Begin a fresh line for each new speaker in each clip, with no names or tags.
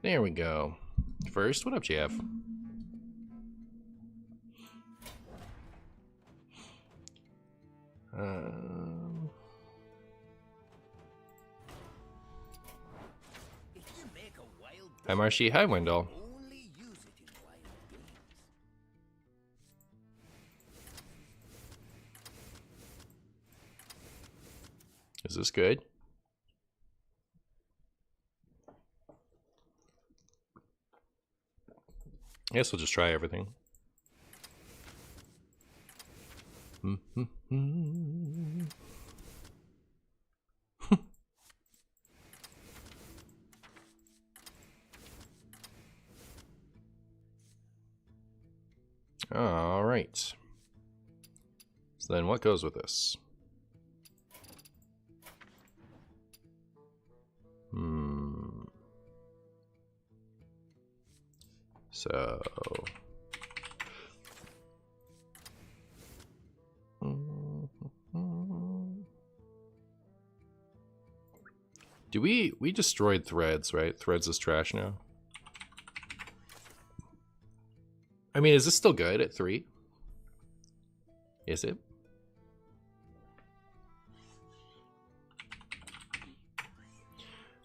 There we go. First, what up, Jeff? Hi, Marshy. Hi, Wendell. Is this good? I guess we'll just try everything. All right. So then what goes with this? So... Do we destroyed threads, right? Threads is trash now. I mean, is this still good at 3? Is it?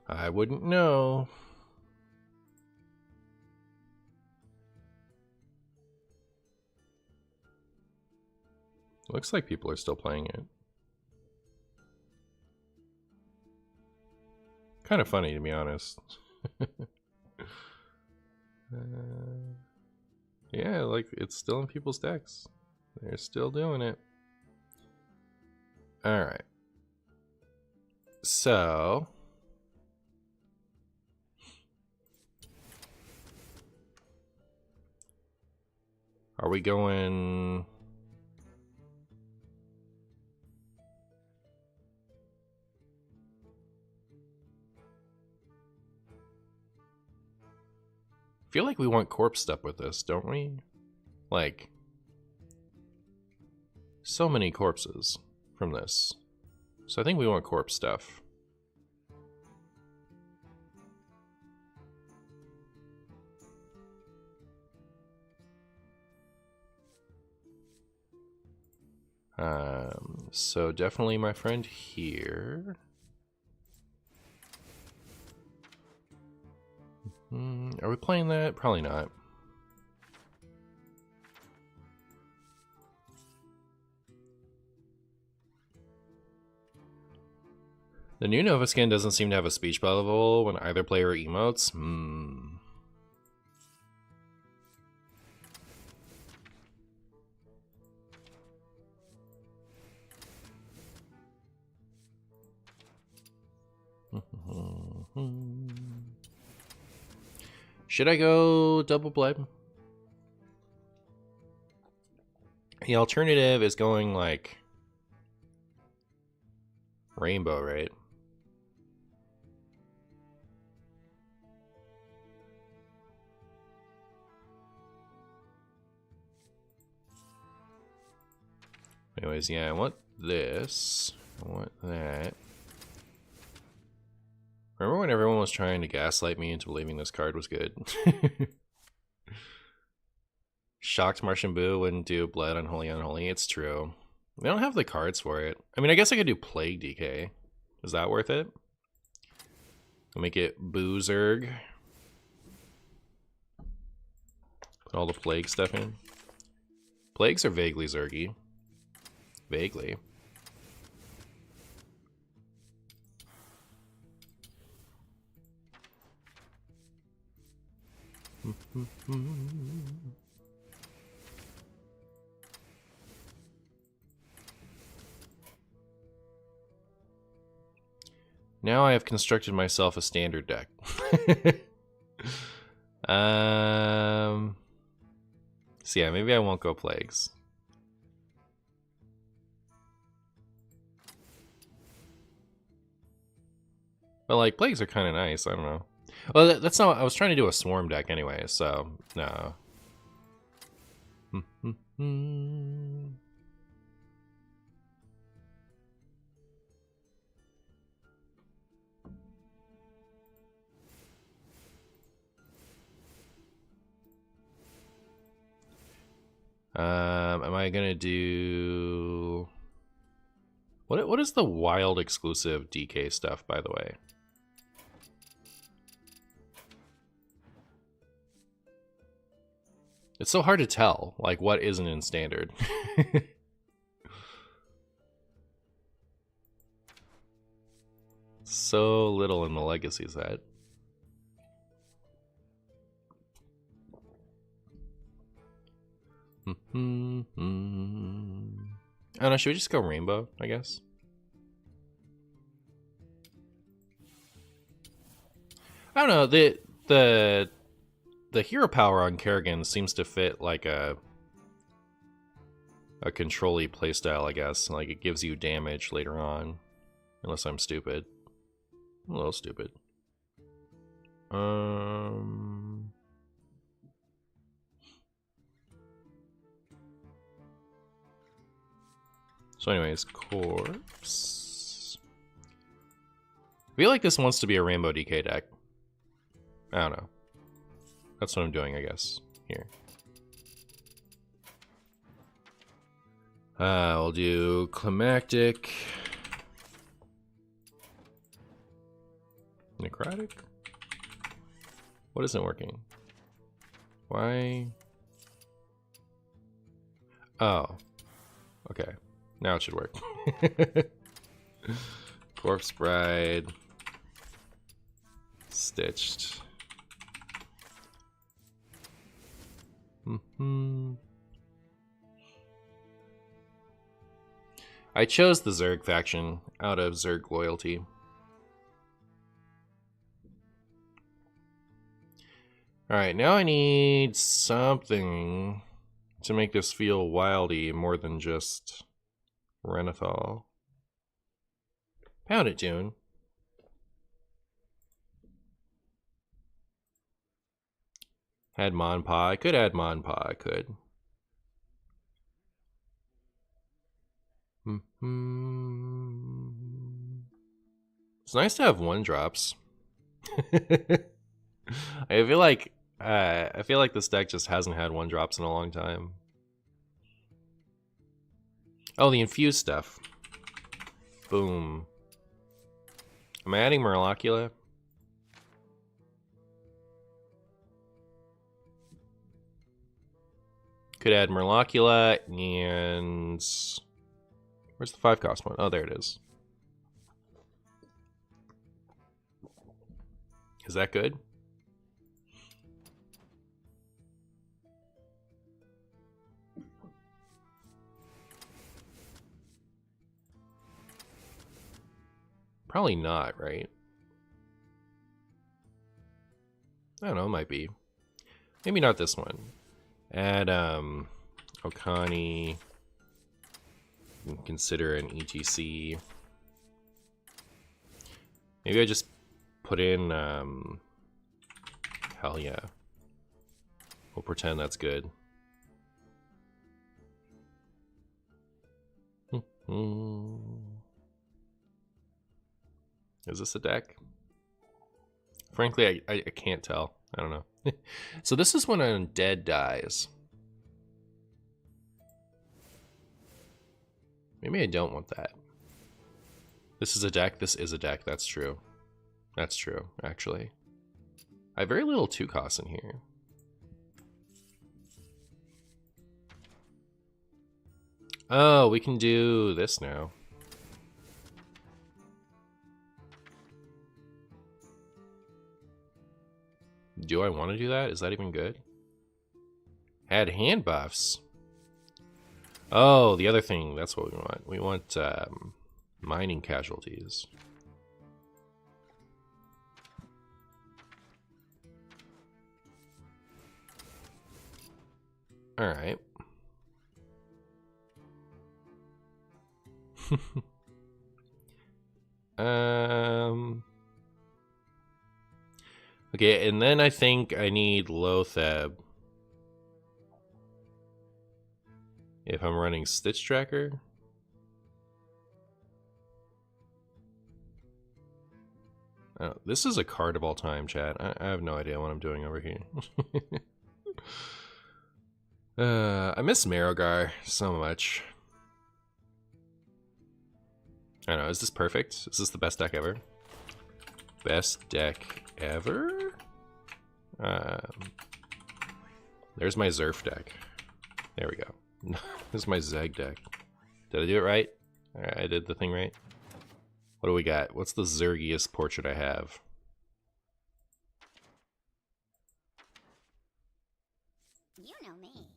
I wouldn't know. Looks like people are still playing it. Kind of funny, to be honest. Yeah, like, it's still in people's decks. They're still doing it. Alright. So... Are we going... I feel like we want corpse step with this, don't we? Like... So many corpses from this. So I think we want corpse stuff. So definitely my friend here. Are we playing that? Probably not. The new Nova skin doesn't seem to have a speech bubble when either player emotes. Should I go double blade? The alternative is going like rainbow, right? Anyways, yeah, I want this. I want that. Remember when everyone was trying to gaslight me into believing this card was good? Shocked Martian Boo wouldn't do Blood Unholy Unholy. It's true. We don't have the cards for it. I mean, I guess I could do Plague DK. Is that worth it? I'll make it Boo Zerg. Put all the Plague stuff in. Plagues are vaguely Zergy. Vaguely. Now I have constructed myself a standard deck. So yeah, maybe I won't go Plagues. But like, Plagues are kind of nice, I don't know. Well, that's not, I was trying to do a Swarm deck anyway, so, no. Am I gonna do... What is the wild exclusive DK stuff, by the way? It's so hard to tell, like, what isn't in standard. So little in the legacy set. I don't know, should we just go rainbow, I guess? I don't know, the hero power on Kerrigan seems to fit like a control-y playstyle, I guess. Like, it gives you damage later on. Unless I'm stupid. A little stupid. So anyways, corpse. I feel like this wants to be a rainbow DK deck. I don't know. That's what I'm doing, I guess. Here. We'll do climactic. Necrotic? What isn't working? Why? Oh. Okay. Now it should work. Corpse Bride. Stitched. I chose the Zerg faction out of Zerg loyalty. Alright, now I need something to make this feel wildy more than just Renathal. Pound it, Dune. Add Monpa. I could add Monpa. I could. It's nice to have 1-drops. I feel like this deck just hasn't had 1-drops in a long time. Oh, the infused stuff. Boom. Am I adding Murlocula? Could add Murlocula and... Where's the 5-cost one? Oh, there it is. Is that good? Probably not, right? I don't know, it might be. Maybe not this one. Add Okani. Consider an ETC. Maybe I just put in hell yeah. We'll pretend that's good. Is this a deck? Frankly, I can't tell. I don't know. So this is when an undead dies. Maybe I don't want that. This is a deck. This is a deck. That's true. That's true, actually. I have very little 2-cost in here. Oh, we can do this now. Do I want to do that? Is that even good? Add hand buffs. Oh, the other thing. That's what we want. We want mining casualties. All right. Okay, and then I think I need Lotheb. If I'm running Stitch Tracker. Oh, this is a card of all time, chat. I have no idea what I'm doing over here. I miss Marogar so much. I don't know, is this perfect? Is this the best deck ever? Best deck ever? There's my Zerf deck. There we go. This is my Zeg deck. Did I do it right? Alright, I did the thing right. What do we got? What's the Zergiest portrait I have?
You know me.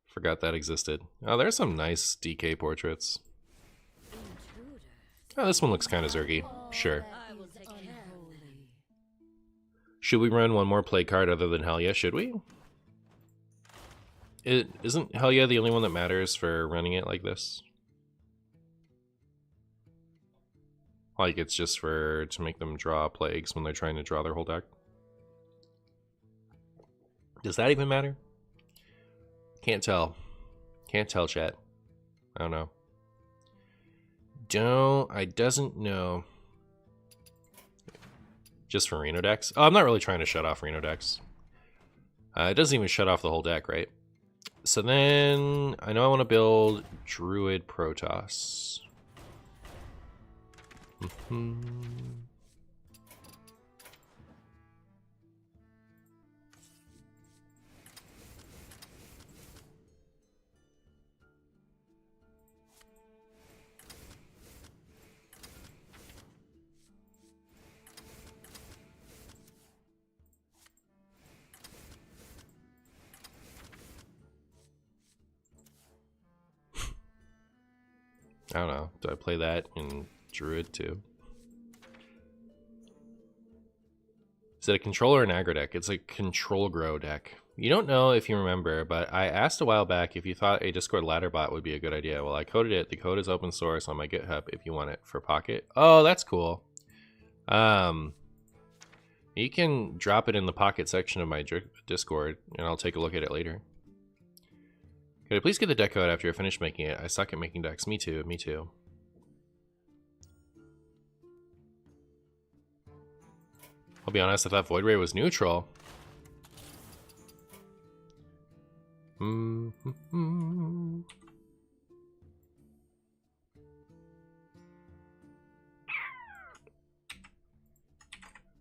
Forgot that existed. Oh, there's some nice DK portraits. Oh, this one looks kind of Zergy. Sure. Should we run one more play card other than Hell Yeah? Should we? Isn't Hell Yeah the only one that matters for running it like this? Like it's just to make them draw plagues when they're trying to draw their whole deck? Does that even matter? Can't tell. Can't tell, chat. I don't know. I doesn't know. Just for Reno decks? Oh, I'm not really trying to shut off Reno decks. It doesn't even shut off the whole deck, right? So then, I know I want to build Druid Protoss. I don't know. Do I play that in Druid too? Is it a control or an aggro deck? It's a control grow deck. You don't know if you remember, but I asked a while back if you thought a Discord ladder bot would be a good idea. Well, I coded it. The code is open source on my GitHub if you want it for Pocket. Oh, that's cool. You can drop it in the Pocket section of my Discord, and I'll take a look at it later. Could I please get the deck code after you're finished making it? I suck at making decks. Me too, me too. I'll be honest, I thought Void Ray was neutral.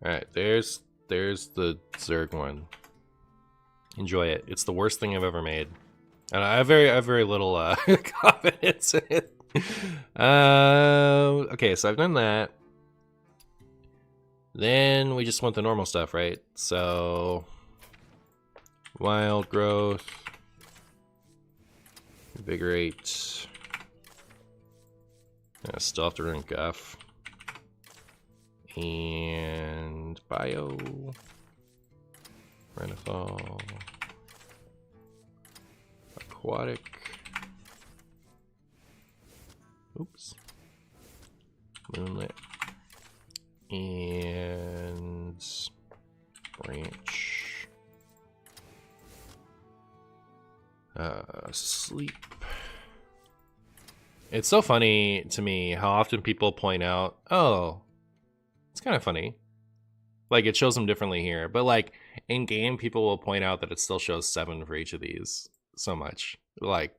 Alright, there's the Zerg one. Enjoy it. It's the worst thing I've ever made. And I have very little confidence in it. Okay, so I've done that. Then we just want the normal stuff, right? So wild growth, invigorate. Still have to run guff. And bio. Renethal. Aquatic. Oops. Moonlit. And branch. Sleep. It's so funny to me how often people point out, oh, it's kind of funny. Like, it shows them differently here. But, like, in game, people will point out that it still shows 7 for each of these so much. Like,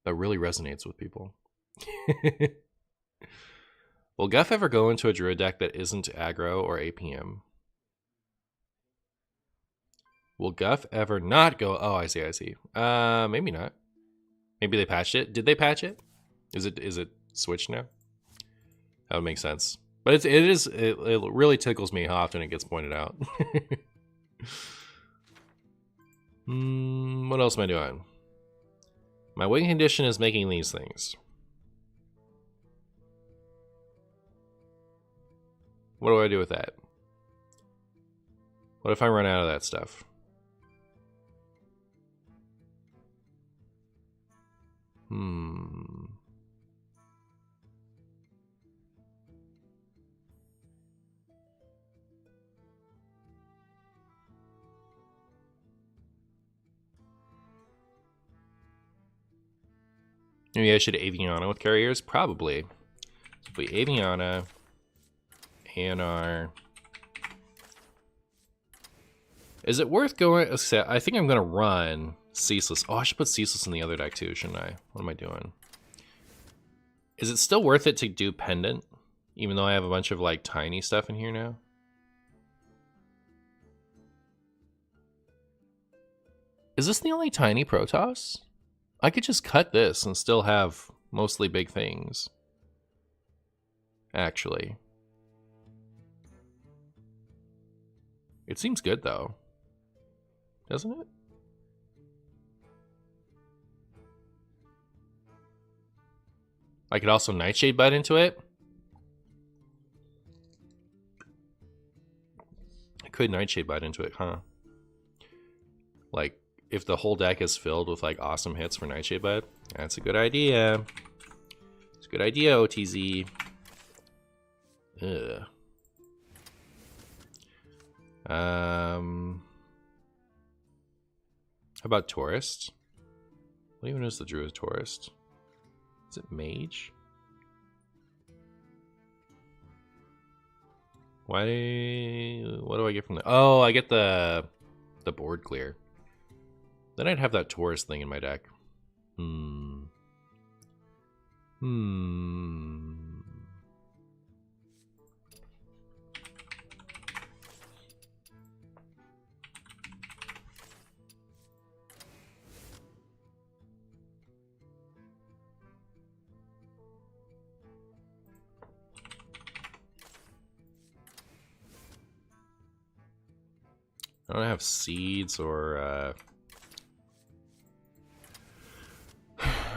that really resonates with people. Will Guff ever go into a Druid deck that isn't aggro or APM? Will Guff ever not go? Oh, I see. Maybe not. Maybe they patched it. Did they patch it? Is it switched now? That would make sense. But it really tickles me how often it gets pointed out. What else am I doing? My win condition is making these things. What do I do with that? What if I run out of that stuff? Maybe I should Aviana with carriers? Probably. So if we Aviana, Anar, Is it worth going? I think I'm gonna run Ceaseless. Oh, I should put Ceaseless in the other deck too, shouldn't I? What am I doing? Is it still worth it to do Pendant, even though I have a bunch of like tiny stuff in here now? Is this the only tiny Protoss? I could just cut this and still have mostly big things. Actually. It seems good though. Doesn't it? I could also Nightshade Bite into it. I could Nightshade Bite into it, huh? Like, if the whole deck is filled with like awesome hits for Nightshade Bite, that's a good idea. It's a good idea, OTZ. Ugh. How about Tourist? What even is the Druid Tourist? Is it Mage? Why? What do I get from that? Oh, I get the board clear. Then I'd have that Tourist thing in my deck. I don't have seeds or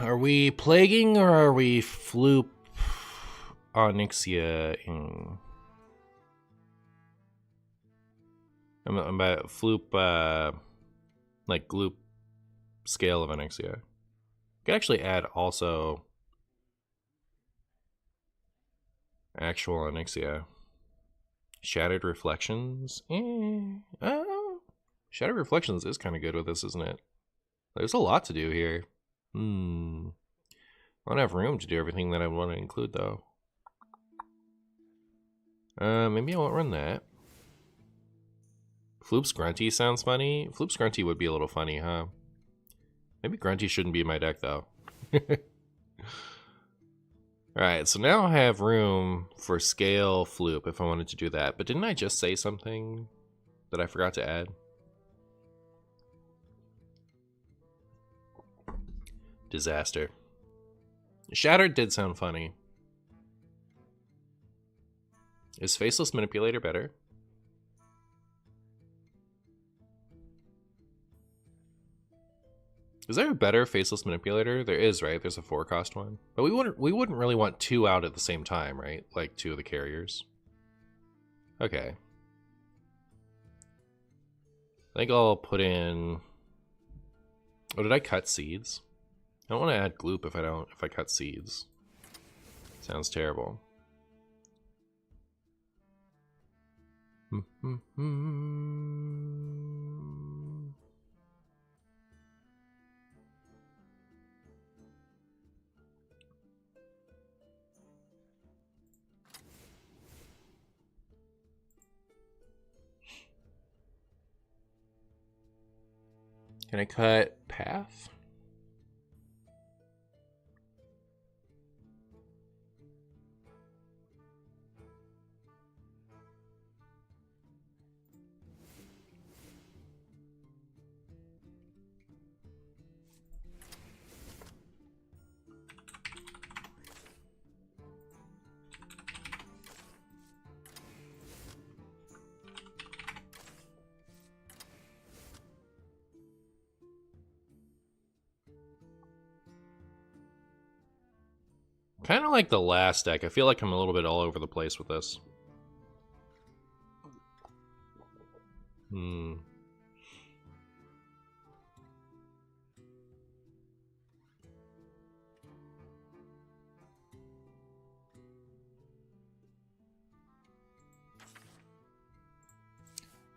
are we plaguing or are we floop onyxia-ing? I'm about floop like gloop scale of onyxia. Could actually add also actual onyxia. Shattered Reflections. Oh, Shattered Reflections is kind of good with this, isn't it? There's a lot to do here. I don't have room to do everything that I want to include, though. Maybe I won't run that. Floop's Grunty sounds funny. Floop's Grunty would be a little funny, huh? Maybe Grunty shouldn't be in my deck, though. Alright, so now I have room for Scale Floop if I wanted to do that. But didn't I just say something that I forgot to add? Disaster. Shattered did sound funny. Is Faceless Manipulator better? Is there a better Faceless Manipulator? There is, right? There's a 4-cost one. But we wouldn't really want 2 out at the same time, right? Like 2 of the carriers. Okay. I think I'll put in... Oh, did I cut seeds? I don't want to add gloop if I cut seeds. Sounds terrible. Can I cut path? Kind of like the last deck. I feel like I'm a little bit all over the place with this.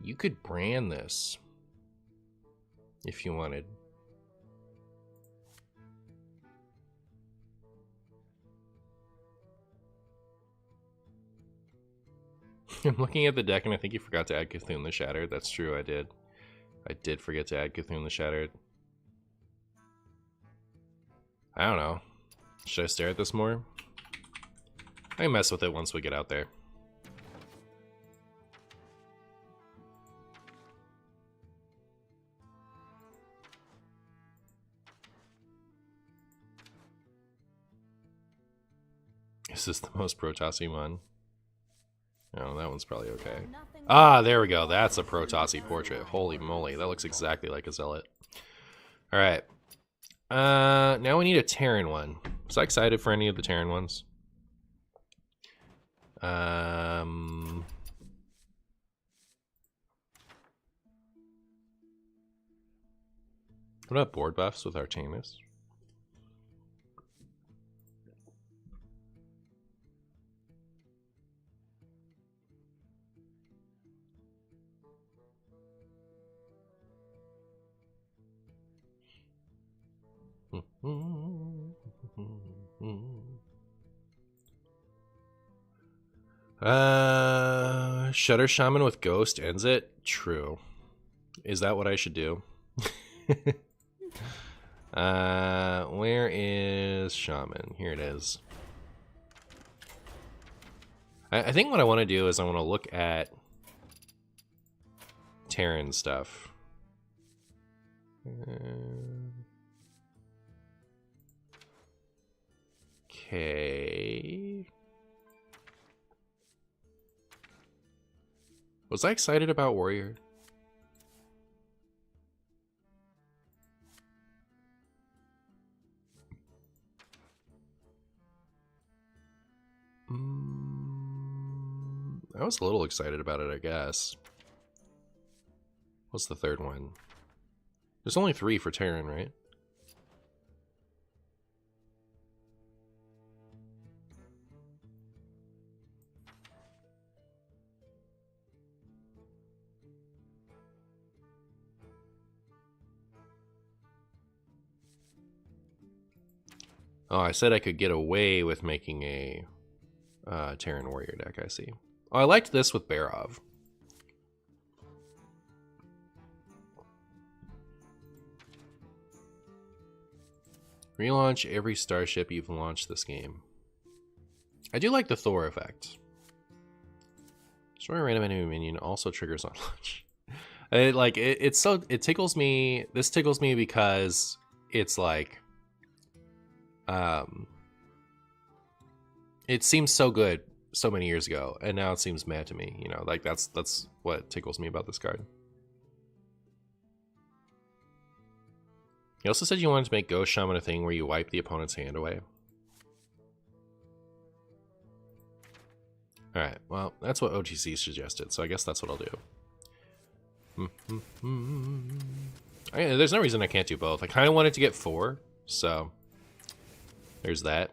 You could brand this if you wanted. I'm looking at the deck and I think you forgot to add Cthulhu the Shattered. That's true, I did. I did forget to add Cthulhu the Shattered. I don't know. Should I stare at this more? I can mess with it once we get out there. Is this the most Protossi one? Oh, that one's probably okay. Ah, there we go. That's a Protossi portrait. Holy moly, that looks exactly like a Zealot. Alright. Now we need a Terran one. Was I excited for any of the Terran ones? What about board buffs with Artemis? Shutter Shaman with Ghost ends it? True. Is that what I should do? Where is Shaman? Here it is. I think what I want to do is I want to look at Terran stuff. Okay. Was I excited about Warrior? I was a little excited about it, I guess. What's the third one? There's only 3 for Terran, right? Oh, I said I could get away with making a Terran Warrior deck, I see. Oh, I liked this with Barov. Relaunch every starship you've launched this game. I do like the Thor effect. Destroy a random enemy minion also triggers on launch. It tickles me. This tickles me because it's like, it seems so good so many years ago, and now it seems mad to me. You know, like that's what tickles me about this card. You also said you wanted to make Ghost Shaman a thing where you wipe the opponent's hand away. Alright, well, that's what OTC suggested, so I guess that's what I'll do. There's no reason I can't do both. I kind of wanted to get 4, so there's that.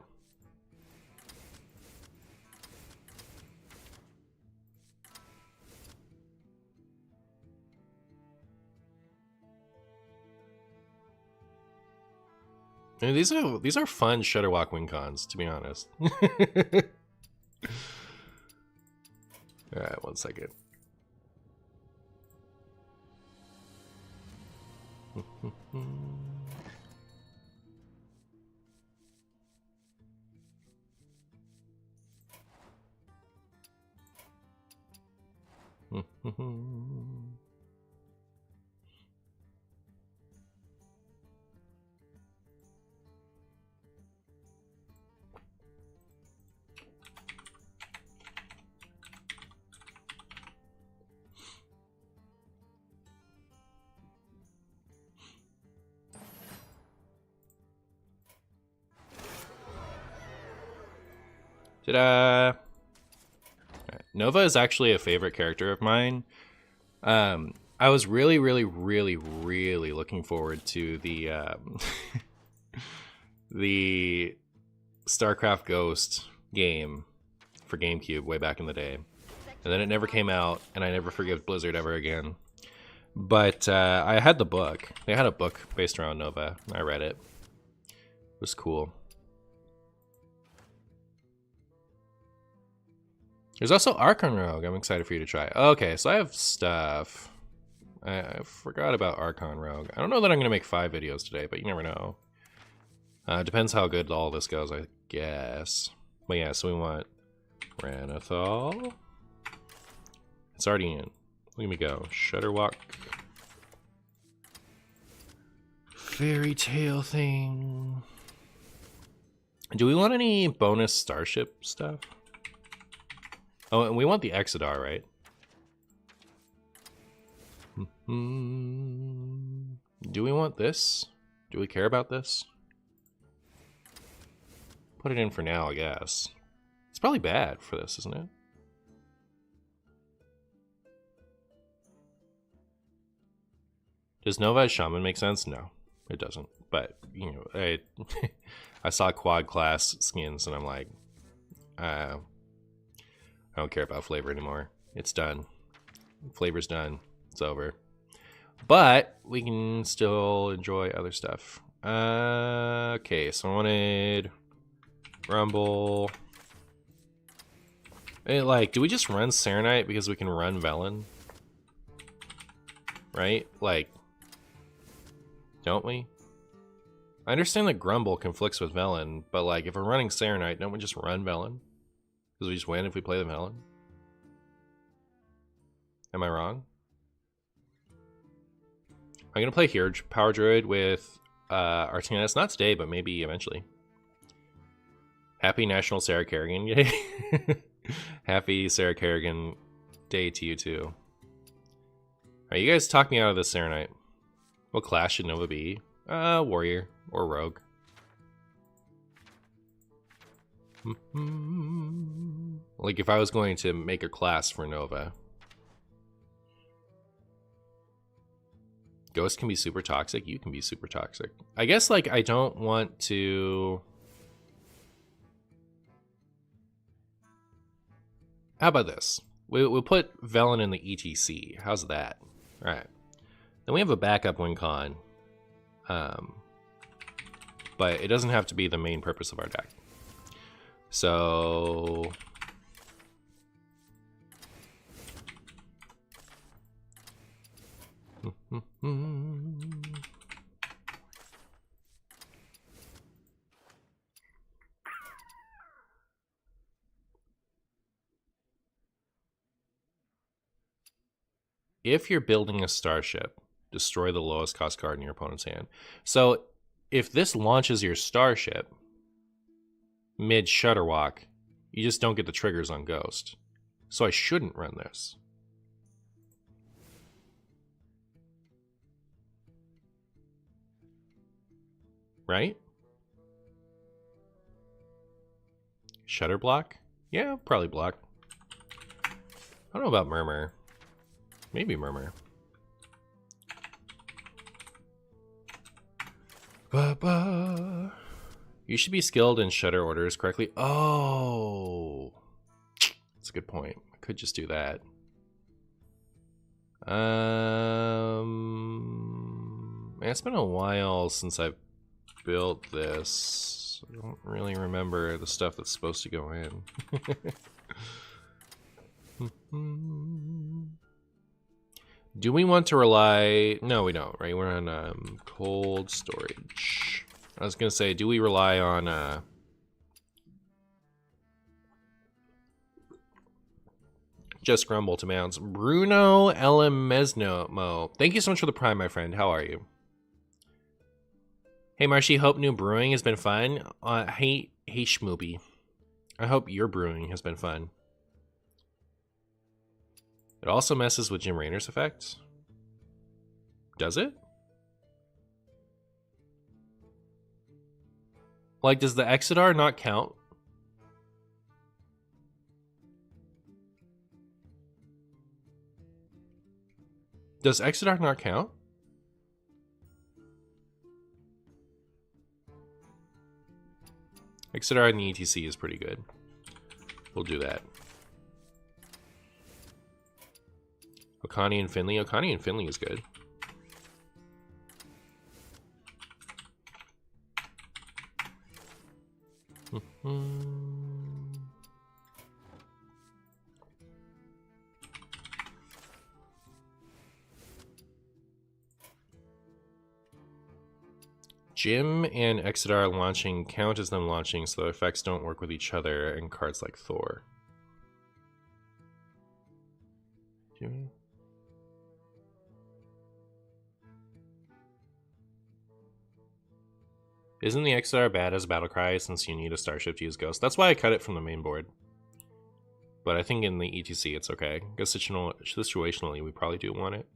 I mean, these are fun Shutterwalk win cons, to be honest. Alright, 1 second. Ta-da! Right. Nova is actually a favorite character of mine. I was really looking forward to the the Starcraft Ghost game for GameCube way back in the day. And then it never came out, and I never forgive Blizzard ever again. But I had the book. They had a book based around Nova. I read it. It was cool. There's also Archon Rogue. I'm excited for you to try. Okay, so I have stuff. I forgot about Archon Rogue. I don't know that I'm going to make 5 videos today, but you never know. Depends how good all this goes, I guess. But yeah, so we want Ranithal. It's already in. Look at me go. Shutterwalk. Fairy tale thing. Do we want any bonus starship stuff? Oh, and we want the Exodar, right? Do we want this? Do we care about this? Put it in for now, I guess. It's probably bad for this, isn't it? Does Nova as Shaman make sense? No, it doesn't. But, you know, I saw quad class skins and I'm like, I don't care about flavor anymore. It's done. Flavor's done. It's over. But we can still enjoy other stuff. Okay, so I wanted Rumble. Like, do we just run Serenite because we can run Velen? Right? Like, don't we? I understand that Grumble conflicts with Velen, but like, if we're running Serenite, don't we just run Velen? Because we just win if we play the Velen? Am I wrong? I'm gonna play here Power Druid with Artinas, not today, but maybe eventually. Happy National Sarah Kerrigan Day. Happy Sarah Kerrigan Day to you too. Alright, you guys talk me out of this Serenite. What class should Nova be? Warrior or Rogue. Like if I was going to make a class for Nova. Ghost can be super toxic. You can be super toxic. I guess like I don't want to... How about this? We'll put Velen in the ETC. How's that? All right. Then we have a backup win con. But it doesn't have to be the main purpose of our deck. So... If you're building a starship, destroy the lowest cost card in your opponent's hand. So if this launches your starship mid Shutterwalk, you just don't get the triggers on Ghost. So I shouldn't run this. Right? Shutter block? Yeah, probably block. I don't know about Murmur. Maybe Murmur. You should be skilled in shutter orders correctly. Oh, that's a good point. I could just do that. Man, it's been a while since I've built this. I don't really remember the stuff that's supposed to go in. Do we want to rely... No, we don't, right? We're on cold storage. I was going to say, do we rely on... Just Grumble to mounts. Bruno Elemesno. Thank you so much for the Prime, my friend. How are you? Hey, Marshy. Hope new brewing has been fun. Hey, Schmoopy. I hope your brewing has been fun. It also messes with Jim Raynor's effect. Does it? Like, does the Exodar not count? Does Exodar not count? Exodar in the ETC is pretty good. We'll do that. Okani and Finley. Okani and Finley is good. Jim and Exodar launching count as them launching, so the effects don't work with each other and cards like Thor. Jimmy? Isn't the Exodar bad as a battlecry since you need a starship to use Ghost? That's why I cut it from the main board. But I think in the ETC it's okay. Because situationally we probably do want it.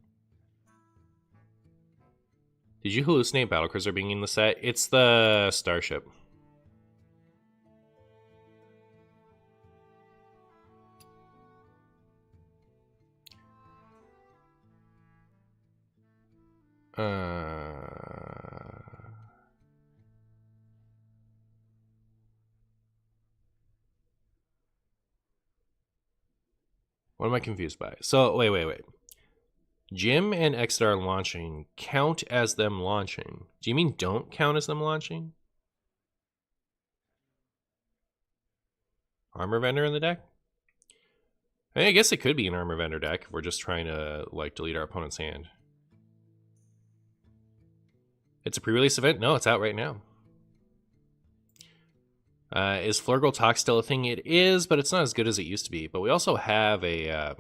Did you hallucinate battlecruiser being in the set? It's the starship. What am I confused by? So, wait. Jim and Exodar launching count as them launching. Do you mean don't count as them launching? Armor vendor in the deck? I mean, I guess it could be an armor vendor deck if we're just trying to, like, delete our opponent's hand. It's a pre-release event? No, it's out right now. Is Flurgle Talk still a thing? It is, but it's not as good as it used to be. But we also have a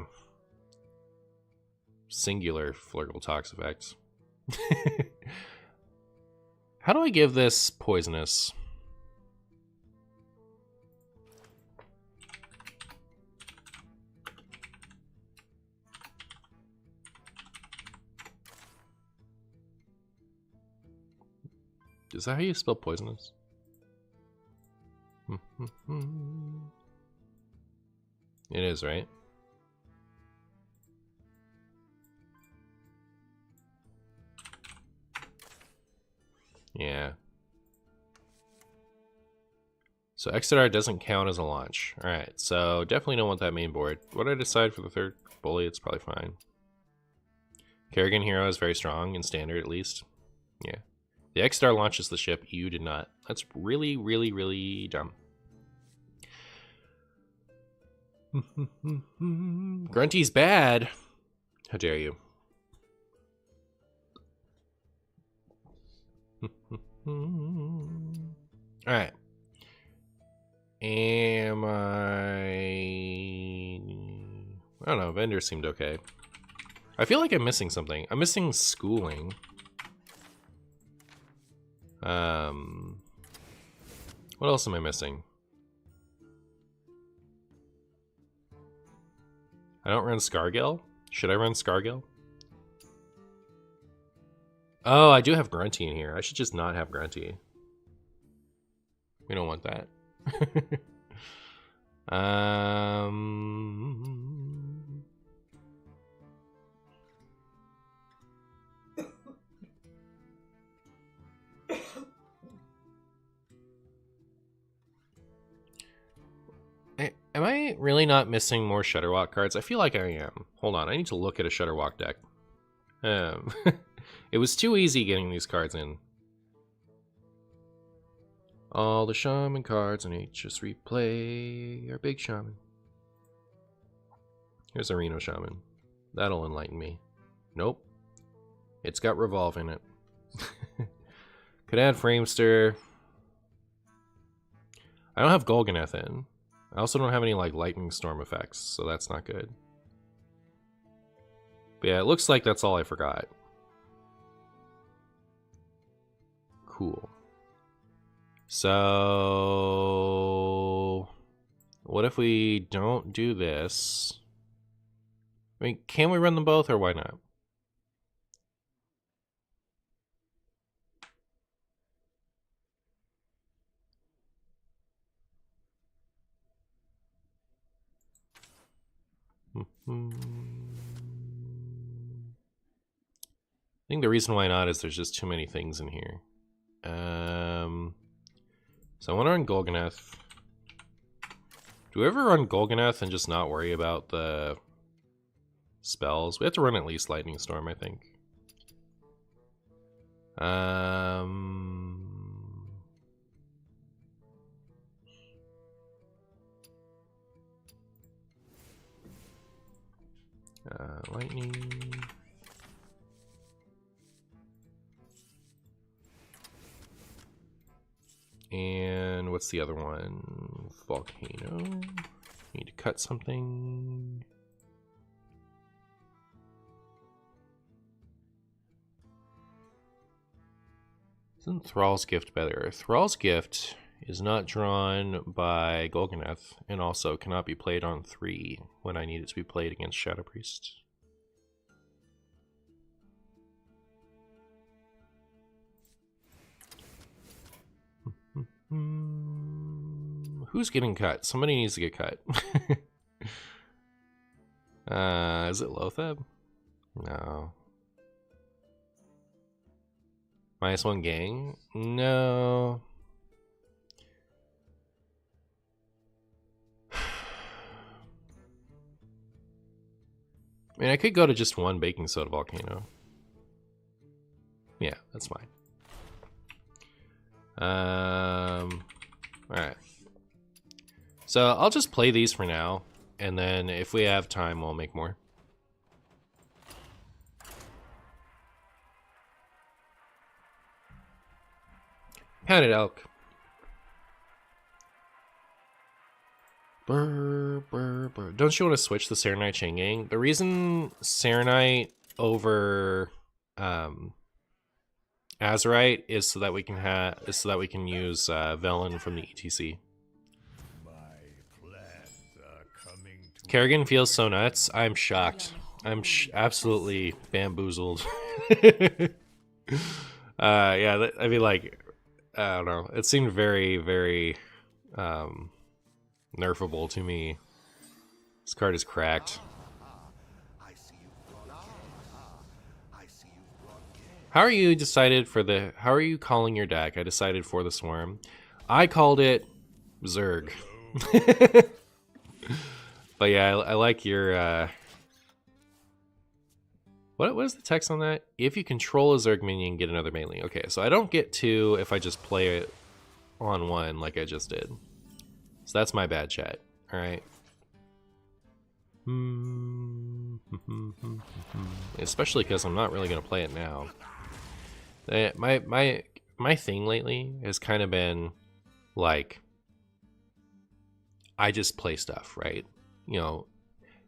singular Flurgle Talks effect. How do I give this poisonous? Is that how you spell poisonous? It is, right? Yeah. So Exodar doesn't count as a launch. Alright, so definitely don't want that main board. What did I decide for the third bully? It's probably fine. Kerrigan Hero is very strong in standard at least. Yeah. The Exodar launches the ship. You did not. That's really, really, really dumb. Grunty's bad. How dare you? Alright. Am I don't know. Vendor seemed okay. I feel like I'm missing something. I'm missing schooling. What else am I missing? I don't run Scargill? Should I run Scargill? Oh, I do have Grunty in here. I should just not have Grunty. We don't want that. Am I really not missing more Shutterwalk cards? I feel like I am. Hold on, I need to look at a Shutterwalk deck. It was too easy getting these cards in. All the Shaman cards in HS replay are big Shaman. Here's a Reno Shaman. That'll enlighten me. Nope. It's got Revolve in it. Could add Framester. I don't have Golganeth in. I also don't have any like lightning storm effects, so that's not good. But yeah, it looks like that's all I forgot. Cool. So what if we don't do this? I mean, can we run them both or why not? I think the reason why not is there's just too many things in here. So I want to run Golganeth. Do we ever run Golganeth and just not worry about the spells? We have to run at least Lightning Storm, I think. Lightning. And what's the other one? Volcano. Need to cut something. Isn't Thrall's Gift better? Thrall's Gift is not drawn by Golganeth and also cannot be played on 3 when I need it to be played against Shadow Priest. Who's getting cut? Somebody needs to get cut. Is it Lothab? No. -1 gang? No. I mean, I could go to just 1 baking soda volcano. Yeah, that's fine. Alright. So I'll just play these for now, and then if we have time, we'll make more. Painted elk. Brr, brr, brr. Don't you want to switch the Serenite Chain Gang? The reason Serenite over Azurite is so that we can use Velen from the ETC. Kerrigan feels so nuts. I'm shocked. I'm absolutely bamboozled. Yeah, I mean, like, I don't know. It seemed very, very nerfable to me. This card is cracked. How are you how are you calling your deck? I decided for the Swarm. I called it Zerg. But yeah, I like your what is the text on that? If you control a Zerg minion, get another melee. Okay, so I don't get 2 if I just play it on 1 like I just did. So that's my bad, chat. All right. Especially because I'm not really gonna play it now. My thing lately has kind of been like, I just play stuff, right? You know,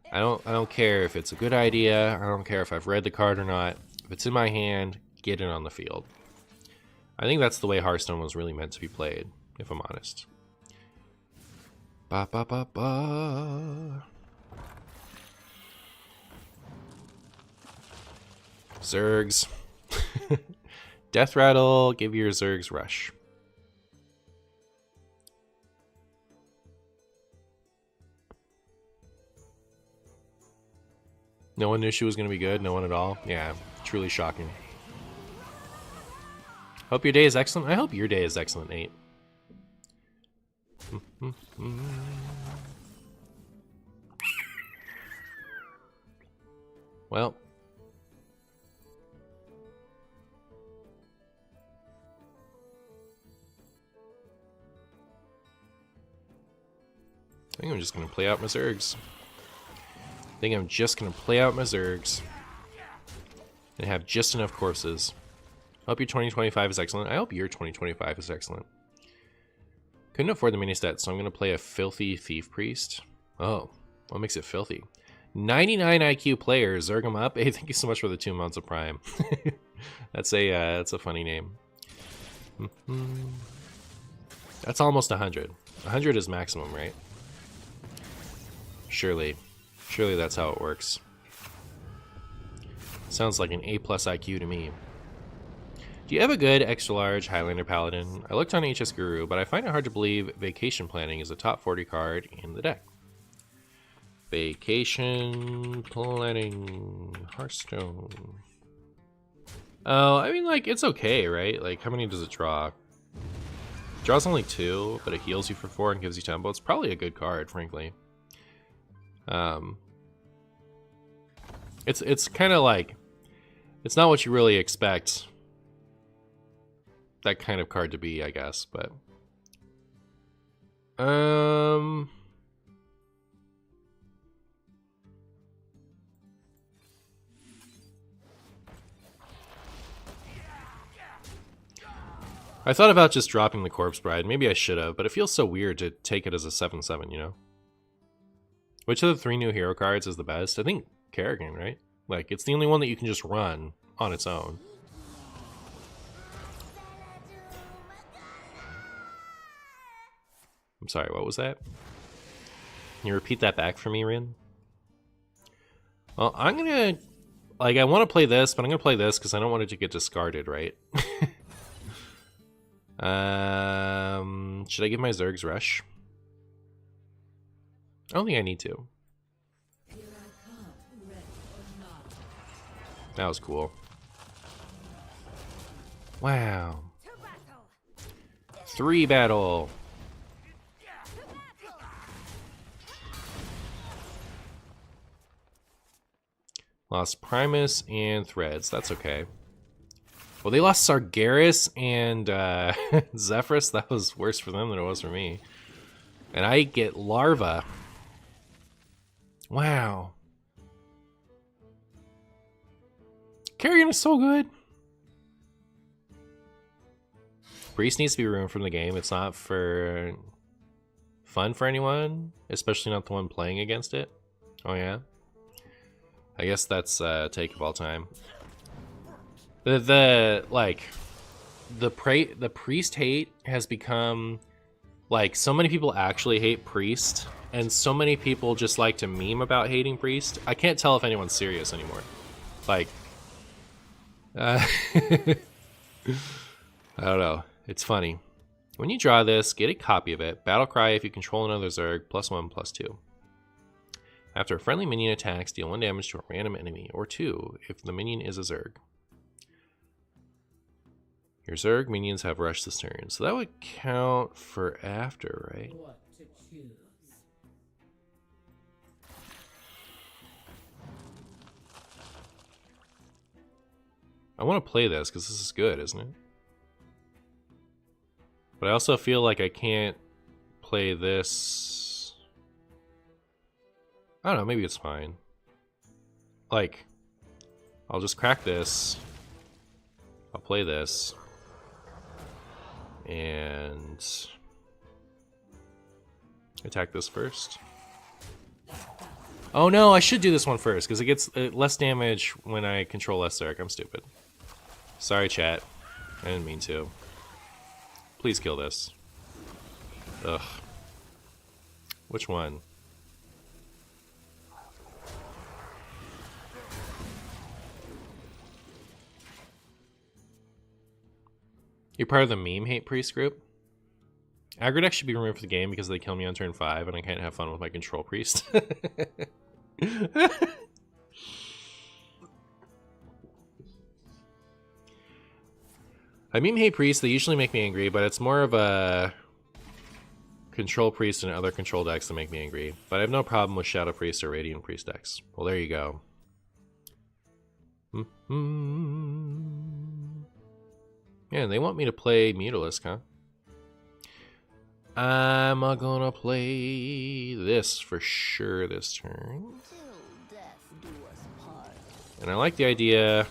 I don't care if it's a good idea. I don't care if I've read the card or not. If it's in my hand, get it on the field. I think that's the way Hearthstone was really meant to be played, if I'm honest. Ba ba ba ba. Zergs. Death Rattle, give your Zergs rush. No one knew she was going to be good? No one at all? Yeah, truly shocking. Hope your day is excellent. I hope your day is excellent, Nate. Well. I think I'm just going to play out my Zergs. And have just enough courses. Hope your 2025 is excellent. I hope your 2025 is excellent. Couldn't afford the mini stats, so I'm going to play a filthy Thief Priest. Oh, what makes it filthy? 99 IQ player, Zerg him up. Hey, thank you so much for the 2 months of Prime. That's a funny name. That's almost 100. 100 is maximum, right? Surely that's how it works. Sounds like an A+ IQ to me. Do you have a good extra large Highlander Paladin? I looked on HS Guru, but I find it hard to believe Vacation Planning is a top 40 card in the deck. Vacation Planning, Hearthstone. Oh, I mean, like, it's okay, right? Like, how many does it draw? It draws only 2, but it heals you for 4 and gives you tempo. It's probably a good card, frankly. It's kind of like, it's not what you really expect that kind of card to be, I guess, but I thought about just dropping the Corpse Bride. Maybe I should have, but it feels so weird to take it as a 7/7, you know? Which of the 3 new hero cards is the best? I think Kerrigan, right? Like, it's the only one that you can just run on its own. I'm sorry, what was that? Can you repeat that back for me, Rin? Well, I'm gonna... Like, I want to play this, but I'm gonna play this because I don't want it to get discarded, right? Should I give my Zergs Rush? I don't think I need to. That was cool. Wow. 3 battle. Lost Primus and Threads. That's okay. Well, they lost Sargeras and Zephyrus. That was worse for them than it was for me. And I get Larva. Wow. Kerrigan is so good. Priest needs to be removed from the game. It's not for fun for anyone, especially not the one playing against it. Oh yeah? I guess that's take of all time. The priest hate has become like so many people actually hate priest, and so many people just like to meme about hating priest. I can't tell if anyone's serious anymore. Like, I don't know. It's funny. When you draw this, get a copy of it. Battle cry if you control another Zerg. +1/+2. After a friendly minion attacks, deal 1 damage to a random enemy, or 2 if the minion is a Zerg. Your Zerg minions have rushed this turn, so that would count for after, right?
What to choose?
I want to play this because this is good, isn't it? But I also feel like I can't play this. I don't know, maybe it's fine. Like, I'll just crack this. I'll play this. And attack this first. Oh no, I should do this one first because it gets less damage when I control less Zerg. I'm stupid. Sorry, chat. I didn't mean to. Please kill this. Ugh. Which one? You're part of the meme hate priest group? Aggro deck should be removed from the game because they kill me on turn 5 and I can't have fun with my control priest. I meme hate priests, they usually make me angry, but it's more of a control priest and other control decks that make me angry. But I have no problem with Shadow Priest or Radiant Priest decks. Well, there you go. Yeah, they want me to play Mutalisk, huh? I'm gonna play this for sure this turn. And I like the idea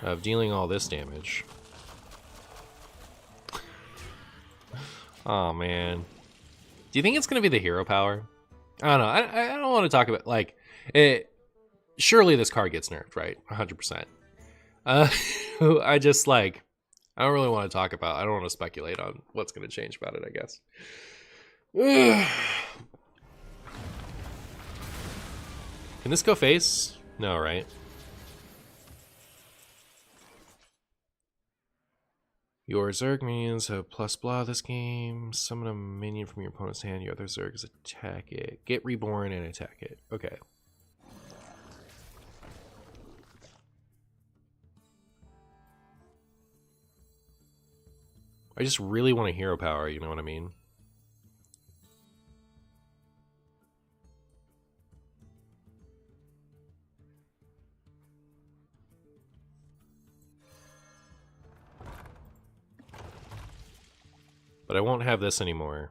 of dealing all this damage. Oh man. Do you think it's gonna be the hero power? I don't know. I don't want to talk about like it. Surely this card gets nerfed, right? 100%. I just like I don't really want to talk about. I don't want to speculate on what's going to change about it, I guess. Can this go face? No, right? Your Zerg minions have +blah this game. Summon a minion from your opponent's hand. Your other Zergs attack it. Get reborn and attack it. Okay. I just really want a hero power, you know what I mean? But I won't have this anymore.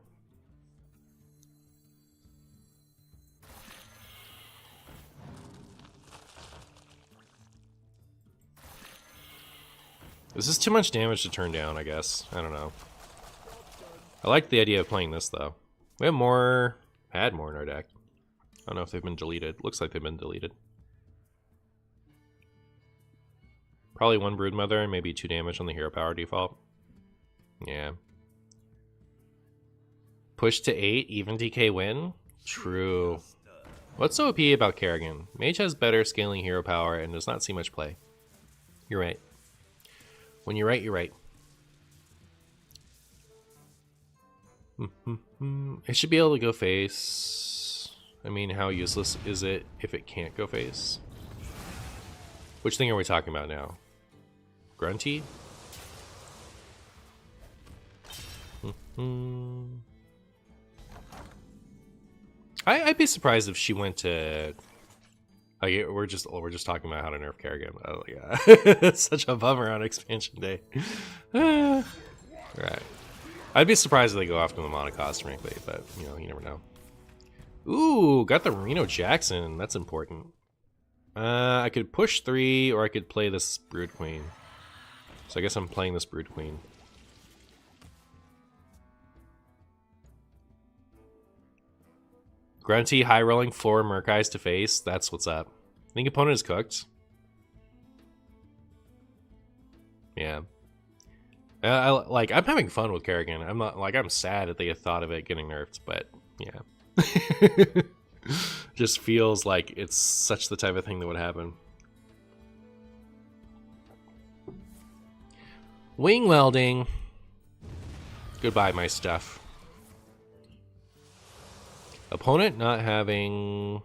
This is too much damage to turn down, I guess. I don't know. I like the idea of playing this, though. We have more... had more in our deck. I don't know if they've been deleted. Looks like they've been deleted. Probably 1 Broodmother and maybe 2 damage on the hero power default. Yeah. Push to 8, even DK win? True. What's so OP about Kerrigan? Mage has better scaling hero power and does not see much play. You're right. When you're right, you're right. It should be able to go face. I mean, how useless is it if it can't go face? Which thing are we talking about now? Grunty? I'd be surprised if she went to. Like, we're just talking about how to nerf Kerrigan. Oh yeah, it's such a bummer on expansion day. Right. I'd be surprised if they go after the monocost, frankly, but you know, you never know. Ooh, got the Reno Jackson. That's important. I could push 3, or I could play this Brood Queen. So I guess I'm playing this Brood Queen. Grunty, high rolling 4 Murkeyes to face. That's what's up. I think opponent is cooked. Yeah. I'm having fun with Kerrigan. I'm not like I'm sad that they had thought of it getting nerfed, but yeah. Just feels like it's such the type of thing that would happen. Wing welding. Goodbye, my stuff. Opponent not having.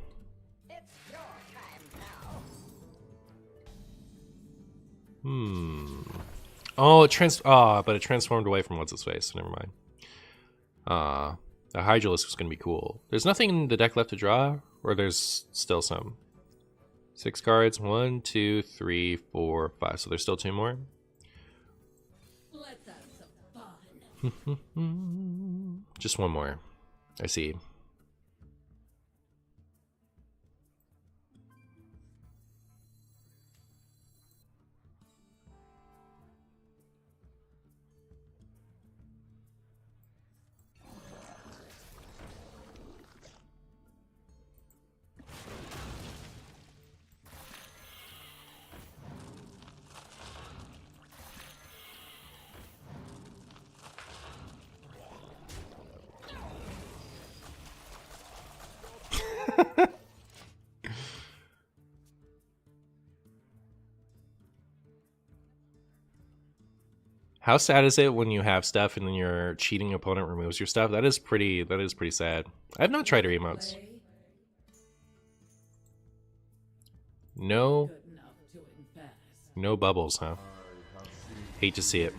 Oh, but it transformed away from what's its face. So never mind. The Hydralisk was gonna be cool. There's nothing in the deck left to draw, or there's still some. 6 cards. 1, 2, 3, 4, 5. So there's still 2 more.
Let's have some fun.
Just 1 more. I see. How sad is it when you have stuff and then your cheating opponent removes your stuff? That is pretty sad. I have not tried her emotes. No. No bubbles, huh? Hate to see it.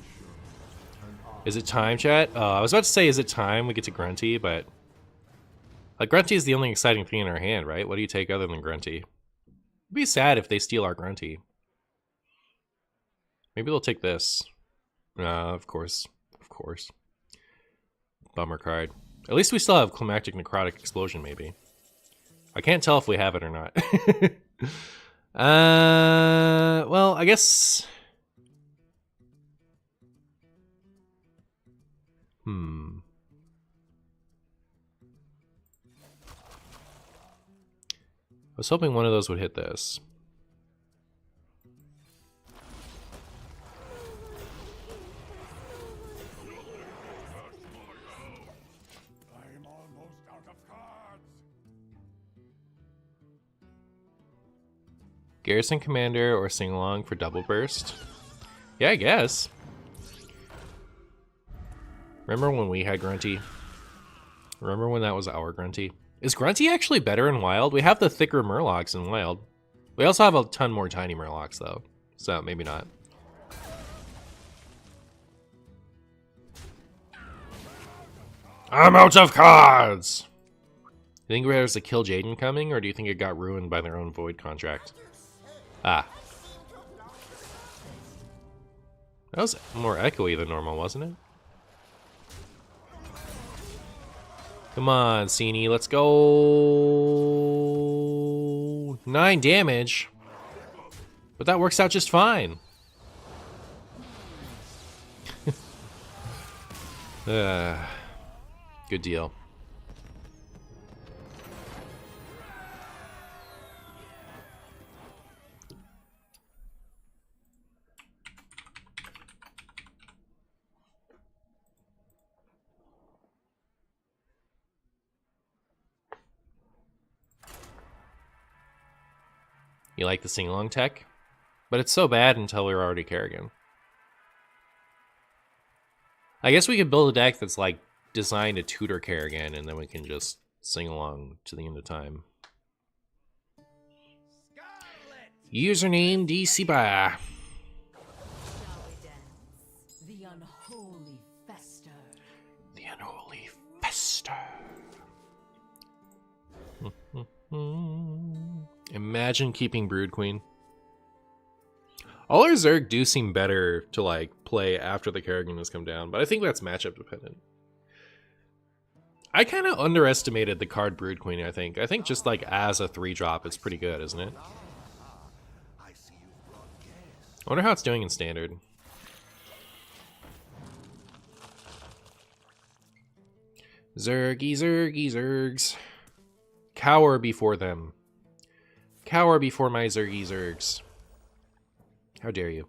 Is it time, chat? I was about to say, is it time we get to Grunty, but... Like, Grunty is the only exciting thing in our hand, right? What do you take other than Grunty? It'd be sad if they steal our Grunty. Maybe they'll take this. Of course. Of course. Bummer card. At least we still have Climactic Necrotic Explosion, maybe. I can't tell if we have it or not. Well, I guess... I was hoping one of those would hit this.
I'm almost out of cards.
Garrison Commander or Sing Along for double burst? Yeah, I guess. Remember when we had Grunty? Remember when that was our Grunty? Is Grunty actually better in Wild? We have the thicker Murlocs in Wild. We also have a ton more tiny Murlocs, though. So, maybe not. I'm out of cards! You think there's a Kill Jaden coming, or do you think it got ruined by their own Void contract? Ah. That was more echoey than normal, wasn't it? Come on, Cini, let's go. 9 damage. But that works out just fine. Good deal. You like the sing-along tech? But it's so bad until we're already Kerrigan. I guess we could build a deck that's like designed to tutor Kerrigan, and then we can just sing along to the end of time. Username DCBA.
Shall we dance? The unholy fester.
The unholy fester. Imagine keeping Brood Queen. All our Zerg do seem better to like play after the Kerrigan has come down, but I think that's matchup dependent. I kind of underestimated the card Brood Queen, I think. I think just like as a 3-drop, it's pretty good, isn't it? I wonder how it's doing in Standard. Zergy, Zergy, Zergs. Cower before them. Cower before my Zergy, Zergs. How dare you?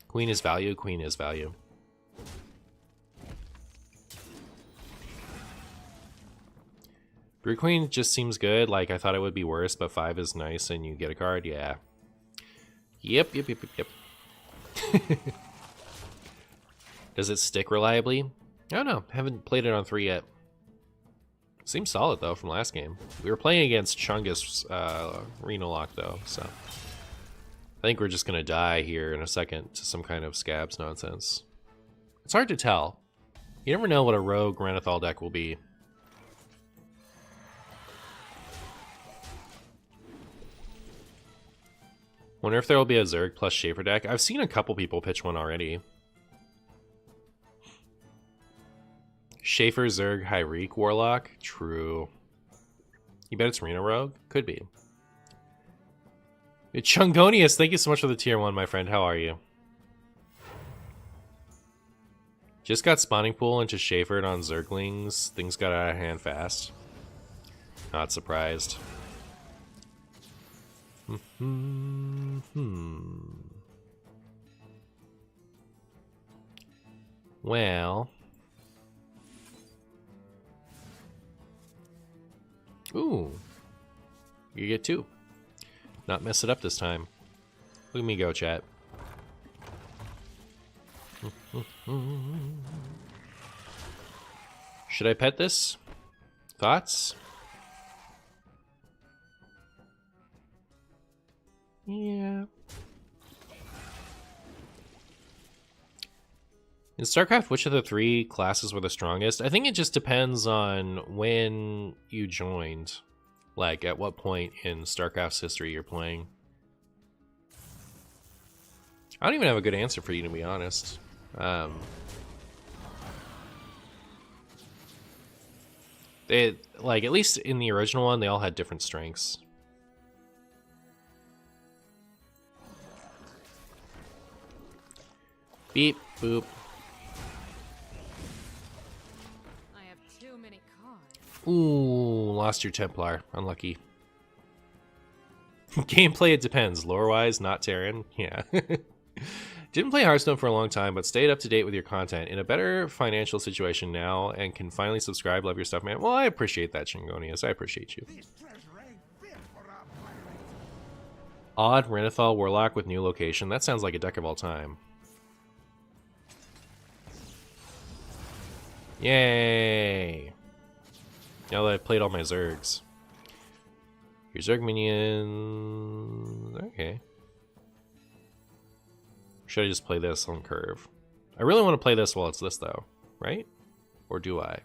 Queen is value, queen is value. Brood Queen just seems good. Like, I thought it would be worse, but 5 is nice and you get a card. Yeah. Yep. Does it stick reliably? I don't know. Haven't played it on 3 yet. Seems solid, though, from last game. We were playing against Chungus Reno Lock, though, so... I think we're just going to die here in a second to some kind of scabs nonsense. It's hard to tell. You never know what a rogue Renethal deck will be. Wonder if there will be a Zerg plus Schaefer deck. I've seen a couple people pitch one already. Schaefer, Zerg, Hyreek, Warlock? True. You bet it's Reno Rogue? Could be. Chungonius, thank you so much for the tier 1, my friend. How are you? Just got Spawning Pool into Schaefered on Zerglings. Things got out of hand fast. Not surprised. Well. Ooh. You get 2. Not mess it up this time. Look at me go, chat. Should I pet this? Thoughts? Yeah. In StarCraft, which of the 3 classes were the strongest? I think it just depends on when you joined. Like, at what point in StarCraft's history you're playing. I don't even have a good answer for you, to be honest. They, like, at least in the original one, they all had different strengths. Beep, boop.
I have too many cards.
Ooh, lost your Templar. Unlucky. Gameplay, it depends. Lore-wise, not Terran. Yeah. Didn't play Hearthstone for a long time, but stayed up to date with your content. In a better financial situation now and can finally subscribe. Love your stuff, man. Well, I appreciate that, Chingonius. I appreciate you. Odd Renethal Warlock with new location. That sounds like a deck of all time. Yay! Now that I've played all my Zergs. Your Zerg minions... Okay. Should I just play this on curve? I really want to play this while it's this, though. Right? Or do I?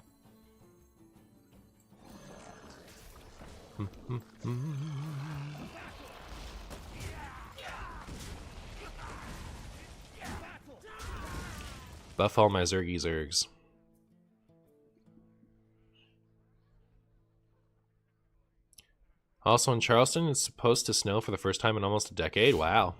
Buff all my Zergy Zergs. Also in Charleston, it's supposed to snow for the first time in almost a decade. Wow.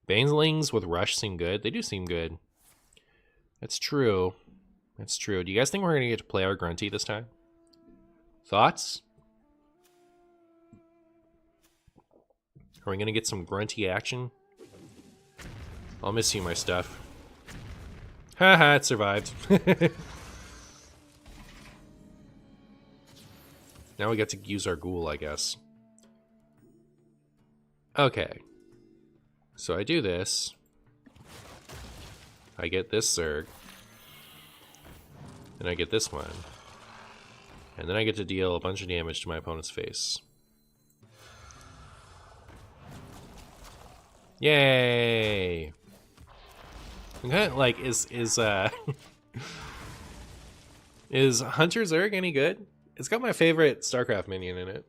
Banelings with Rush seem good. They do seem good. That's true. That's true. Do you guys think we're going to get to play our Grunty this time? Thoughts? Are we going to get some Grunty action? I'll miss you, my stuff. Haha, it survived. Now we get to use our ghoul, I guess. Okay. So I do this. I get this Zerg. Then I get this one. And then I get to deal a bunch of damage to my opponent's face. Yay! I'm kinda like, is is Hunter Zerg any good? It's got my favorite Starcraft minion in it.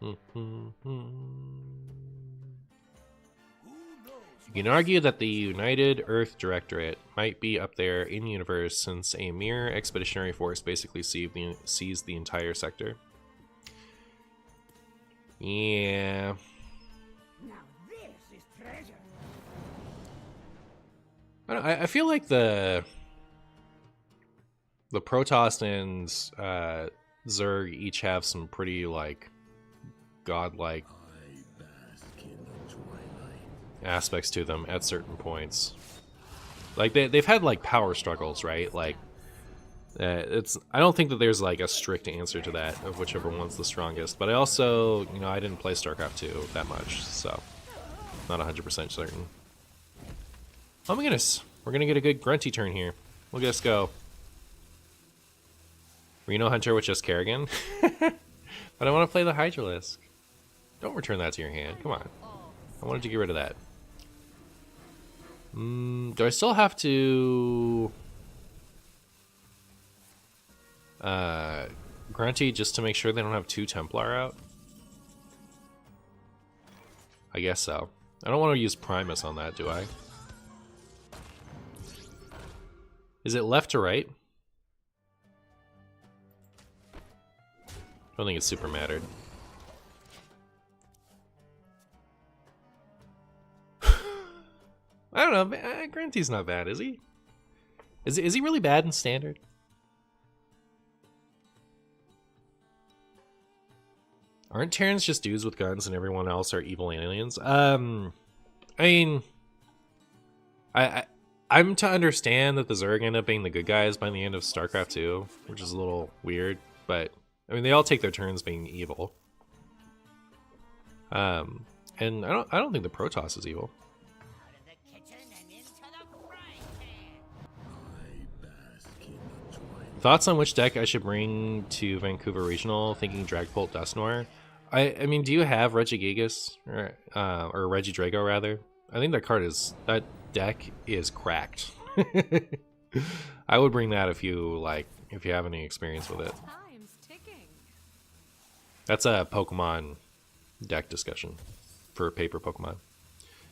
You can argue that the United Earth Directorate might be up there in universe since a mere expeditionary force basically seized the entire sector. Yeah.
Now this is treasure.
I feel like the Protoss and Zerg each have some pretty like godlike aspects to them at certain points. Like they've had like power struggles, right? Like I don't think that there's like a strict answer to that of whichever one's the strongest. But I also, you know, I didn't play Starcraft 2 that much, so not 100% certain. Oh my goodness, we're gonna get a good Grunty turn here. Look at us go. Reno Hunter with just Kerrigan. But I want to play the Hydralisk. Don't return that to your hand. Come on. I wanted to get rid of that. Do I still have to Grunty just to make sure they don't have 2 Templar out? I guess so. I don't want to use Primus on that, do I? Is it left to right? I don't think it super mattered. I don't know. Grunty's not bad, is he? Is he really bad in Standard? Aren't Terrans just dudes with guns and everyone else are evil aliens? I mean, I'm to understand that the Zerg end up being the good guys by the end of StarCraft 2, which is a little weird, but I mean they all take their turns being evil. And I don't think the Protoss is evil. Thoughts on which deck I should bring to Vancouver Regional? Thinking Dragbolt Dust Noir. I mean, do you have Regigigas or Regidrago rather? I think that deck is cracked. I would bring that if you have any experience with it.
Time's ticking.
That's a Pokemon deck discussion for paper Pokemon.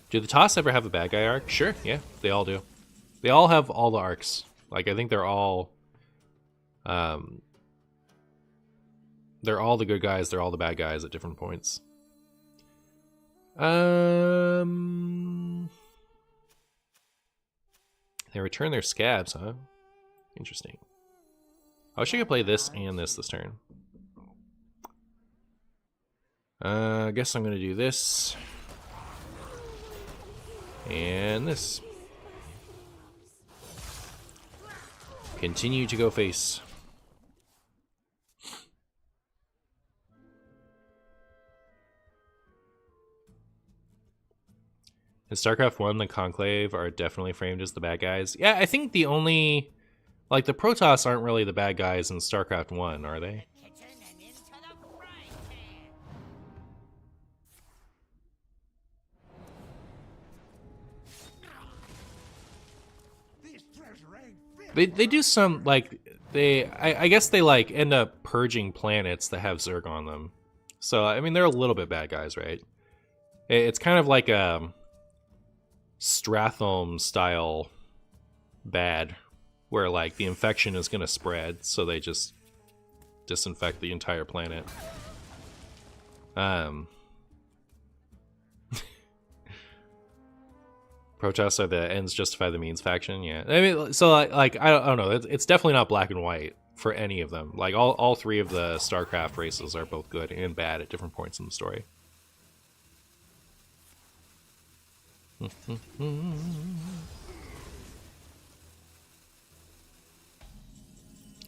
Do the TOS ever have a bad guy arc? Sure, yeah, they all do. They all have all the arcs. Like I think they're all the good guys, they're all the bad guys at different points. They return their scabs, huh? Interesting. I wish I could play this and this turn. I guess I'm gonna do this. And this. Continue to go face. In StarCraft 1, the Conclave are definitely framed as the bad guys. Yeah, I think the only... Like, the Protoss aren't really the bad guys in StarCraft 1, are they? They do some, like... I guess they, like, end up purging planets that have Zerg on them. So, I mean, they're a little bit bad guys, right? It's kind of like a... Stratham style bad, where like the infection is gonna spread, so they just disinfect the entire planet. Protests are the ends justify the means faction. Yeah, I mean, so like I don't know. It's definitely not black and white for any of them. Like all three of the Starcraft races are both good and bad at different points in the story.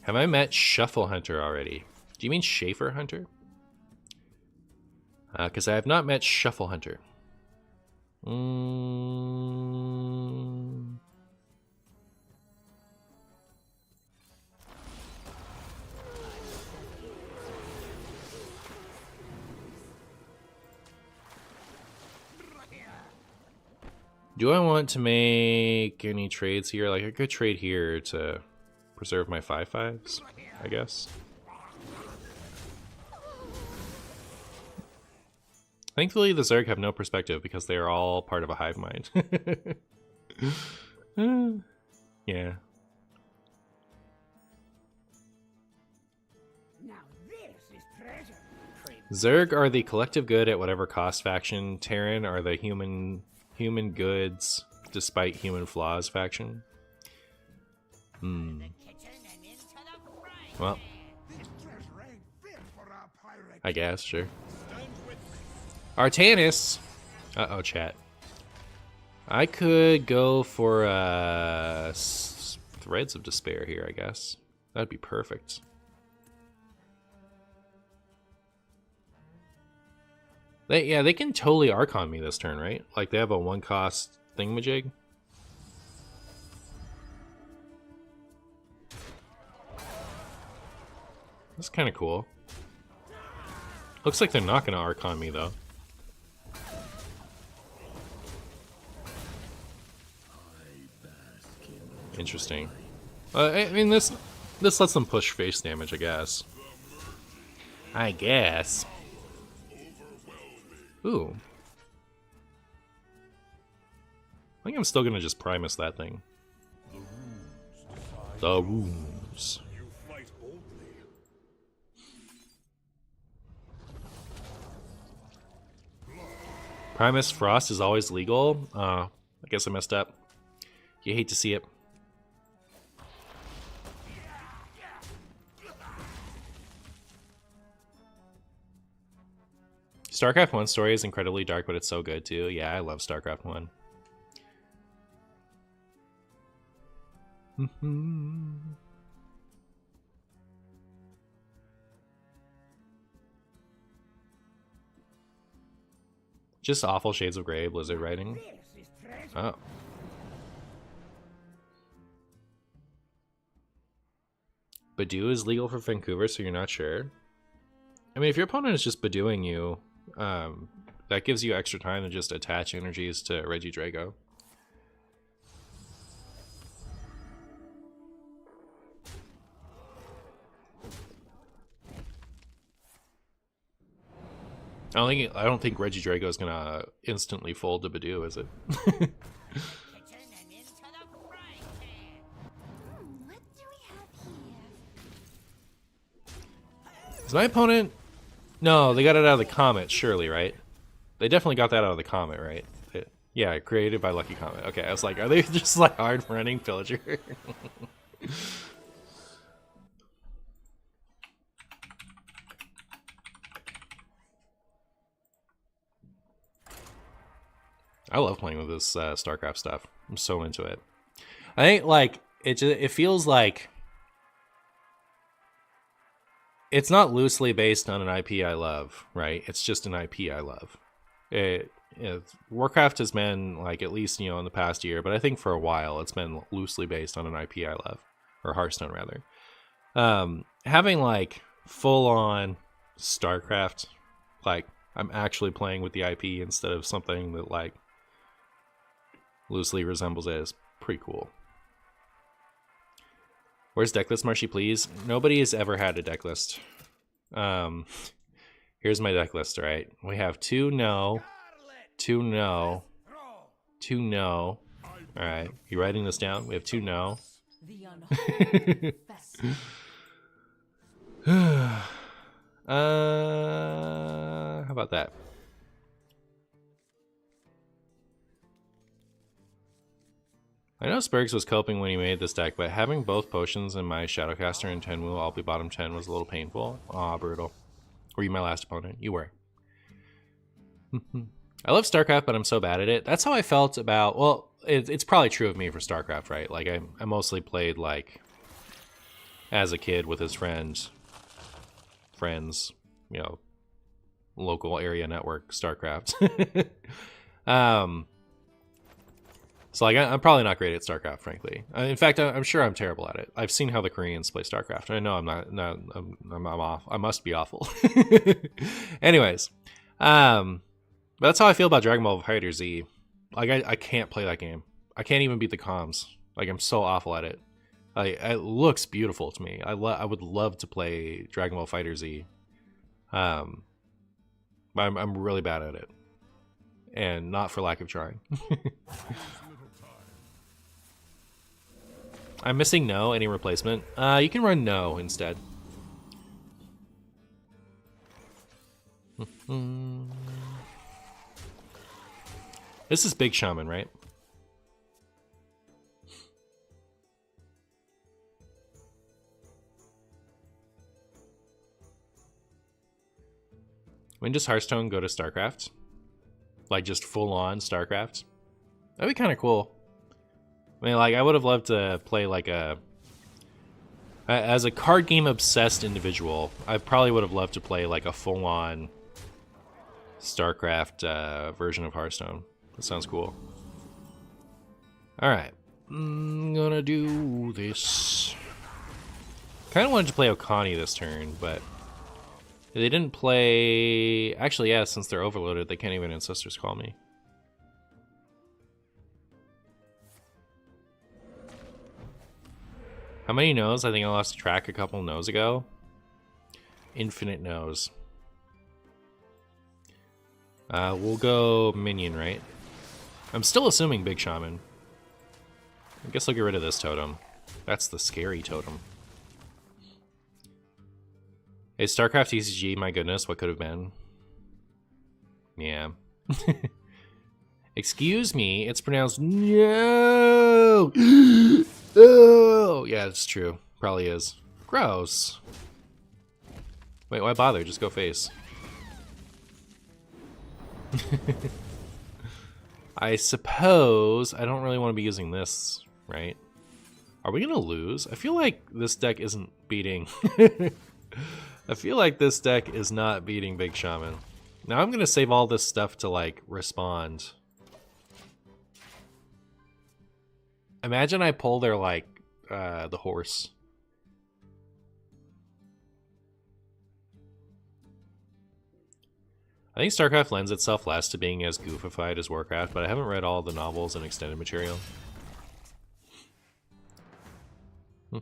Have I met Shuffle Hunter already? Do you mean Schaefer Hunter? Because I have not met Shuffle Hunter. Do I want to make any trades here? Like, I could trade here to preserve my 5/5s, I guess. Thankfully, the Zerg have no perspective because they are all part of a hive mind. Yeah.
Now this is treasure.
Zerg are the collective good at whatever cost faction. Terran are the human goods despite human flaws faction. Well, I guess, sure. Artanis! Uh-oh, chat. I could go for Threads of Despair here, I guess. That'd be perfect. They can totally Archon me this turn, right? Like, they have a one-cost thingamajig. That's kind of cool. Looks like they're not going to Archon me, though. Interesting. I mean, this lets them push face damage, I guess. Ooh. I think I'm still gonna just Primus that thing. The runes. Primus Frost is always legal. I guess I messed up. You hate to see it. Starcraft 1 story is incredibly dark, but it's so good too. Yeah, I love Starcraft 1. Just awful shades of gray, Blizzard writing. Oh. Badoo is legal for Vancouver, so you're not sure? I mean, if your opponent is just Badooing you, that gives you extra time to just attach energies to Reggie Drago. I don't think Reggie Drago is gonna instantly fold to Badoo, is it?
What do we have here?
Is my opponent? No, they got it out of the Comet, surely, right? They definitely got that out of the Comet, right? Yeah, created by Lucky Comet. Okay, I was like, are they just like hard running Pillager? I love playing with this StarCraft stuff. I'm so into it. I think like it feels like it's not loosely based on an IP I love, right? It's just an IP I love. Warcraft has been like, at least, in the past year, but I think for a while it's been loosely based on an IP I love, or Hearthstone rather. Having like full on StarCraft, like I'm actually playing with the IP instead of something that like loosely resembles it, is pretty cool. Where's decklist, Marshy, please? Nobody has ever had a decklist. Here's my decklist, right? We have 2 no, 2 no, 2 no. Alright, you writing this down? We have 2 no,
The unholy fester.
How about that? I know Spurgs was coping when he made this deck, but having both potions in my Shadowcaster and Tenwu all be bottom 10 was a little painful. Aw, brutal. Were you my last opponent? You were. I love Starcraft, but I'm so bad at it. That's how I felt about, well, it's probably true of me for Starcraft, right? Like, I mostly played, like, as a kid with his friends, you know, local area network Starcraft. So like I'm probably not great at Starcraft, frankly. In fact, I'm sure I'm terrible at it. I've seen how the Koreans play Starcraft. I know I'm not. No, I'm off. I must be awful. Anyways, but that's how I feel about Dragon Ball Fighter Z. Like I can't play that game. I can't even beat the comms. Like I'm so awful at it. It looks beautiful to me. I would love to play Dragon Ball Fighter Z. But I'm really bad at it, and not for lack of trying. I'm missing No. Any replacement? You can run No instead. This is Big Shaman, right? When does Hearthstone go to Starcraft? Like just full on Starcraft? That'd be kind of cool. I mean, like, I would have loved to play like as a card game obsessed individual, I probably would have loved to play like a full on Starcraft version of Hearthstone. That sounds cool. Alright. I'm gonna do this. Kind of wanted to play Okani this turn, but they didn't play... Actually, yeah, since they're overloaded, they can't even Ancestors Call me. How many no's? I think I lost track a couple no's ago. Infinite no's. We'll go Minion, right? I'm still assuming Big Shaman. I guess I'll get rid of this totem. That's the scary totem. Hey, StarCraft TCG, my goodness, what could have been? Yeah. Excuse me, it's pronounced no. Oh, yeah, it's true. Probably is. Gross. Wait, why bother? Just go face. I suppose I don't really want to be using this, right? Are we gonna lose? I feel like this deck isn't beating... I feel like this deck is not beating Big Shaman. Now I'm gonna save all this stuff to, like, respond. Imagine I pull their, like, the horse. I think StarCraft lends itself less to being as goofified as Warcraft, but I haven't read all the novels and extended material. Yeah,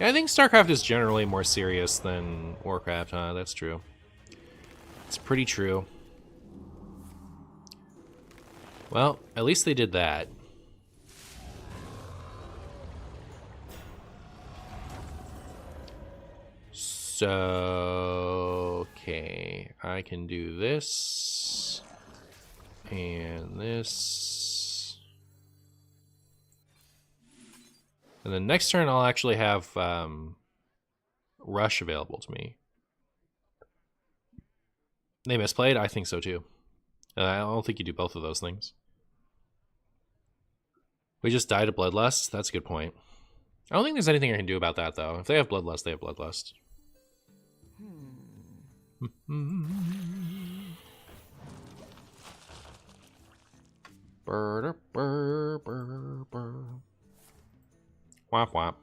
I think StarCraft is generally more serious than Warcraft, huh? That's true. It's pretty true. Well, at least they did that. So, okay, I can do this and this. And then next turn I'll actually have Rush available to me. They misplayed? I think so too. I don't think you do both of those things. We just died of Bloodlust? That's a good point. I don't think there's anything I can do about that, though. If they have Bloodlust, they have Bloodlust. Womp womp.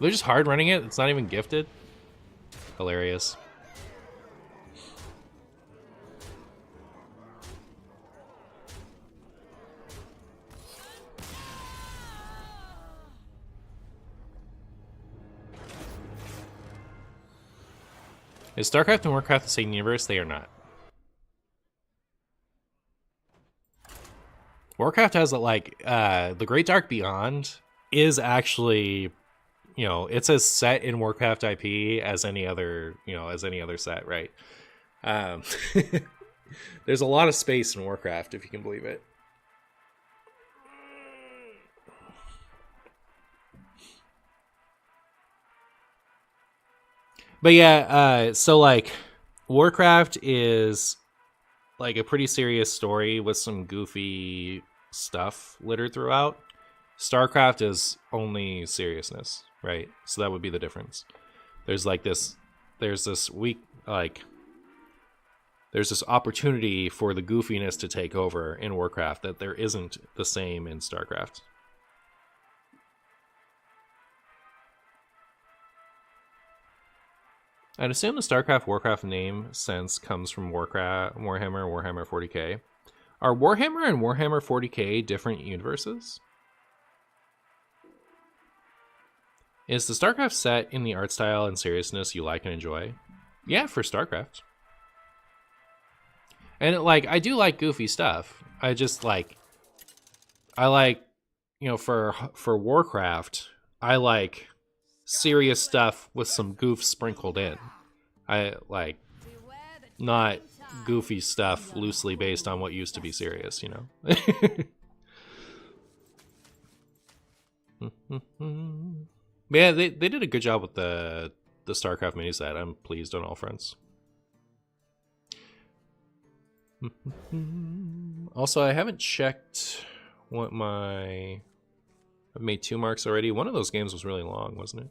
They're just hard running it? It's not even gifted? Hilarious. Is StarCraft and Warcraft the same universe? They are not. Warcraft has like the Great Dark Beyond is actually, you know, it's as set in Warcraft IP as any other, you know, as any other set, right? There's a lot of space in Warcraft, if you can believe it. But yeah, so like Warcraft is like a pretty serious story with some goofy stuff littered throughout. Starcraft is only seriousness, right? So that would be the difference. There's this opportunity for the goofiness to take over in Warcraft that there isn't the same in Starcraft. I'd assume the Starcraft Warcraft name sense comes from Warhammer 40k. Are Warhammer and Warhammer 40k different universes? Is the Starcraft set in the art style and seriousness you like and enjoy? Yeah, for Starcraft. And like, I do like goofy stuff. I like, you know, for Warcraft, I like serious stuff with some goof sprinkled in. I like not goofy stuff loosely based on what used to be serious, you know. Yeah, they did a good job with the Starcraft mini set. I'm pleased on all fronts. Also, I haven't checked what I've made 2 marks already. One of those games was really long, wasn't it?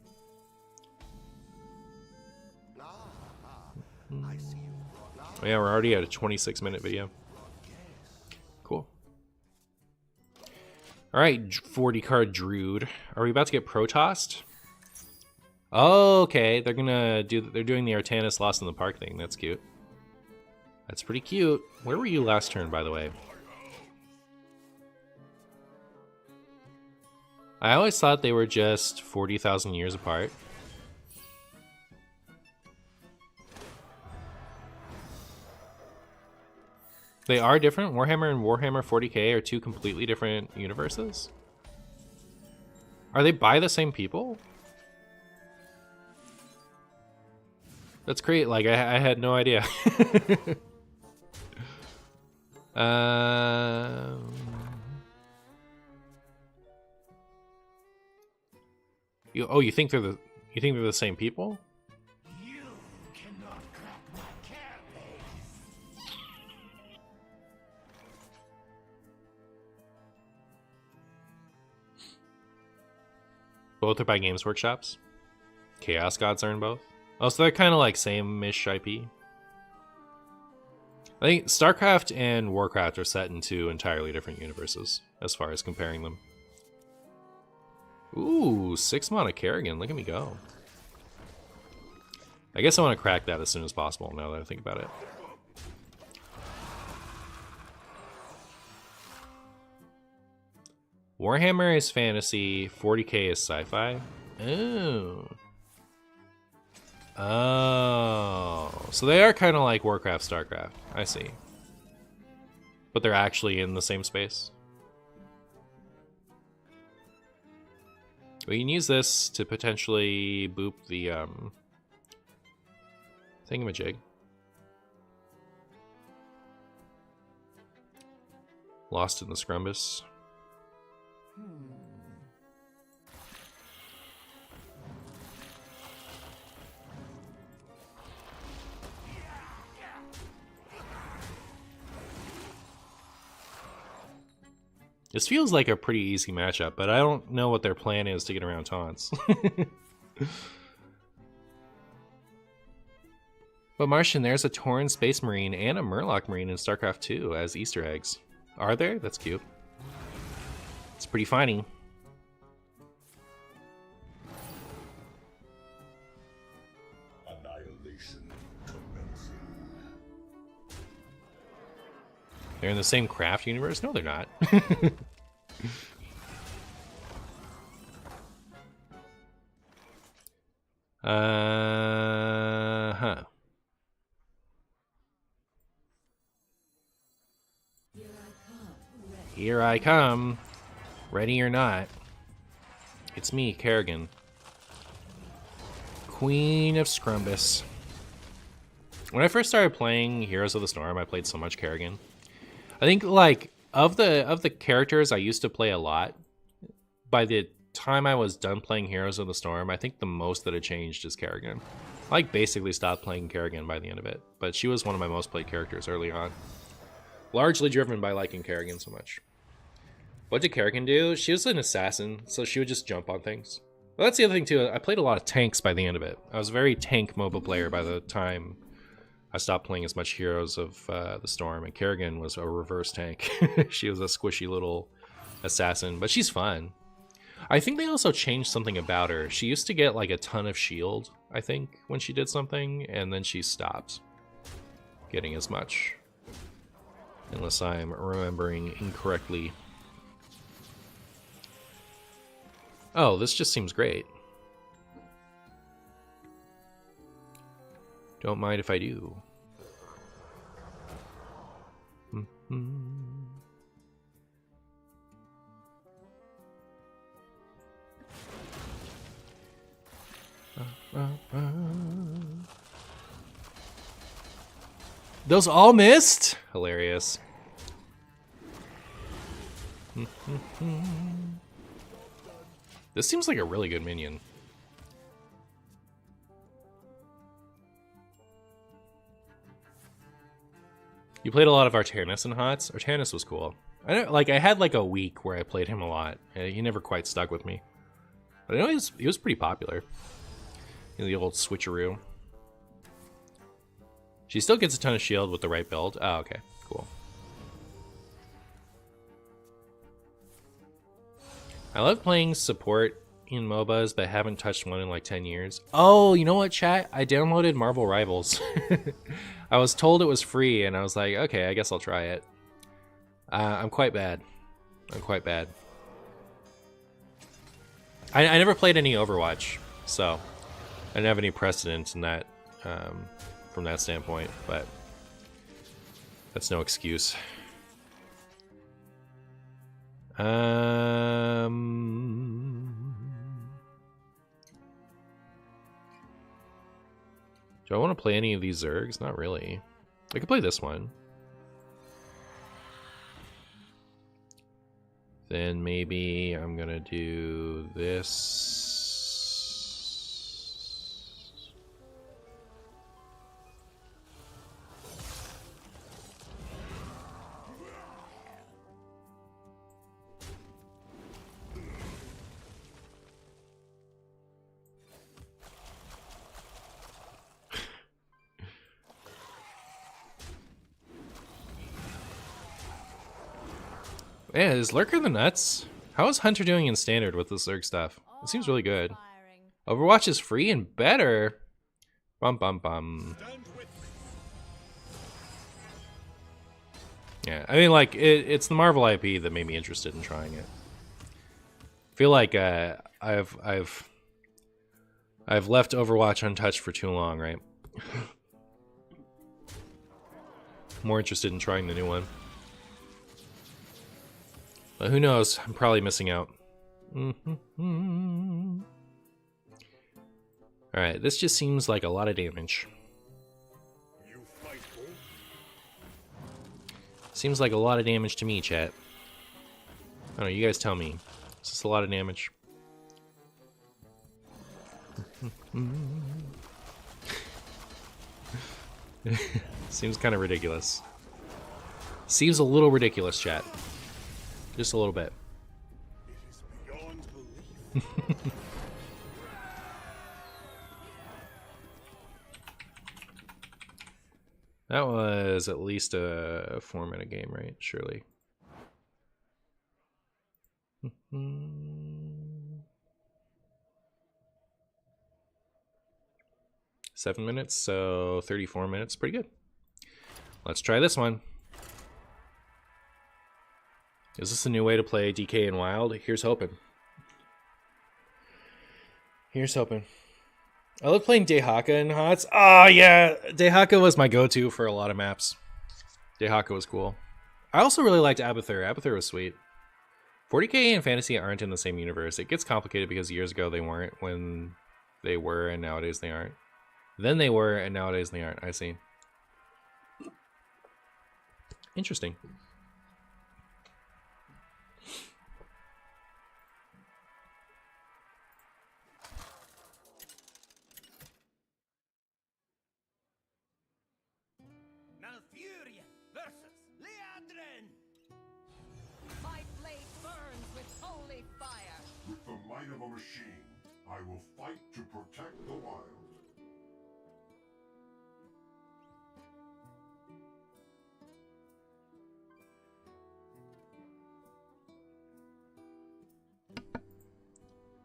Oh yeah, we're already at a 26-minute video. Cool. All right, 40 card Druid. Are we about to get Protossed? Oh, okay, they're doing the Artanis Lost in the Park thing. That's cute. That's pretty cute. Where were you last turn, by the way? I always thought they were just 40,000 years apart. They are different? Warhammer and Warhammer 40k are 2 completely different universes? Are they by the same people? That's great. Like, I had no idea. You think they're the same people?
You cannot crack my carapace.
Both are by Games Workshops. Chaos Gods are in both. Oh, so they're kind of like same-ish IP. I think StarCraft and Warcraft are set in 2 entirely different universes as far as comparing them. Ooh, 6 mana Kerrigan. Look at me go. I guess I want to crack that as soon as possible now that I think about it. Warhammer is fantasy, 40k is sci-fi. Oh. Oh. So they are kind of like Warcraft, Starcraft. I see. But they're actually in the same space. We can use this to potentially boop the thingamajig. Lost in the Scrumbus. This feels like a pretty easy matchup, but I don't know what their plan is to get around taunts. But Martian, there's a Tauren Space Marine and a Murloc Marine in StarCraft 2 as Easter eggs. Are there? That's cute. It's pretty funny.
Annihilation commencing.
They're in the same craft universe? No, they're not. Huh. Here I come. Ready or not. It's me, Kerrigan. Queen of Scrumbus. When I first started playing Heroes of the Storm, I played so much Kerrigan. I think, like, of the characters I used to play a lot, by the time I was done playing Heroes of the Storm, I think the most that had changed is Kerrigan. I, like, basically stopped playing Kerrigan by the end of it, but she was one of my most played characters early on. Largely driven by liking Kerrigan so much. What did Kerrigan do? She was an assassin, so she would just jump on things. Well, that's the other thing, too. I played a lot of tanks by the end of it. I was a very tank MOBA player by the time I stopped playing as much Heroes of the Storm, and Kerrigan was a reverse tank. She was a squishy little assassin, but she's fun. I think they also changed something about her. She used to get like a ton of shield, I think, when she did something, and then she stopped getting as much. Unless I'm remembering incorrectly. Oh, this just seems great. Don't mind if I do. Those all missed? Hilarious. This seems like a really good minion. You played a lot of Artanis and HOTS? Artanis was cool. I had like a week where I played him a lot. He never quite stuck with me. But I know he was pretty popular. You know, the old switcheroo. She still gets a ton of shield with the right build. Oh, okay. Cool. I love playing support in MOBAs, but haven't touched one in like 10 years. Oh, you know what, chat? I downloaded Marvel Rivals. I was told it was free, and I was like, okay, I guess I'll try it. I'm quite bad. I'm quite bad. I never played any Overwatch, so I didn't have any precedent in that, from that standpoint, but that's no excuse. Do I want to play any of these Zergs? Not really. I could play this one. Then maybe I'm gonna do this. Yeah, is Lurker the nuts? How is Hunter doing in standard with this Zerg stuff? It seems really good. Overwatch is free and better. Bum bum bum. Yeah, I mean, like it's the Marvel IP that made me interested in trying it. I feel like I've left Overwatch untouched for too long, right? More interested in trying the new one. But who knows? I'm probably missing out. Alright, this just seems like a lot of damage. Seems like a lot of damage to me, chat. I don't know, you guys tell me. Is this a lot of damage? Seems kind of ridiculous. Seems a little ridiculous, chat. Just a little bit.
It is beyond belief.
That was at least a 4-minute game, right? Surely. 7 minutes, so 34 minutes. Pretty good. Let's try this one. Is this a new way to play DK and Wild? Here's hoping. Here's hoping. I love playing Dehaka in HOTS. Ah, yeah. Dehaka was my go-to for a lot of maps. Dehaka was cool. I also really liked Abathur. Abathur was sweet. 40k and fantasy aren't in the same universe. It gets complicated because years ago they weren't, when they were, and nowadays they aren't. Then they were, and nowadays they aren't. I see. Interesting.
Malfuria versus Leandrin.
My blade burns with holy fire.
With the might of a machine, I will fight to protect the wild.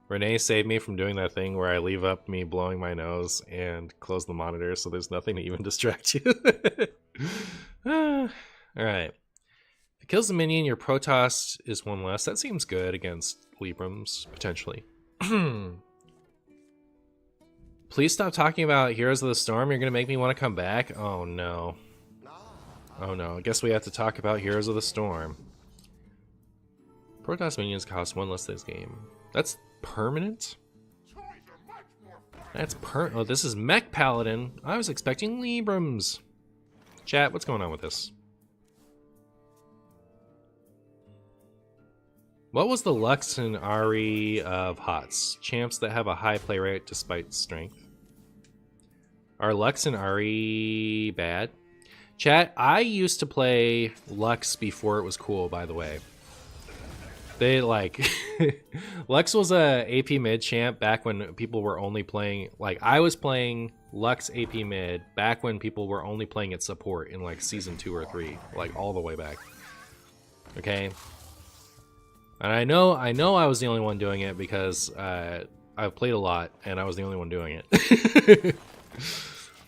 Renee saved me from doing that thing where I leave up me blowing my nose and close the monitor so there's nothing to even distract you. Alright. If it kills the minion, your Protoss is one less. That seems good against Librams, potentially. Please stop talking about Heroes of the Storm. You're going to make me want to come back? Oh no. Oh no. I guess we have to talk about Heroes of the Storm. Protoss minions cost one less this game. That's permanent? That's oh, this is Mech Paladin. I was expecting Librams. Chat, what's going on with this? What was the Lux and Ari of HOTS? Champs that have a high play rate despite strength. Are Lux and Ari bad? Chat, I used to play Lux before it was cool, by the way. They like Lux was a AP mid champ back when people were only playing, like I was playing Lux AP mid back when people were only playing at support in like season 2 or 3, like all the way back. Okay. And I know I was the only one doing it because I've played a lot and I was the only one doing it.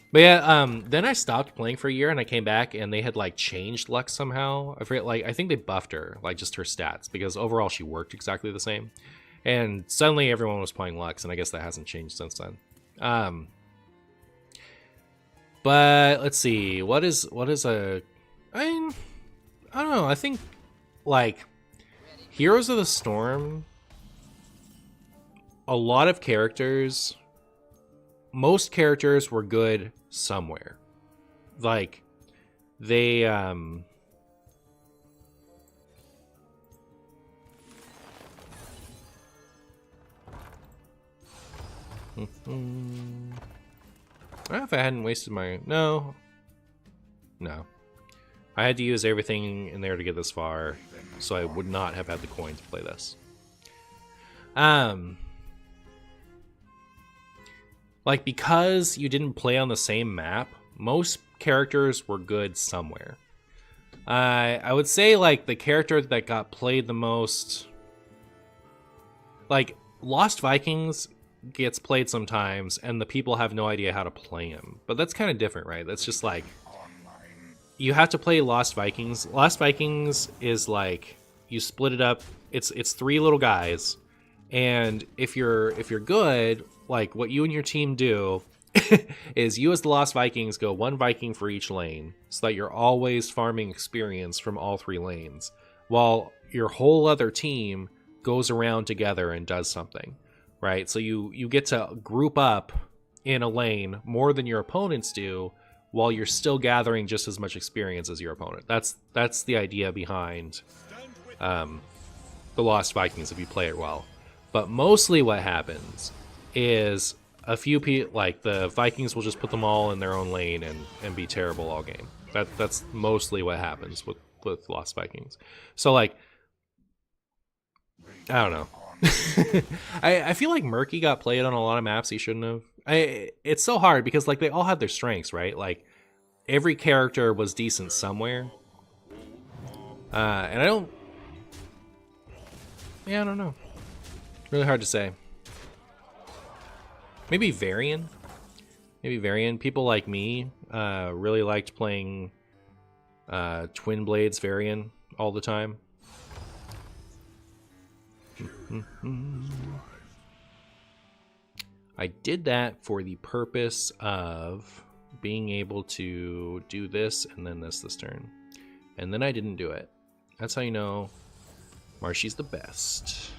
But yeah, then I stopped playing for a year and I came back and they had like changed Lux somehow. I forget, like I think they buffed her, like just her stats, because overall she worked exactly the same. And suddenly everyone was playing Lux, and I guess that hasn't changed since then. But let's see, what is a, I mean, I don't know, I think like Heroes of the Storm, a lot of characters, most characters were good somewhere. Like they I don't know if I hadn't wasted my no I had to use everything in there to get this far, so I would not have had the coin to play this. Like, because you didn't play on the same map, most characters were good somewhere. I would say, like, the character that got played the most... Like, Lost Vikings gets played sometimes, and the people have no idea how to play him. But that's kind of different, right? That's just, like... You have to play Lost Vikings. Lost Vikings is, like... You split it up. It's 3 little guys. And if you're good... Like, what you and your team do is you as the Lost Vikings go 1 Viking for each lane, so that you're always farming experience from all 3 lanes, while your whole other team goes around together and does something, right? So you get to group up in a lane more than your opponents do, while you're still gathering just as much experience as your opponent. That's the idea behind the Lost Vikings, if you play it well. But mostly what happens is a few people, like the Vikings will just put them all in their own lane and be terrible all game. That's mostly what happens with Lost Vikings. So like, I don't know. I feel like Murky got played on a lot of maps he shouldn't have. It's so hard because like they all had their strengths, right? Like every character was decent somewhere. And I don't know. Really hard to say. Maybe Varian. People like me really liked playing Twin Blades Varian all the time. I did that for the purpose of being able to do this and then this turn. and then I didn't do it. That's how you know Marshy's the best.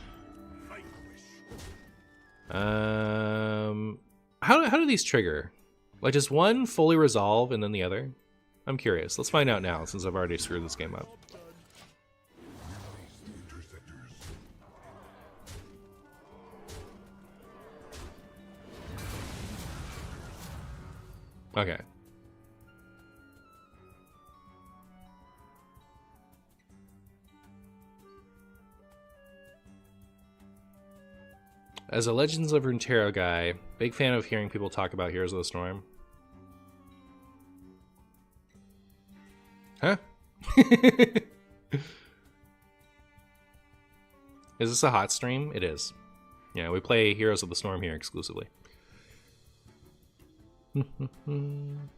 How do these trigger? Like, does one fully resolve and then the other? I'm curious. Let's find out now, since I've already screwed this game up. Okay. As a Legends of Runeterra guy, big fan of hearing people talk about Heroes of the Storm. Huh? Is this a hot stream? It is. Yeah, we play Heroes of the Storm here exclusively. Twin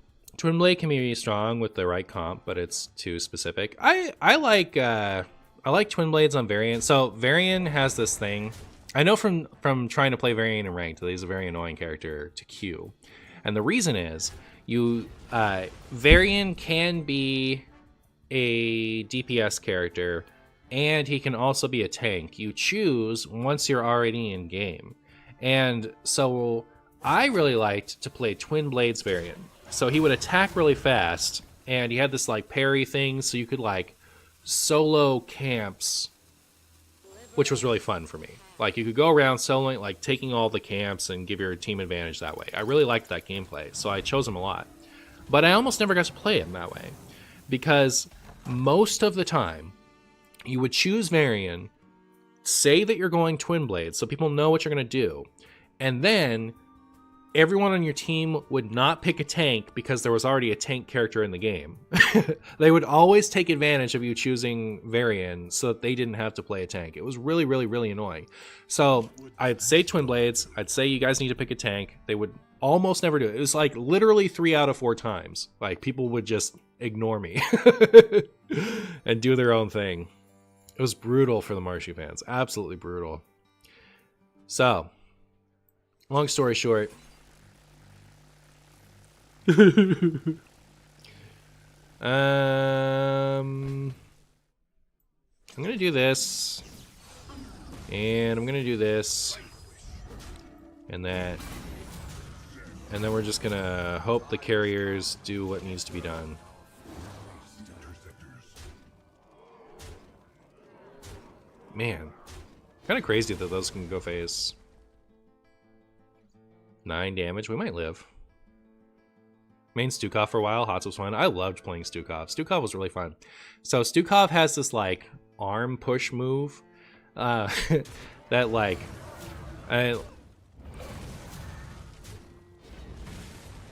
Blade can be strong with the right comp, but it's too specific. I like Twin Blades on Varian. So Varian has this thing. I know from trying to play Varian in ranked that he's a very annoying character to queue, and the reason is Varian can be a DPS character, and he can also be a tank. You choose once you're already in game, and so I really liked to play Twin Blades Varian. So he would attack really fast, and he had this like parry thing, so you could like solo camps, which was really fun for me. Like, you could go around soloing, like, taking all the camps and give your team advantage that way. I really liked that gameplay, so I chose him a lot. But I almost never got to play him that way, because most of the time, you would choose Varian, say that you're going Twin Blade, so people know what you're going to do, and then everyone on your team would not pick a tank because there was already a tank character in the game. They would always take advantage of you choosing Varian so that they didn't have to play a tank. It was really, really, really annoying. So I'd say Twin Blades. I'd say you guys need to pick a tank. They would almost never do it. It was like literally 3 out of 4 times. Like, people would just ignore me and do their own thing. It was brutal for the Marshy fans. Absolutely brutal. So, long story short, I'm gonna do this, and I'm gonna do this, and that, and then we're just gonna hope the carriers do what needs to be done. Man, kind of crazy that those can go phase. 9 damage. We might live. Main Stukov for a while. Hots was fun. I loved playing Stukov. Stukov was really fun. So Stukov has this like arm push move that like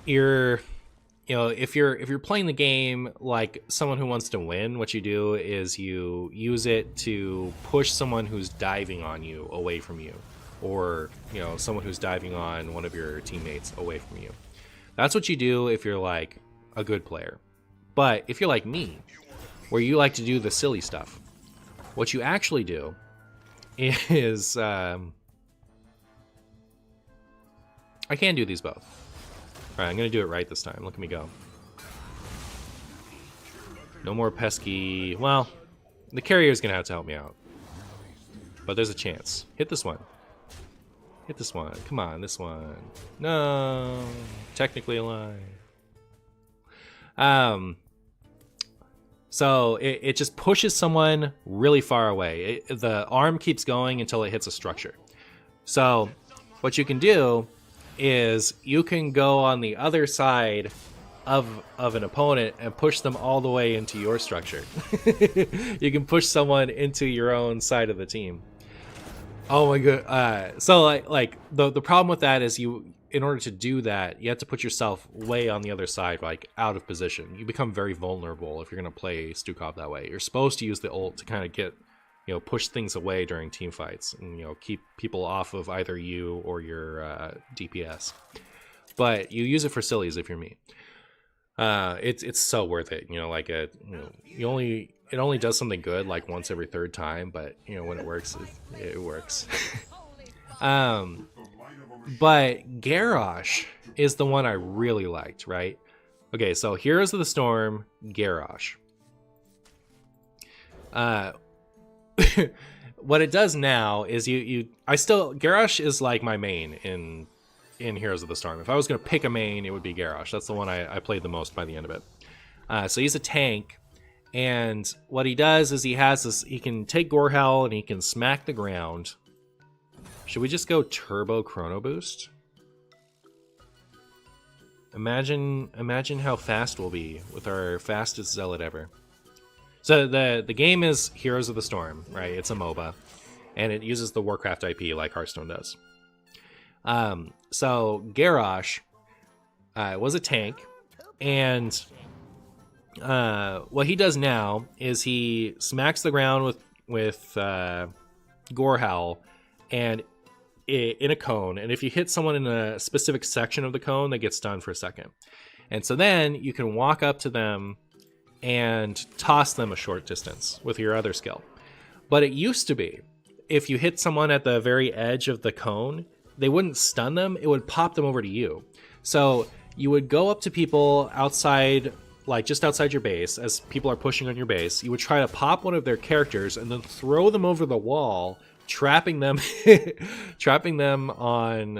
if you're playing the game like someone who wants to win, what you do is you use it to push someone who's diving on you away from you, or someone who's diving on one of your teammates away from you. That's what you do if you're like a good player. But if you're like me, where you like to do the silly stuff, what you actually do is I can do these both. All right, I'm gonna do it right this time. Look at me go. No more pesky. Well, the carrier's gonna have to help me out, but there's a chance. Hit this one. Hit this one. Come on, this one. No. Technically alive. So it just pushes someone really far away. The arm keeps going until it hits a structure. So what you can do is you can go on the other side of an opponent and push them all the way into your structure. You can push someone into your own side of the team. Oh my god. So like the problem with that is in order to do that, you have to put yourself way on the other side, like out of position. You become very vulnerable if you're going to play Stukov that way. You're supposed to use the ult to kind of get, push things away during team fights and, keep people off of either you or your DPS. But you use it for sillies if you're me. It's so worth it. It only does something good like once every 3rd time, but when it works, it works. But Garrosh is the one I really liked, right? Okay, so Heroes of the Storm, Garrosh. What it does now is Garrosh is like my main in Heroes of the Storm. If I was going to pick a main, it would be Garrosh. That's the one I played the most by the end of it. So he's a tank, and what he does is he can take Gorehell and he can smack the ground. Should we just go Turbo Chrono Boost? Imagine how fast we'll be with our fastest Zealot ever. So the game is Heroes of the Storm, right? It's a MOBA, and it uses the Warcraft IP like Hearthstone does. So Garrosh was a tank, and what he does now is he smacks the ground with Gorehowl and in a cone, and if you hit someone in a specific section of the cone, they get stunned for a second. And so then you can walk up to them and toss them a short distance with your other skill. But it used to be, if you hit someone at the very edge of the cone, they wouldn't stun them, it would pop them over to you. So you would go up to people outside, like just outside your base, as people are pushing on your base. You would try to pop one of their characters and then throw them over the wall, trapping them on,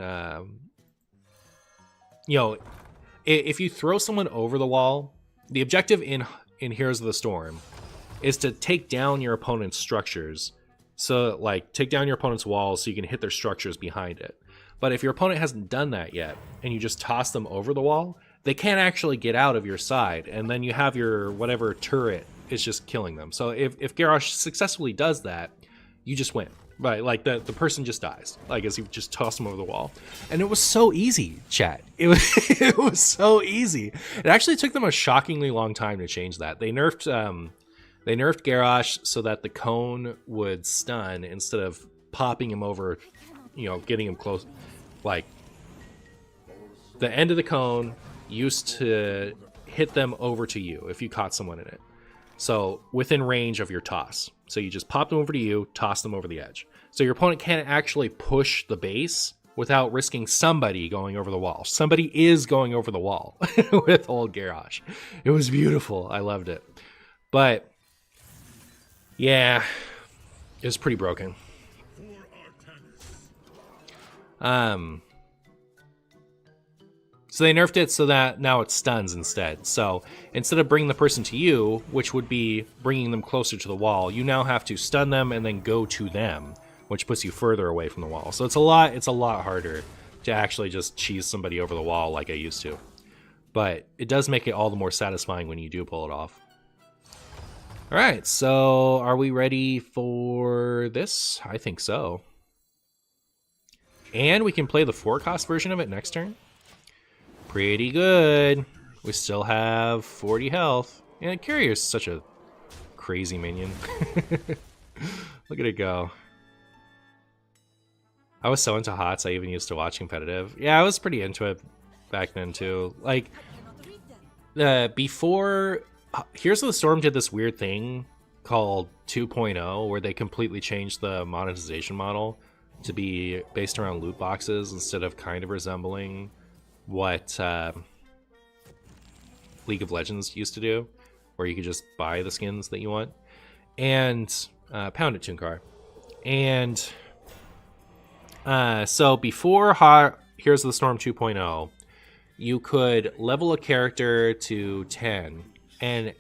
if you throw someone over the wall, the objective in Heroes of the Storm is to take down your opponent's structures. So, like, take down your opponent's walls so you can hit their structures behind it. But if your opponent hasn't done that yet, and you just toss them over the wall, they can't actually get out of your side, and then you have your whatever turret is just killing them. So if Garrosh successfully does that, you just win. Right, like the person just dies, like as you just toss them over the wall. And it was so easy, chat. It was so easy. It actually took them a shockingly long time to change that. They nerfed Garrosh so that the cone would stun instead of popping him over, getting him close. Like, the end of the cone used to hit them over to you if you caught someone in it. So within range of your toss. So you just pop them over to you, toss them over the edge. So your opponent can't actually push the base without risking somebody going over the wall. Somebody is going over the wall with old Garrosh. It was beautiful. I loved it. But yeah, it was pretty broken. So they nerfed it so that now it stuns instead. So instead of bringing the person to you, which would be bringing them closer to the wall, you now have to stun them and then go to them, which puts you further away from the wall. So it's a lot harder to actually just cheese somebody over the wall like I used to. But it does make it all the more satisfying when you do pull it off. All right, so are we ready for this? I think so. And we can play the 4-cost version of it next turn. Pretty good. We still have 40 health. Yeah, Carrier's such a crazy minion. Look at it go. I was so into HOTS, I even used to watch competitive. Yeah, I was pretty into it back then too. Like, before Heroes of the Storm did this weird thing called 2.0 where they completely changed the monetization model to be based around loot boxes instead of kind of resembling what League of Legends used to do, where you could just buy the skins that you want. And pound it, Tunkar. And so before Heroes of the Storm 2.0, you could level a character to 10, and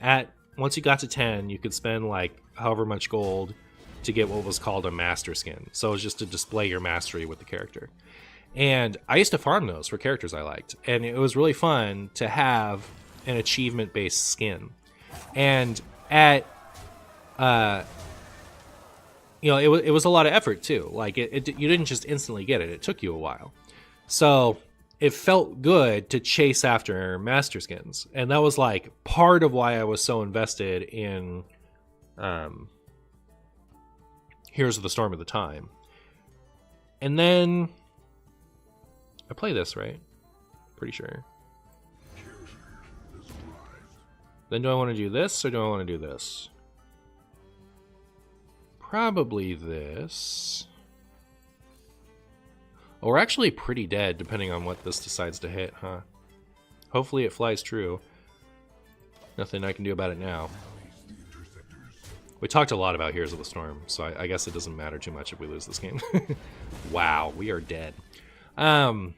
once you got to 10, you could spend like however much gold to get what was called a master skin. So it was just to display your mastery with the character. And I used to farm those for characters I liked, and it was really fun to have an achievement-based skin. And at it was a lot of effort too. Like you didn't just instantly get it; it took you a while. So it felt good to chase after master skins, and that was like part of why I was so invested in Heroes of the Storm at the time. And then I play this, right? Pretty sure. Then do I want to do this or do I want to do this? Probably this. Oh, we're actually pretty dead depending on what this decides to hit, huh? Hopefully it flies true. Nothing I can do about it now. We talked a lot about Heroes of the Storm, so I guess it doesn't matter too much if we lose this game. Wow, we are dead. But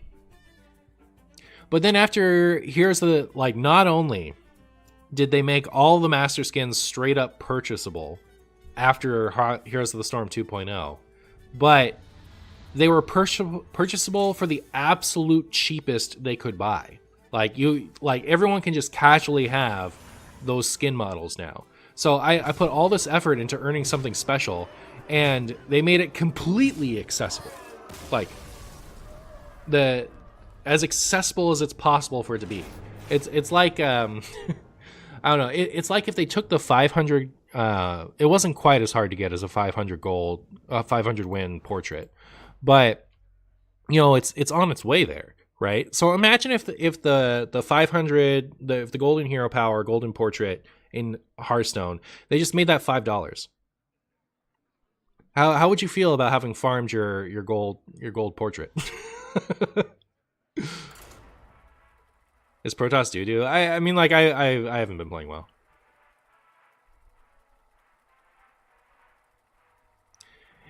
then after Heroes of the... Like, not only did they make all the Master Skins straight up purchasable after Heroes of the Storm 2.0, but they were purchasable for the absolute cheapest they could buy. Like, everyone can just casually have those skin models now. So I put all this effort into earning something special, and they made it completely accessible. Like, as accessible as it's possible for it to be. It's like I don't know. It's like if they took the 500. It wasn't quite as hard to get as a 500 gold, 500 win portrait, but you know it's on its way there, right? So imagine if the 500, if the golden hero power, golden portrait in Hearthstone, they just made that $5. How would you feel about having farmed your gold portrait? Is Protoss doo-doo? I mean, like, I haven't been playing well.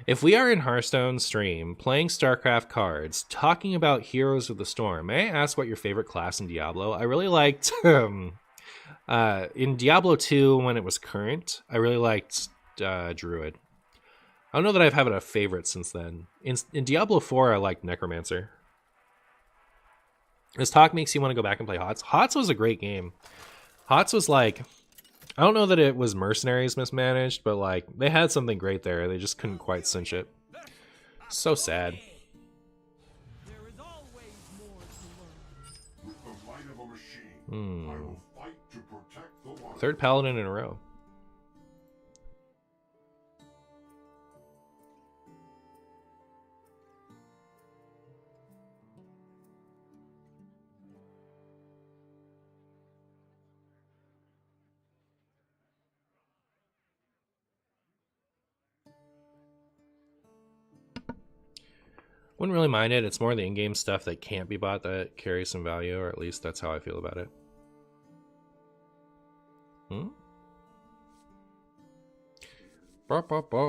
If we are in Hearthstone stream, playing StarCraft cards, talking about Heroes of the Storm, may I ask what your favorite class in Diablo? I really liked, in Diablo 2, when it was current, I really liked Druid. I don't know that I've had a favorite since then. In Diablo 4, I liked Necromancer. This talk makes you want to go back and play HOTS. HOTS was a great game. HOTS was like... I don't know that it was Mercenaries mismanaged, but like they had something great there. They just couldn't quite cinch it. So sad.
There is always more to learn.
With the might of a machine, I will fight to protect the wild.
Third Paladin in a row. Wouldn't really mind it. It's more the in-game stuff that can't be bought that carries some value, or at least that's how I feel about it. Ba, ba, ba.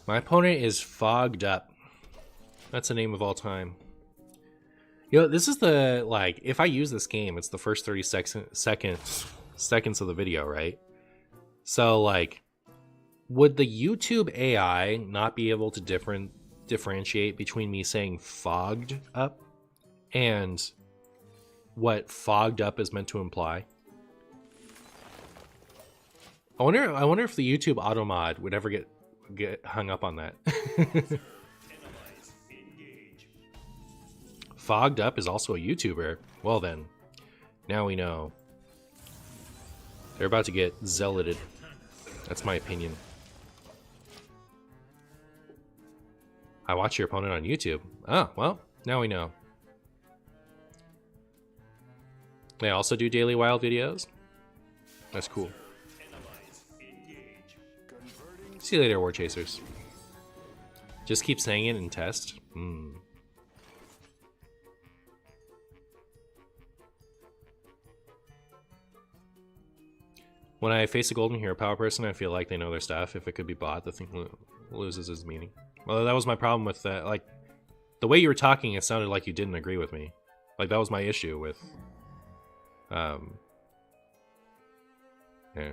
My opponent is fogged up. That's the name of all time. You know, this is the, like, if I use this game, it's the first 30 seconds of the video, right? So, like, would the YouTube AI not be able to differentiate between me saying fogged up and what fogged up is meant to imply? I wonder if the YouTube auto mod would ever get hung up on that. Fogged Up is also a YouTuber. Well then, now we know. They're about to get zealoted. That's my opinion. I watch your opponent on YouTube. Oh, well, now we know. They also do daily wild videos. That's cool. See you later, War Chasers. Just keep saying it and test. When I face a golden hero power person, I feel like they know their stuff. If it could be bought, the thing loses its meaning. Well, that was my problem with that. Like, the way you were talking, it sounded like you didn't agree with me. Like, that was my issue with... yeah.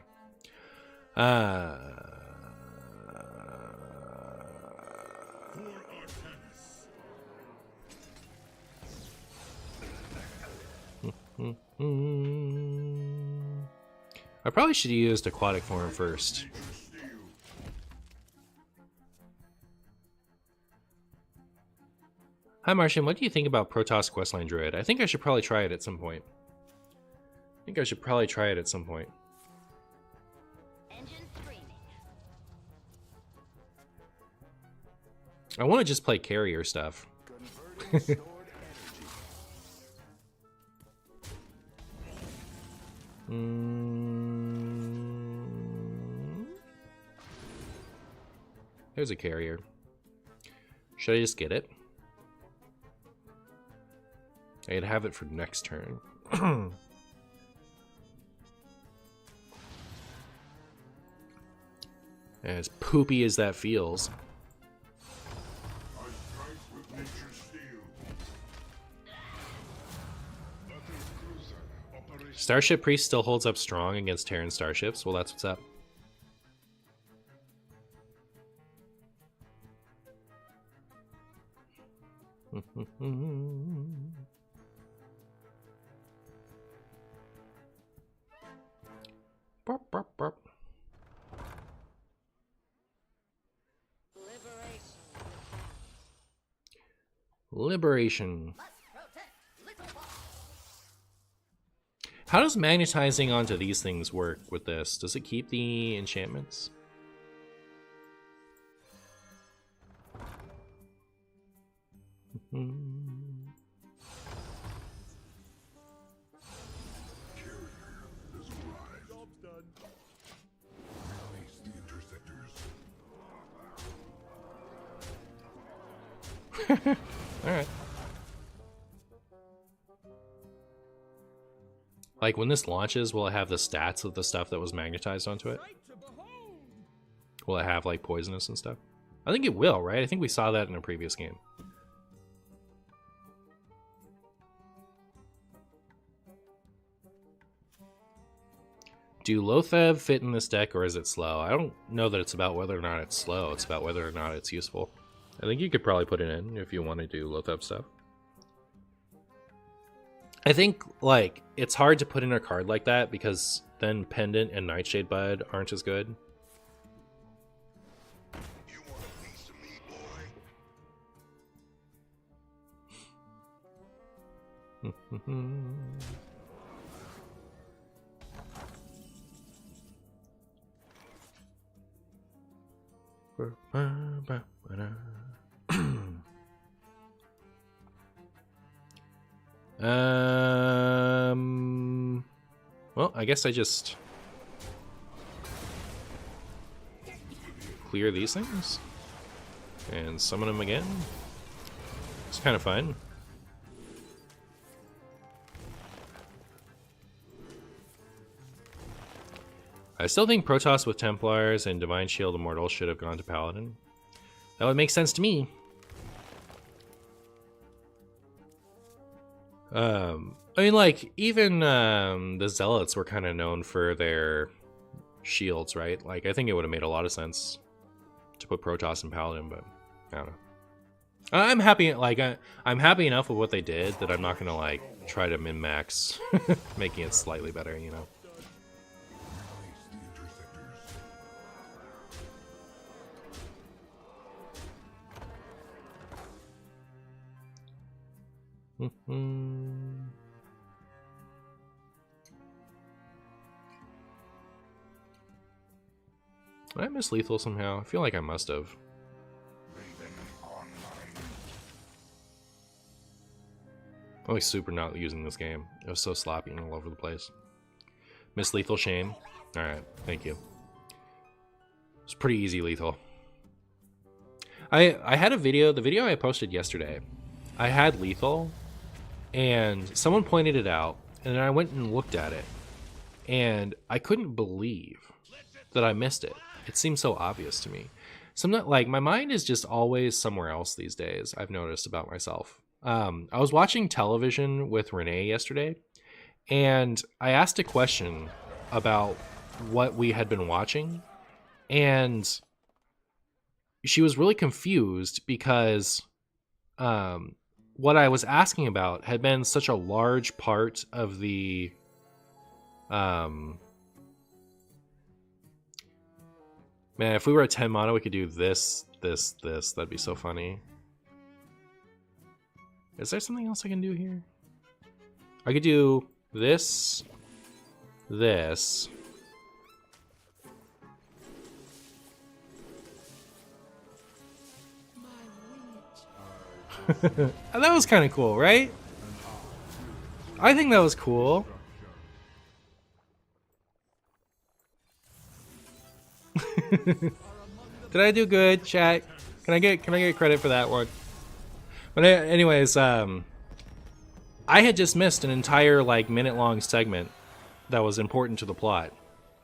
I probably should have used aquatic form first. Hi Martian, what do you think about Protoss Questline Druid? I think I should probably try it at some point. I want to just play carrier stuff. There's a carrier. Should I just get it? I'd have it for next turn. As poopy as that feels.
I strike with nature's steel.
Starship Priest still holds up strong against Terran starships. Well, that's what's up. Burp, burp, burp. Liberation.
Must protect little boss.
How does magnetizing onto these things work with this? Does it keep the enchantments?
Job's done.
Release the interceptors.
Alright. Like, when this launches, will it have the stats of the stuff that was magnetized onto it?
Sight to behold.
Will it have, like, poisonous and stuff? I think it will, right? I think we saw that in a previous game. Do Lotheb fit in this deck, or is it slow? I don't know that it's about whether or not it's slow. It's about whether or not it's useful. I think you could probably put it in if you want to do Lotheb stuff. I think, like, it's hard to put in a card like that because then Pendant and Nightshade Bud aren't as good.
You want a piece of me, boy?
Well, I guess I just clear these things and summon them again. It's kind of fun. I still think Protoss with Templars and Divine Shield Immortal should have gone to Paladin. That would make sense to me. I mean, like, even the Zealots were kind of known for their shields, right? Like, I think it would have made a lot of sense to put Protoss and Paladin, but I don't know. I'm happy, like, I'm happy enough with what they did that I'm not gonna, like, try to min-max making it slightly better, you know? Did I miss lethal somehow? I feel like I must have. I'm like super not using this game. It was so sloppy and all over the place. Miss lethal, shame. Alright, thank you. It's pretty easy lethal. I had a video, the video I posted yesterday. I had lethal, and someone pointed it out, and then I went and looked at it, and I couldn't believe that I missed it. It seemed so obvious to me. Sometimes, like, my mind is just always somewhere else these days, I've noticed about myself. I was watching television with Renee yesterday, and I asked a question about what we had been watching, and she was really confused because what I was asking about had been such a large part of the man, if we were at 10 mono, we could do this. That'd be so funny. Is there something else I can do here? I could do this. That was kind of cool, right? I think that was cool. Did I do good, chat? Can I get credit for that one? But anyways, I had just missed an entire like minute-long segment that was important to the plot,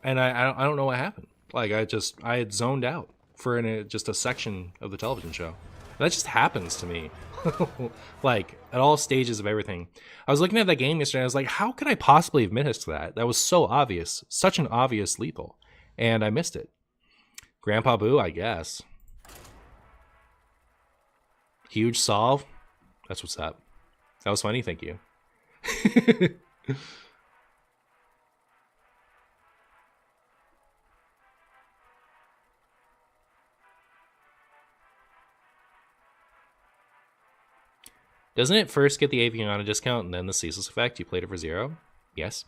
and I don't know what happened. Like I had zoned out for just a section of the television show. That just happens to me, like at all stages of everything. I was looking at that game yesterday. I was like, how could I possibly have missed that? That was so obvious, such an obvious lethal, and I missed it. Grandpa Boo, I guess. Huge solve. That's what's up. That was funny. Thank you. Doesn't it first get the Aviana discount and then the ceaseless effect? You played it for 0? Yes.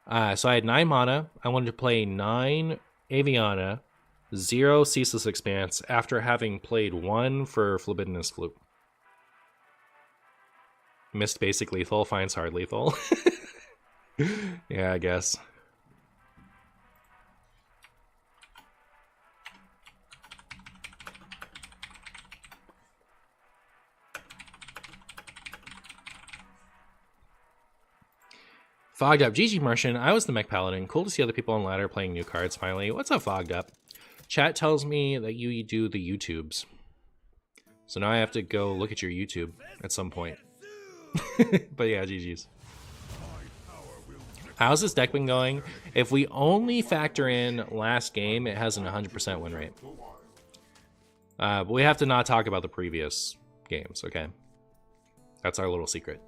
So I had 9 mana. I wanted to play 9 Aviana, 0 ceaseless expanse after having played 1 for Phlebinus Flute. Missed basic lethal, finds hard lethal. Yeah, I guess. Fogged up. GG Martian. I was the mech paladin. Cool to see other people on ladder playing new cards finally. What's up, Fogged up? Chat tells me that you do the YouTubes. So now I have to go look at your YouTube at some point. But yeah, GG's. How's this deck been going? If we only factor in last game, it has an 100% win rate. But we have to not talk about the previous games, okay? That's our little secret.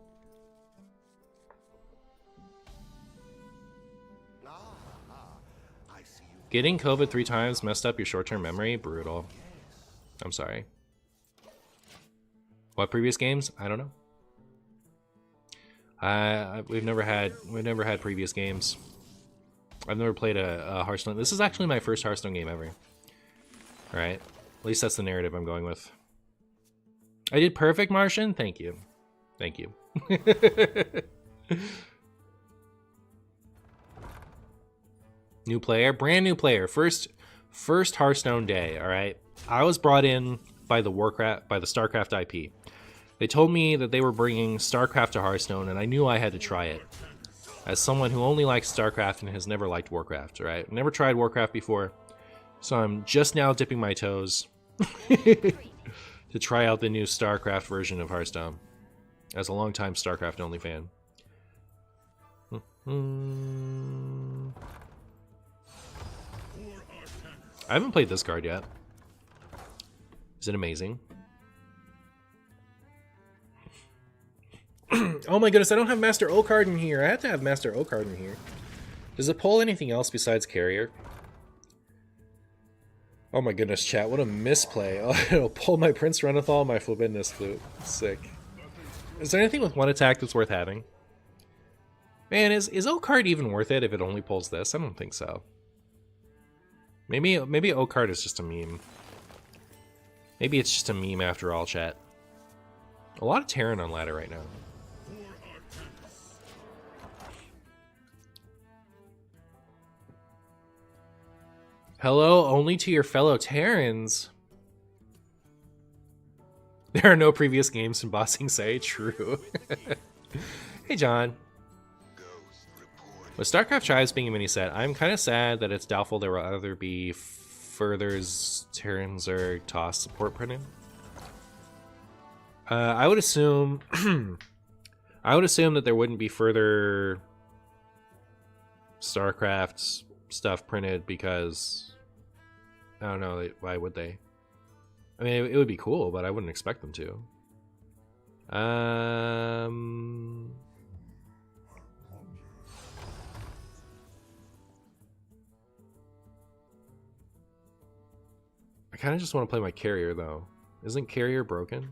Getting COVID 3 times messed up your short-term memory? Brutal. I'm sorry. What previous games? I don't know. We've never had previous games. I've never played a Hearthstone. This is actually my first Hearthstone game ever. All right. At least that's the narrative I'm going with. I did perfect, Martian. Thank you. Thank you. New player, brand new player, first Hearthstone day. All right, I was brought in by the Starcraft IP. They told me that they were bringing Starcraft to Hearthstone, and I knew I had to try it. As someone who only likes Starcraft and has never liked Warcraft, all right, never tried Warcraft before, so I'm just now dipping my toes to try out the new Starcraft version of Hearthstone. As a longtime Starcraft only fan. I haven't played this card yet. Is it amazing? Oh my goodness, I don't have Master O card in here. I have to have Master O card in here. Does it pull anything else besides Carrier? Oh my goodness, chat, what a misplay. Oh, it'll pull my Prince Renethal, my Phlebinus Flute. Sick. Is there anything with 1 attack that's worth having? Man, is O card even worth it if it only pulls this? I don't think so. Maybe O card is just a meme. Maybe it's just a meme after all, chat. A lot of Terran on ladder right now. Hello, only to your fellow Terrans. There are no previous games in Bossing Say. True. Hey, John. With StarCraft Tribes being a mini set, I'm kind of sad that it's doubtful there will either be further Terran Zerg Toss support printed. I would assume that there wouldn't be further StarCraft stuff printed because I don't know, why would they? I mean, it would be cool, but I wouldn't expect them to. I kind of just want to play my Carrier, though. Isn't Carrier broken?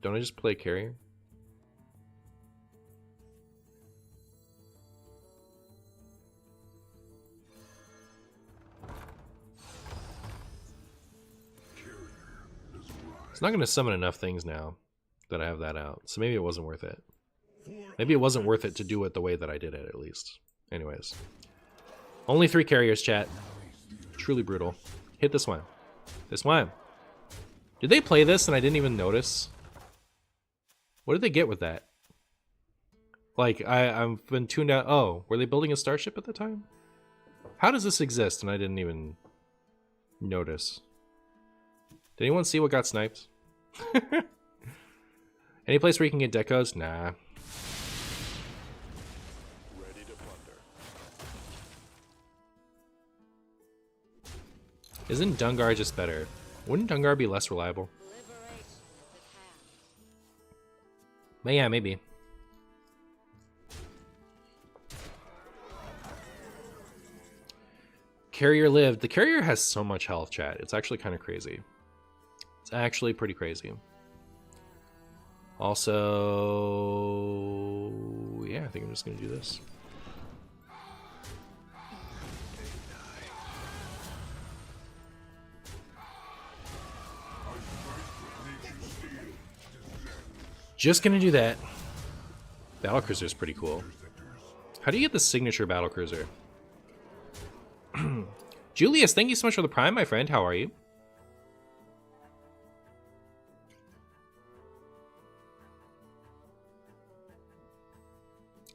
Don't I just play Carrier? It's not going to summon enough things now that I have that out. So maybe it wasn't worth it. Maybe it wasn't worth it to do it the way that I did it, at least. Anyways. Only 3 Carriers, chat. Truly brutal. Hit this one. This one. Did they play this and I didn't even notice? What did they get with that? Like, I've been tuned out. Oh, were they building a starship at the time? How does this exist and I didn't even notice? Did anyone see what got sniped? Any place where you can get decos? Nah.
Ready to plunder.
Isn't Dungar just better? Wouldn't Dungar be less reliable? But yeah, maybe. Carrier lived. The carrier has so much health, chat. It's actually kind of crazy. It's actually pretty crazy. Also, yeah, I think I'm just gonna do this. Just gonna do that. Battlecruiser is pretty cool. How do you get the signature battlecruiser? Julius, thank you so much for the prime, my friend. How are you?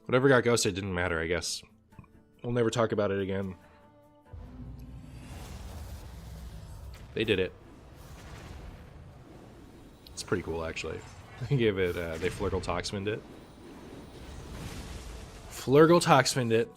Whatever got ghosted didn't matter, I guess. We'll never talk about it again. They did it. It's pretty cool, actually. They gave it, they Flurgle Toxfined it. Flurgle Toxfined it.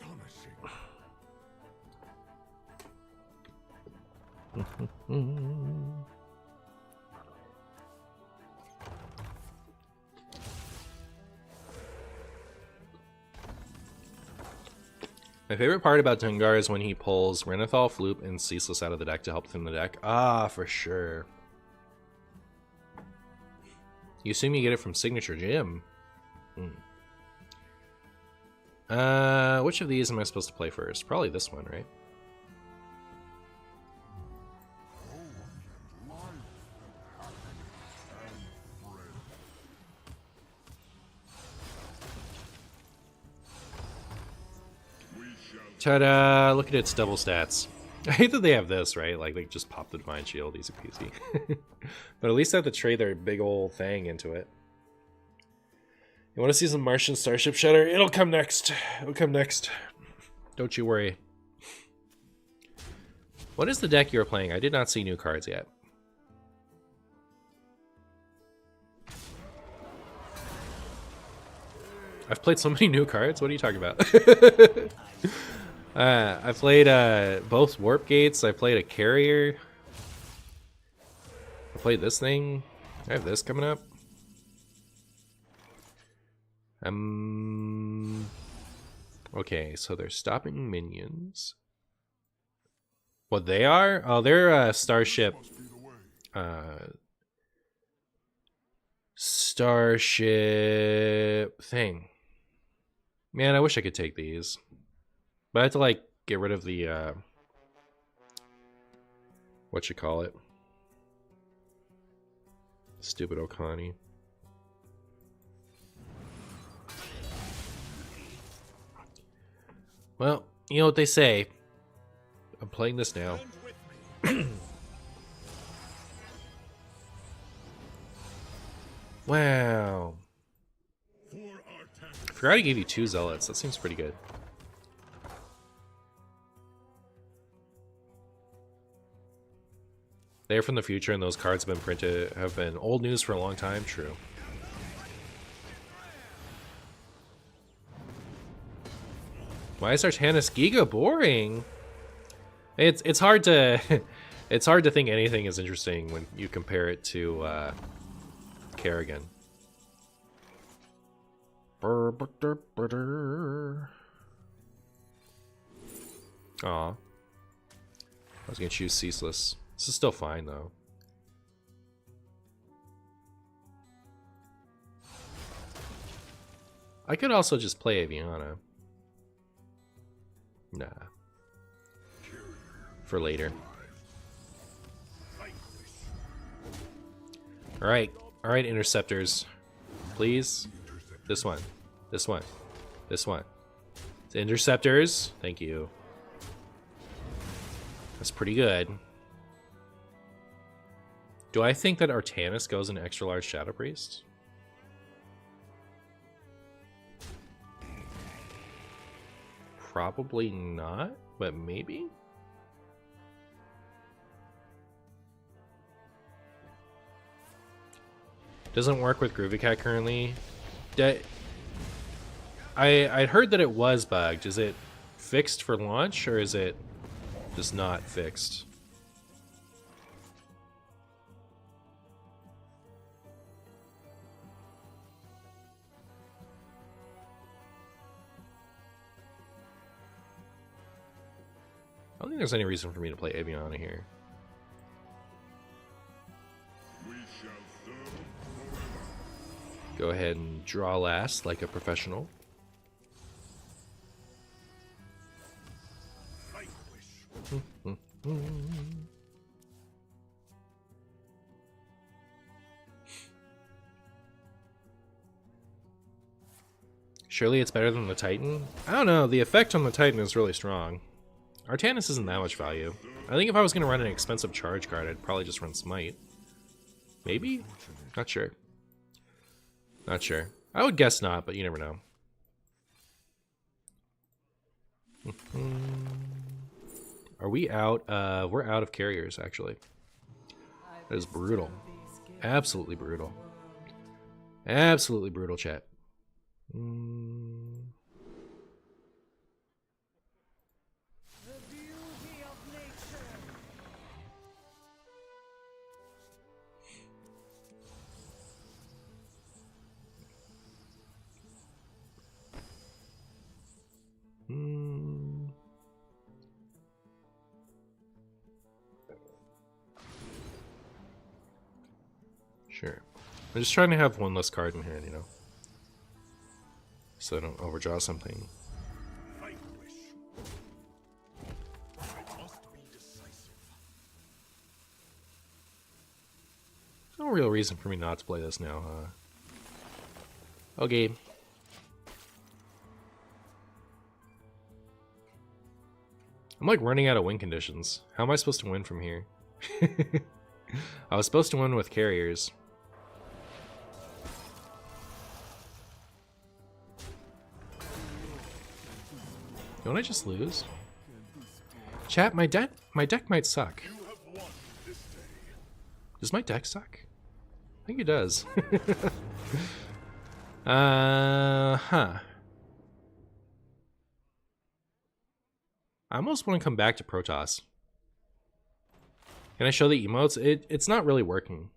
My favorite part about Dungar is when he pulls Renathal, Floop, and Ceaseless out of the deck to help thin the deck. Ah, for sure. You assume you get it from Signature Gym. Which of these am I supposed to play first? Probably this one, right? Ta-da! Look at its double stats. I hate that they have this, right? Like, they just pop the Divine Shield, easy peasy. But at least they have to trade their big old thing into it. You want to see some Martian Starship Shudder? It'll come next. It'll come next. Don't you worry. What is the deck you're playing? I did not see new cards yet. I've played so many new cards. What are you talking about? I played both Warp Gates. I played a Carrier. I played this thing. I have this coming up. Okay, so they're stopping minions. What they are? Oh, they're Starship. Starship thing. Man, I wish I could take these. But I have to, like, get rid of the, whatchamacallit. Stupid Okani. Well, you know what they say. I'm playing this now. Wow. I forgot I gave you 2 Zealots. That seems pretty good. They're from the future, and those cards have been printed, have been old news for a long time. True. Why is Artanis Giga boring? It's hard to it's hard to think anything is interesting when you compare it to Kerrigan. Aw. I was gonna choose Ceaseless. This is still fine, though. I could also just play Aviana. Nah. For later. Alright. Alright, Interceptors. Please. This one. This one. This one. The Interceptors. Thank you. That's pretty good. Do I think that Artanis goes in extra large Shadow Priest? Probably not, but maybe? Doesn't work with Groovy Cat currently. I'd heard that it was bugged. Is it fixed for launch, or is it just not fixed? I don't think there's any reason for me to play Aviana here.
We shall serve forever.
Go ahead and draw last like a professional.
Vanquish.
Surely it's better than the Titan? I don't know, the effect on the Titan is really strong. Artanis isn't that much value. I think if I was going to run an expensive charge card, I'd probably just run Smite. Maybe? Not sure. Not sure. I would guess not, but you never know. Are we out? We're out of carriers, actually. That is brutal. Absolutely brutal. Absolutely brutal, chat.
The beauty of nature.
Sure. I'm just trying to have one less card in hand, you know? So I don't overdraw something.
Vanquish. I must be decisive.
No real reason for me not to play this now, huh? Okay. I'm like running out of win conditions. How am I supposed to win from here? I was supposed to win with carriers. Don't I just lose? Chat, my deck might suck.
You have won this day.
Does my deck suck? I think it does. Huh. I almost want to come back to Protoss. Can I show the emotes? It's not really working.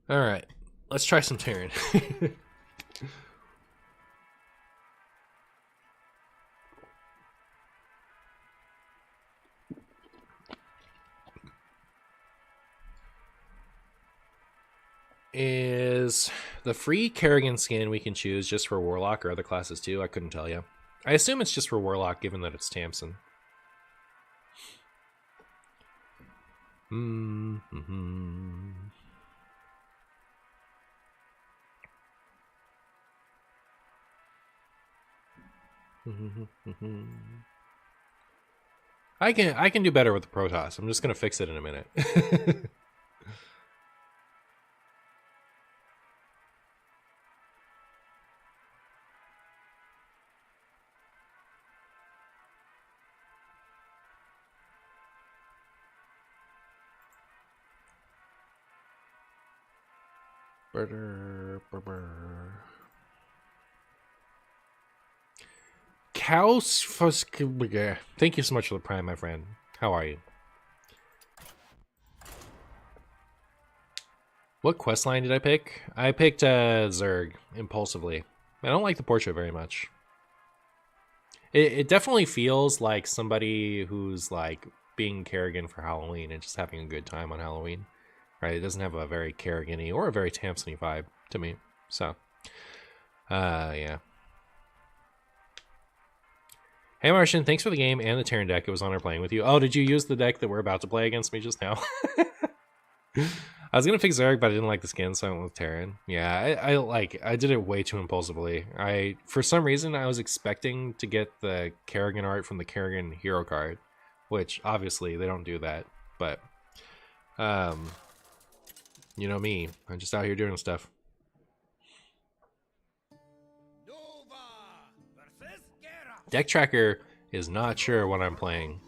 Alright, let's try some Terran. Is the free Kerrigan skin we can choose just for Warlock or other classes too? I couldn't tell you. I assume it's just for Warlock given that it's Tamsin. I can do better with the Protoss. I'm just gonna fix it in a minute. Thank you so much for the prime, my friend. How are you? What quest line did I pick? I picked Zerg impulsively. I don't like the portrait very much. It definitely feels like somebody who's like being Kerrigan for Halloween and just having a good time on Halloween, right? It doesn't have a very Kerrigan-y or a very Tamsin-y vibe to me. So, yeah. Hey Martian, thanks for the game and the Terran deck. It was an honor playing with you. Oh, did you use the deck that we're about to play against me just now? I was gonna pick Zerg, but I didn't like the skin, so I went with Terran. Yeah, I did it way too impulsively. For some reason I was expecting to get the Kerrigan art from the Kerrigan hero card, which obviously they don't do that. But you know me, I'm just out here doing stuff. Deck Tracker is not sure what I'm playing.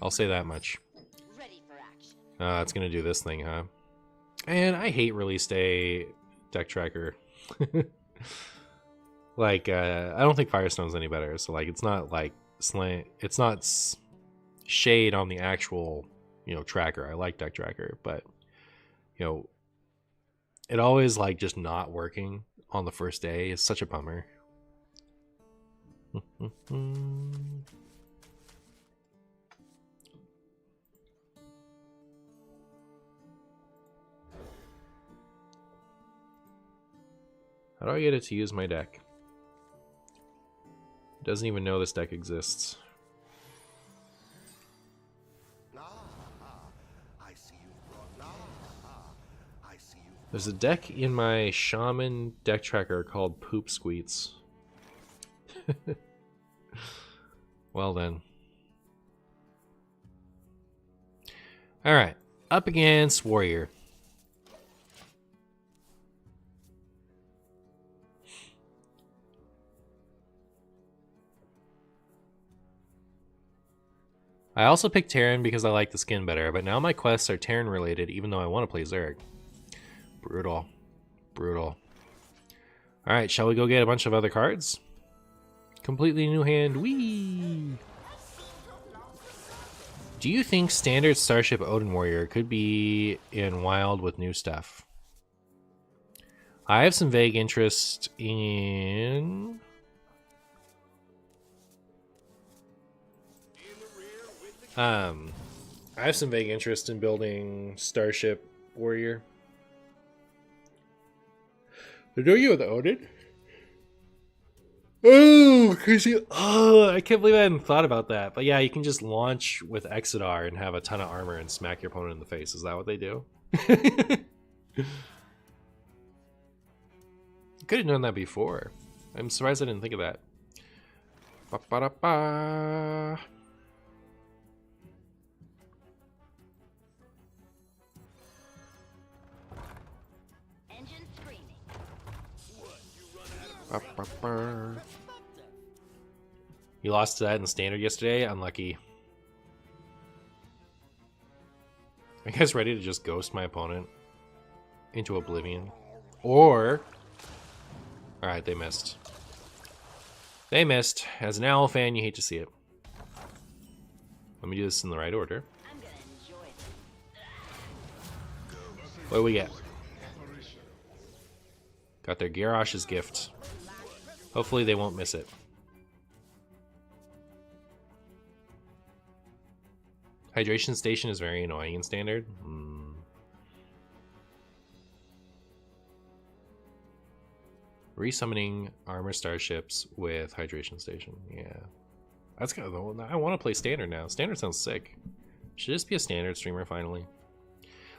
I'll say that much.
Ready for action.
It's gonna do this thing, huh? And I hate release day Deck Tracker. Like, I don't think Firestone's any better. So like, it's not like it's not shade on the actual, tracker. I like Deck Tracker, but it always like just not working on the first day is such a bummer. How do I get it to use my deck? It doesn't even know this deck exists. There's a deck in my Shaman deck tracker called Poop Squeets. Well then. Alright, up against Warrior. I also picked Terran because I like the skin better, but now my quests are Terran related even though I want to play Zerg. Brutal. Brutal. Alright, shall we go get a bunch of other cards? Completely new hand. Whee! Do you think standard Starship Odin Warrior could be in Wild with new stuff? I have some vague interest in... I have some vague interest in building Starship Warrior. Did you with Odin? Oh, crazy. Oh, I can't believe I hadn't thought about that. But yeah, you can just launch with Exodar and have a ton of armor and smack your opponent in the face. Is that what they do? Could have known that before. I'm surprised I didn't think of that. Ba-ba-da-ba.
Engine screaming.
You lost to that in standard yesterday? Unlucky. Are you guys ready to just ghost my opponent into oblivion? Or... Alright, they missed. They missed. As an Owl fan, you hate to see it. Let me do this in the right order.
I'm gonna enjoy this.
What do we get? Got their Garrosh's gift. Hopefully they won't miss it. Hydration station is very annoying in standard. Resummoning armor starships with hydration station. Yeah, that's kind of the. I want to play standard now. Standard sounds sick. Should just be a standard streamer finally.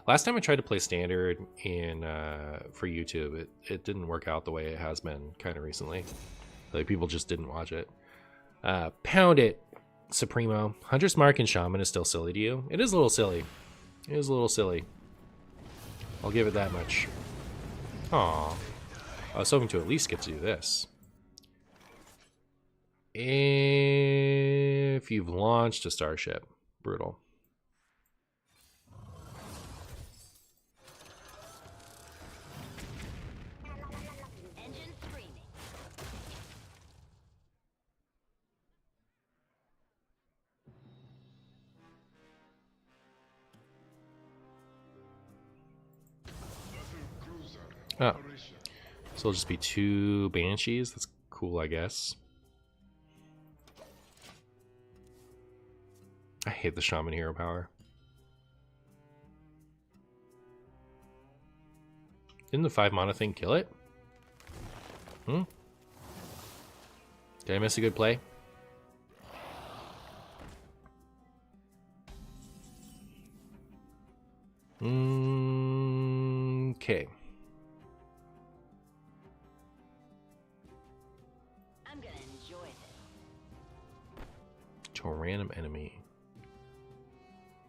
Last time I tried to play standard in for YouTube, it didn't work out the way it has been kind of recently. Like people just didn't watch it. Pound it, Supremo. Hunter's Mark and Shaman is still silly to you. It is a little silly. It is a little silly. I'll give it that much. Aww. I was hoping to at least get to do this. If you've launched a starship. Brutal.
Engine screaming.
Oh. So it'll just be 2 Banshees. That's cool, I guess. I hate the Shaman hero power. Didn't the 5 mana thing kill it? Hmm? Did I miss a good play? Okay.
I'm gonna enjoy this.
To a random enemy.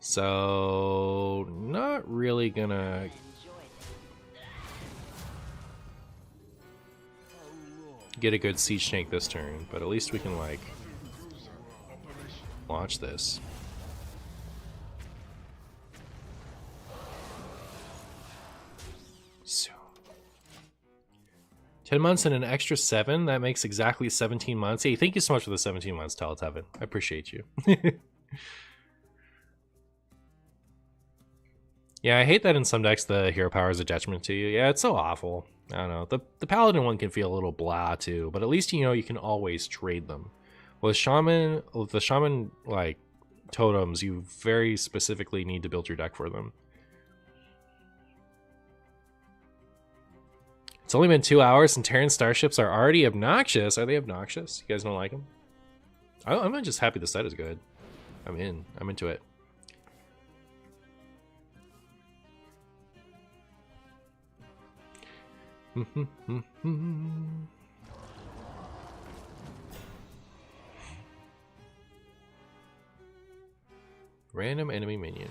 So, not really gonna
Enjoy this.
get a good siege tank this turn, but at least we can, like, launch this. So, 10 months and an extra 7, that makes exactly 17 months. Hey, thank you so much for the 17 months, Teletevin. I appreciate you. Yeah, I hate that in some decks the hero power is a detriment to you. Yeah, it's so awful. I don't know. The Paladin one can feel a little blah too, but at least you know you can always trade them. With the Shaman like totems, you very specifically need to build your deck for them. It's only been 2 hours and Terran starships are already obnoxious. Are they obnoxious? You guys don't like them? I'm just happy the set is good. I'm into it. Random enemy minion.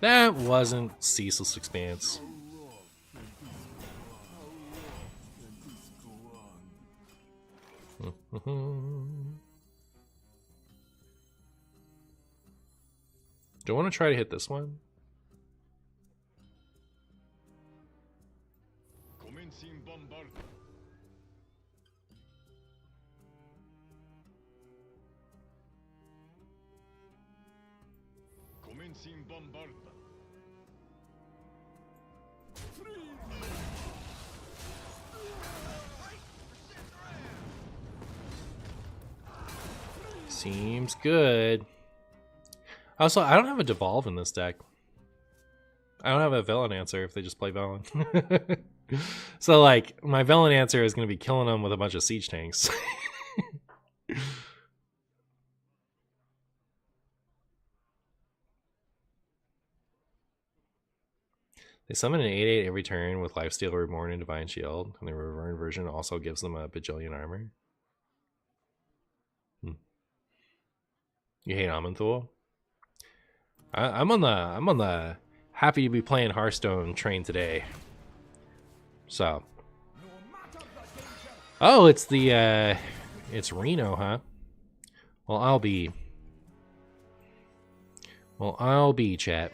That wasn't Ceaseless Expanse. Do I want to try to hit this one? Seems good. Also, I don't have a Devolve in this deck. I don't have a Villain Answer if they just play Villain. So, like, my Villain Answer is going to be killing them with a bunch of siege tanks. They summon an 8/8 every turn with Lifesteal Reborn and Divine Shield, and the Reborn version also gives them a bajillion armor. You hate Amanthul? I'm on the happy to be playing Hearthstone train today. So, oh, it's Reno, huh? Well, I'll be chat.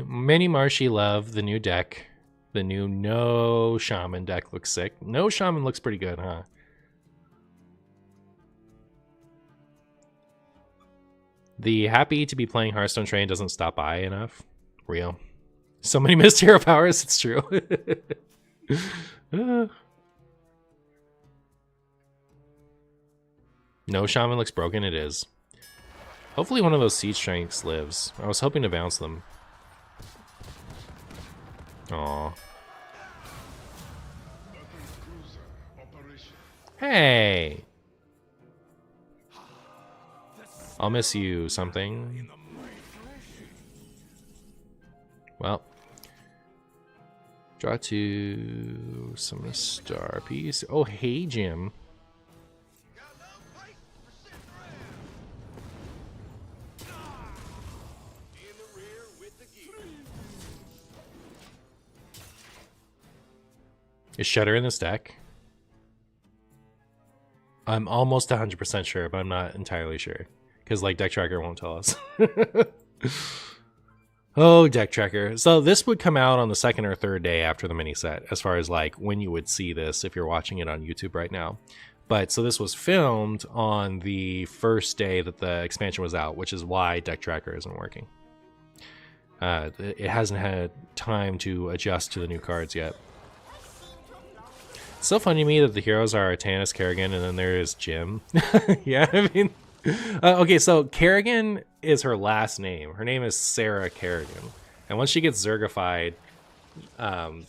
Many Marshy love the new deck. The new No Shaman deck looks sick. No Shaman looks pretty good, huh? The happy to be playing Hearthstone train doesn't stop by enough. Real. So many missed hero powers, it's true. No Shaman looks broken, it is. Hopefully one of those siege strengths lives. I was hoping to bounce them. Aw. Hey! I'll miss you something. Well. Draw 2. Summon a star piece. Oh, hey, Jim. Is Shudder in this deck? I'm almost 100% sure, but I'm not entirely sure. Because, like, Deck Tracker won't tell us. Oh, deck tracker. So this would come out on the second or third day after the mini set, as far as like when you would see this if you're watching it on YouTube right now. But so this was filmed on the first day that the expansion was out, which is why deck tracker isn't working. It hasn't had time to adjust to the new cards yet. It's so funny to me that the heroes are Tannis, Kerrigan, and then there is Jim. Yeah, I mean... okay, so Kerrigan is her last name. Her name is Sarah Kerrigan. And once she gets Zergified,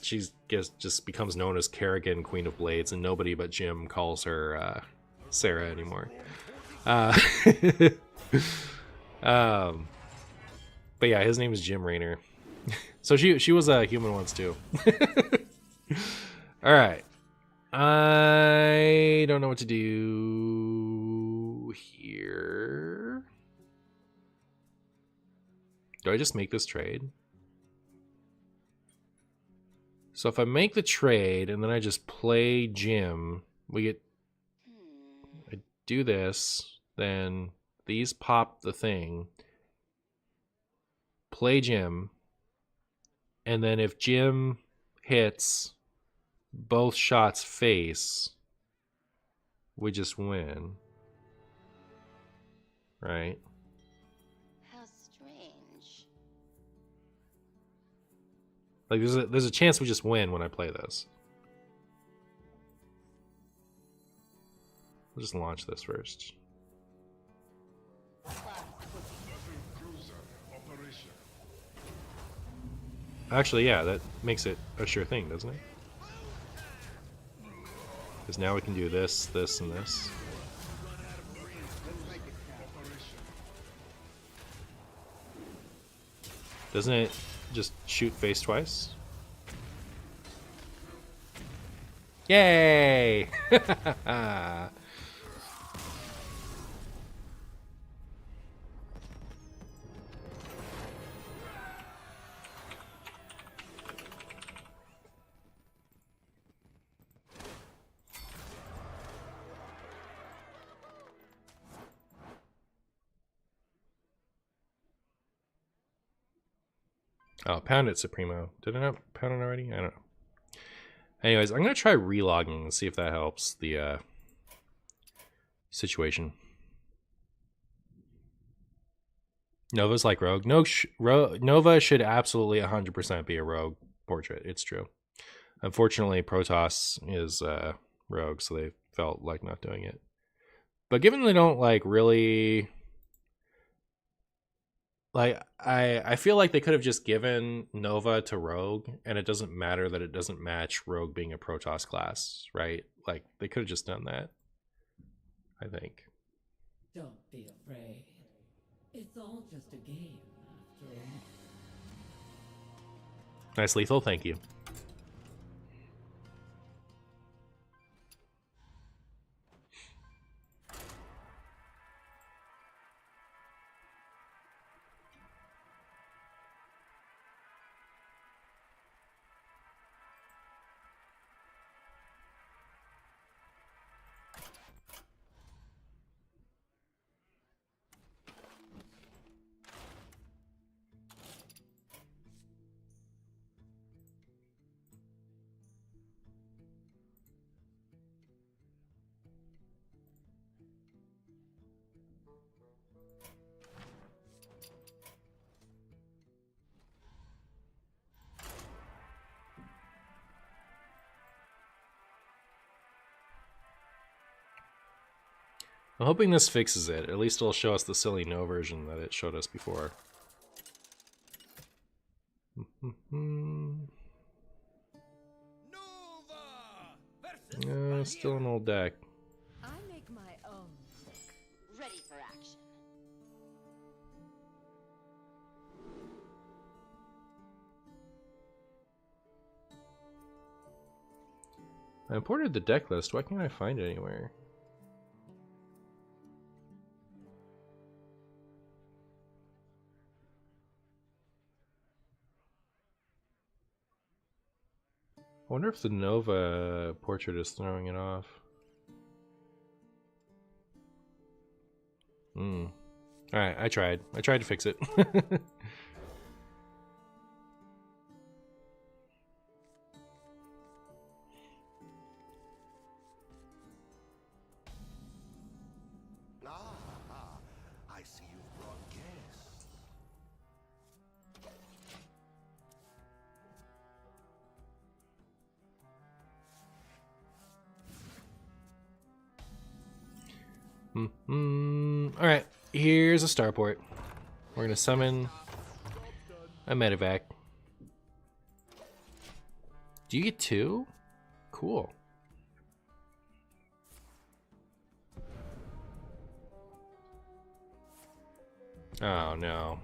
she just becomes known as Kerrigan, Queen of Blades, and nobody but Jim calls her Sarah anymore. But yeah, his name is Jim Raynor. So she was a human once too. All right. I don't know what to do here. Do I just make this trade? So if I make the trade and then I just play Jim, we get... I do this, then these pop the thing, play Jim, and then if Jim hits... both shots face, we just win, right?
How strange.
Like there's a chance we just win when I play this. We'll just launch this first. Actually, yeah, that makes it a sure thing, doesn't it? Because now we can do this, this, and this. Doesn't it just shoot face twice? Yay! Oh, pound it, Supremo. Did I not pound it already? I don't know. Anyways, I'm going to try relogging and see if that helps the situation. Nova's like Rogue. No, Nova should absolutely 100% be a Rogue portrait. It's true. Unfortunately, Protoss is Rogue, so they felt like not doing it. But given they don't like really... Like, I feel like they could have just given Nova to Rogue, and it doesn't matter that it doesn't match Rogue being a Protoss class, right? Like, they could have just done that, I think.
Don't be afraid. It's all just a game, after all.
Nice lethal, thank you. I'm hoping this fixes it. At least it'll show us the silly no version that it showed us before. Still an old deck.
I make my own look. Ready for action.
I imported the deck list. Why can't I find it anywhere? I wonder if the Nova portrait is throwing it off. Alright, I tried. I tried to fix it.
I see you've brought guests.
Alright, here's a starport. We're gonna summon a medevac. Do you get 2? Cool. Oh no.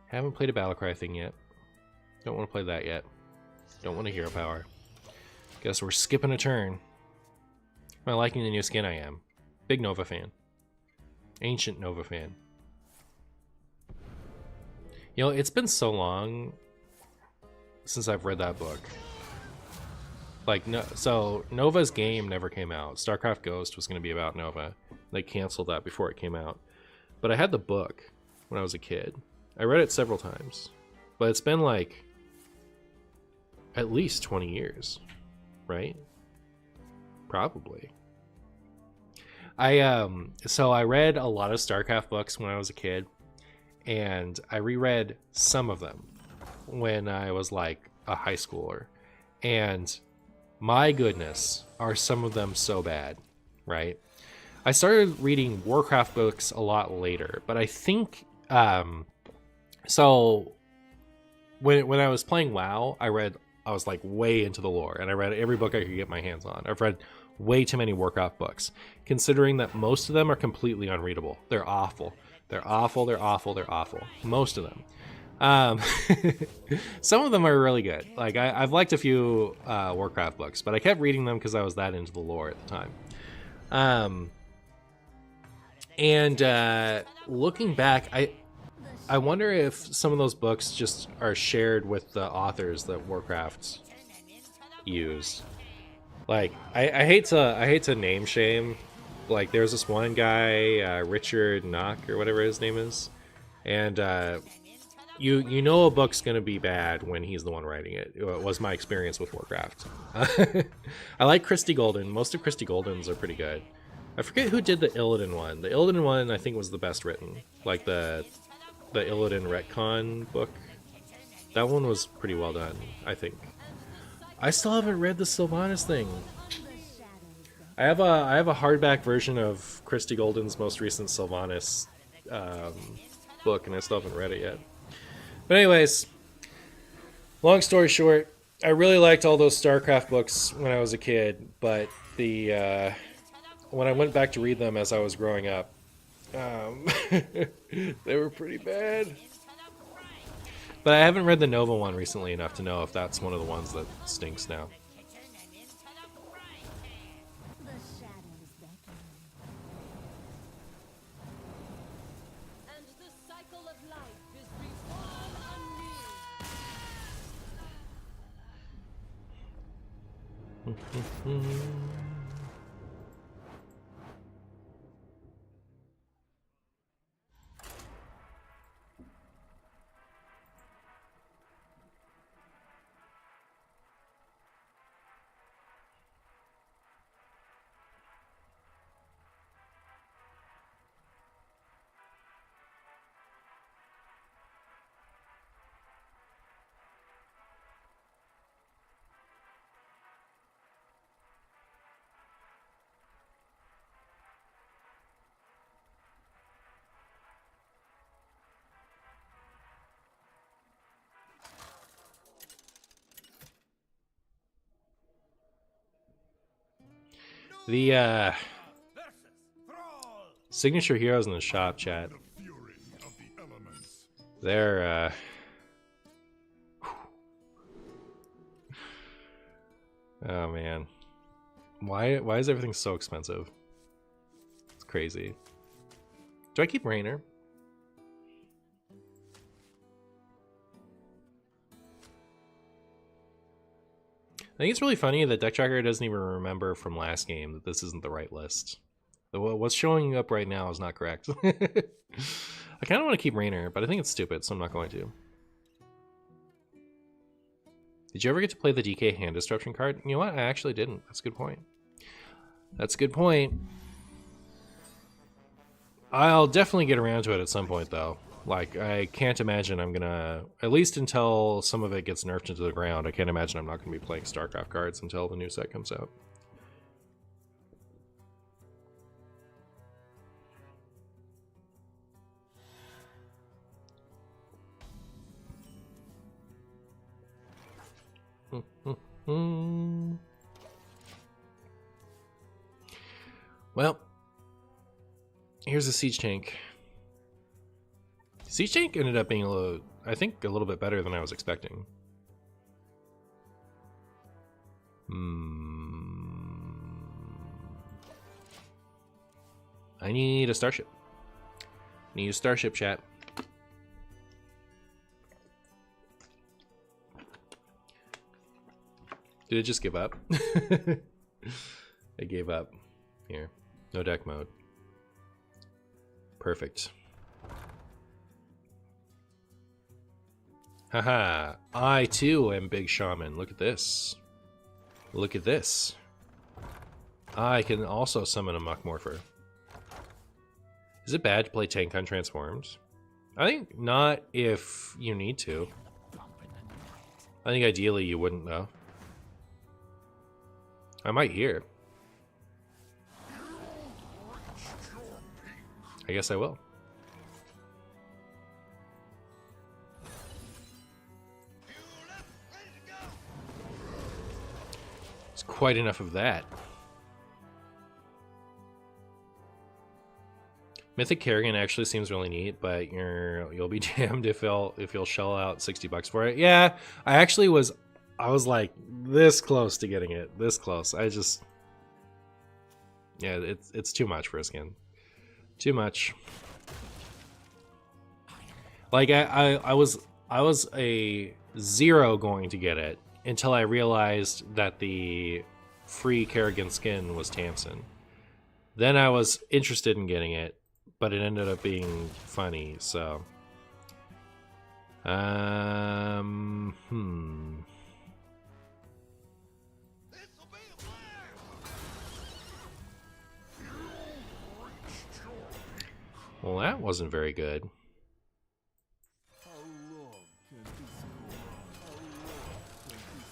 Haven't played a battlecry thing yet. Don't want to play that yet. Don't want a hero power. Guess we're skipping a turn. Am I liking the new skin? I am. Big Nova fan. Ancient Nova fan. You know, it's been so long since I've read that book. Like, no, so Nova's game never came out. Starcraft Ghost was going to be about Nova. They canceled that before it came out. But I had the book when I was a kid. I read it several times. But it's been like at least 20 years, right? Probably. So I read a lot of Starcraft books when I was a kid, and I reread some of them when I was like a high schooler. And my goodness, are some of them so bad, right? I started reading Warcraft books a lot later, but I think so when I was playing WoW, I was like way into the lore, and I read every book I could get my hands on. I've read way too many Warcraft books, considering that most of them are completely unreadable. They're awful. They're awful, they're awful, they're awful. Most of them. Some of them are really good. Like, I've liked a few Warcraft books, but I kept reading them because I was that into the lore at the time. Looking back, I wonder if some of those books just are shared with the authors that Warcraft used. Like, I hate to name shame. Like, there's this one guy, Richard Knock or whatever his name is, and you know a book's gonna be bad when he's the one writing it. It was my experience with Warcraft. I like Christie Golden. Most of Christie Golden's are pretty good. I forget who did the Illidan one. The Illidan one I think was the best written. Like the Illidan retcon book. That one was pretty well done, I think. I still haven't read the Sylvanas thing. I have a hardback version of Christie Golden's most recent Sylvanas book, and I still haven't read it yet. But anyways, long story short, I really liked all those StarCraft books when I was a kid, but when I went back to read them as I was growing up, they were pretty bad. But I haven't read the Nova one recently enough to know if that's one of the ones that stinks now. The signature heroes in the shop, chat. They're oh man. Why is everything so expensive? It's crazy. Do I keep Rainer? I think it's really funny that Deck Tracker doesn't even remember from last game that this isn't the right list. What's showing up right now is not correct. I kind of want to keep Rainer, but I think it's stupid, so I'm not going to. Did you ever get to play the DK hand disruption card? You know what? I actually didn't. That's a good point. That's a good point. I'll definitely get around to it at some point, though. Like, I can't imagine I'm gonna... At least until some of it gets nerfed into the ground, I can't imagine I'm not gonna be playing Starcraft cards until the new set comes out. Well, here's a siege tank. Siege tank ended up being I think a little bit better than I was expecting. I need a starship. Need a starship, chat. Did it just give up? I gave up. Here. No deck mode. Perfect. Haha. I too am big shaman. Look at this. Look at this. I can also summon a muck morpher. Is it bad to play tank untransformed? I think not if you need to. I think ideally you wouldn't though. I might hear. I guess I will. It's quite enough of that. Mythic Kerrigan actually seems really neat, but you'll be damned if you'll shell out $60 for it. Yeah, I was like this close to getting it. This close. Yeah, it's too much for a skin. Too much. Like I was a 0 going to get it until I realized that the free Kerrigan skin was Tamsin. Then I was interested in getting it, but it ended up being funny, so Well, that wasn't very good.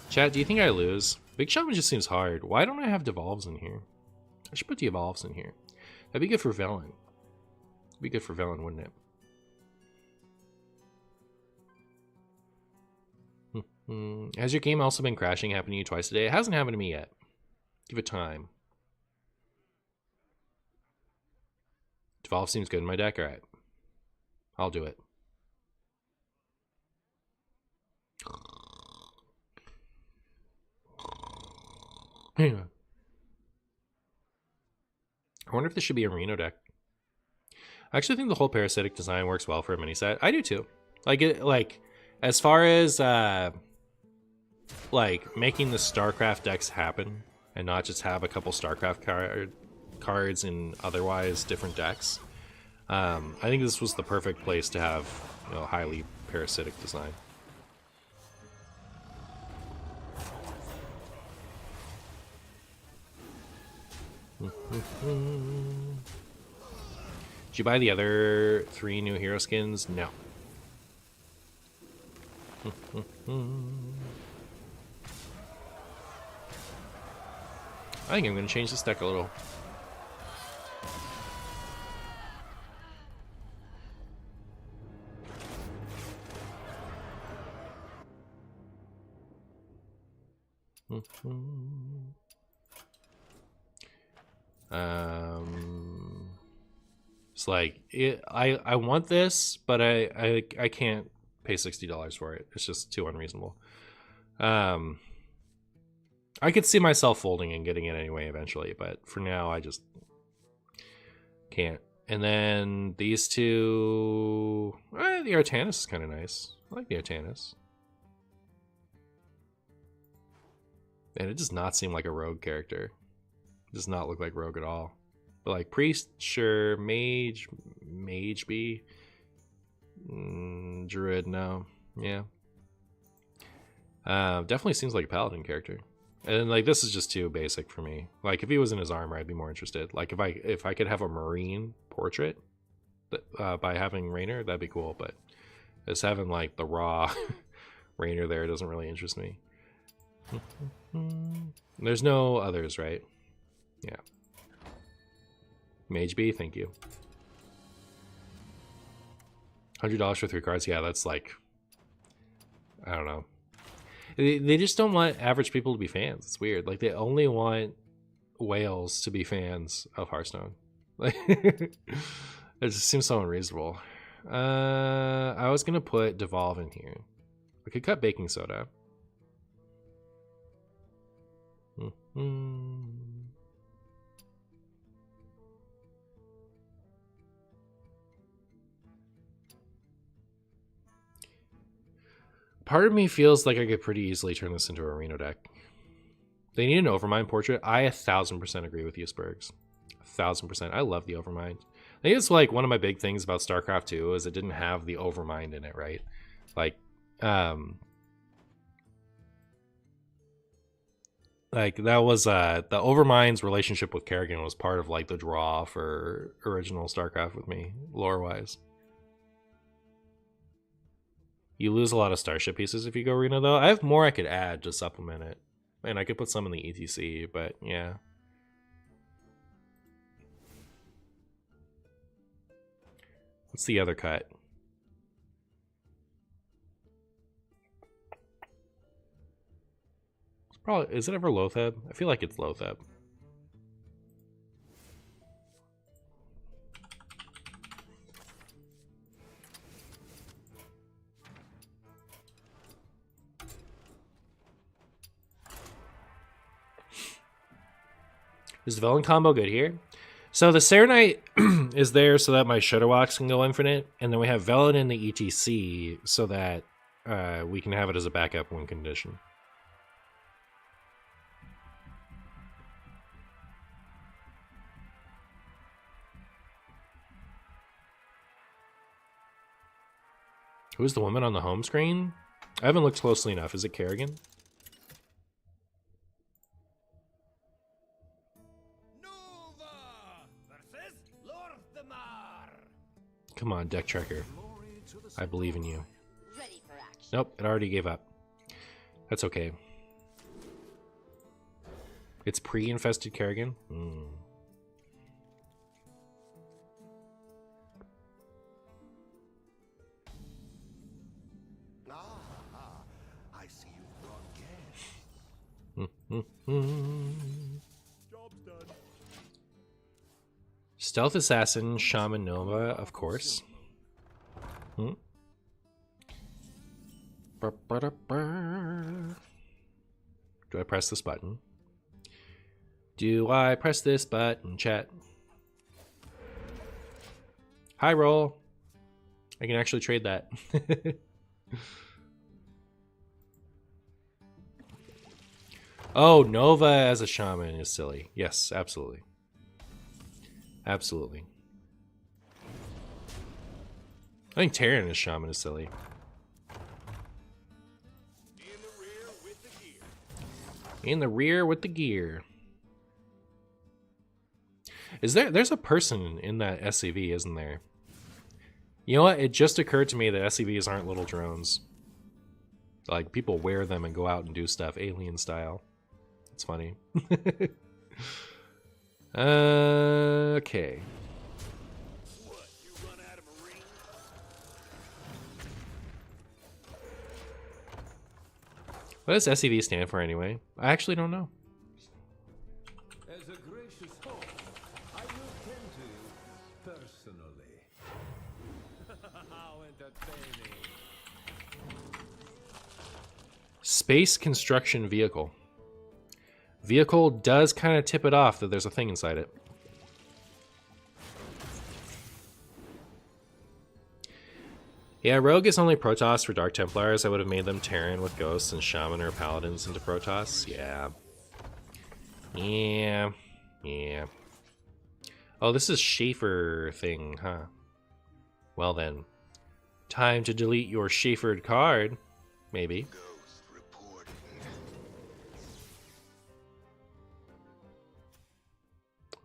Chat, do you think I lose? Big Shaman just seems hard. Why don't I have devolves in here? I should put devolves in here. That'd be good for Velen. It'd be good for Velen, wouldn't it? Has your game also been crashing? Happened to you twice a day? It hasn't happened to me yet. Give it time. Devolve seems good in my deck. Alright. I'll do it. I wonder if this should be a Reno deck. I actually think the whole parasitic design works well for a mini set. I do too. Like as far as like making the Starcraft decks happen and not just have a couple Starcraft cards in otherwise different decks. I think this was the perfect place to have, highly parasitic design. Did you buy the other 3 new hero skins? No. I think I'm going to change this deck a little. It's like I want this, but I can't pay $60 for it. It's just too unreasonable. I could see myself folding and getting it anyway eventually, but for now I just can't. And then these two, the Artanis is kind of nice. I like the Artanis. And it does not seem like a rogue character. It does not look like rogue at all. But like priest, sure. Mage B. Druid, no. Yeah. Definitely seems like a paladin character. And like this is just too basic for me. Like if he was in his armor, I'd be more interested. Like if I could have a marine portrait by having Raynor, that'd be cool. But just having like the raw Raynor there doesn't really interest me. There's no others, right? Yeah. Mage B, thank you. $100 for 3 cards. Yeah, that's like, I don't know. They just don't want average people to be fans. It's weird. Like they only want whales to be fans of Hearthstone. Like it just seems so unreasonable. I was gonna put Devolve in here. I could cut baking soda. Part of me feels like I could pretty easily turn this into a Reno deck. They need an Overmind portrait. I 1000% agree with you, Spurgs. 1000%. I love the Overmind. I think it's like one of my big things about Starcraft 2 is it didn't have the Overmind in it, right? Like that was the Overmind's relationship with Kerrigan was part of like the draw for original Starcraft with me, lore-wise. You lose a lot of starship pieces if you go Reno, though. I have more I could add to supplement it. And I could put some in the ETC, but yeah. What's the other cut? It's probably, is it ever Lotheb? I feel like it's Lotheb. Is the Velen combo good here? So the Serenite is there so that my Shudderwalks can go infinite, and then we have Velen in the ETC so that we can have it as a backup win condition. Who's the woman on the home screen? I haven't looked closely enough. Is it Kerrigan? Come on, Deck Trekker. I believe in you.
Ready for action.
Nope, it already gave up. That's okay. It's pre-infested Kerrigan?
I see you brought gas. Job's done.
Stealth Assassin, Shaman Nova, of course. Do I press this button? Do I press this button, chat? High roll. I can actually trade that. Oh, Nova as a shaman is silly. Yes, absolutely. Absolutely. I think Terran as shaman is silly.
In the rear with the gear.
In the rear with the gear. There's a person in that SCV, isn't there? You know what? It just occurred to me that SCVs aren't little drones. Like, people wear them and go out and do stuff alien style. It's funny. Okay.
What, you run out of marine?
What does SCV stand for anyway? I actually don't know.
As a gracious host, I will tend to you personally. How entertaining.
Space Construction Vehicle. Vehicle does kind of tip it off that there's a thing inside it. Yeah, Rogue is only Protoss for Dark Templars. I would have made them Terran with Ghosts and Shaman or Paladins into Protoss. Yeah. Yeah. Yeah. Oh, this is Schaefer thing, huh? Well then. Time to delete your Schaefered card. Maybe.
Ghost reporting.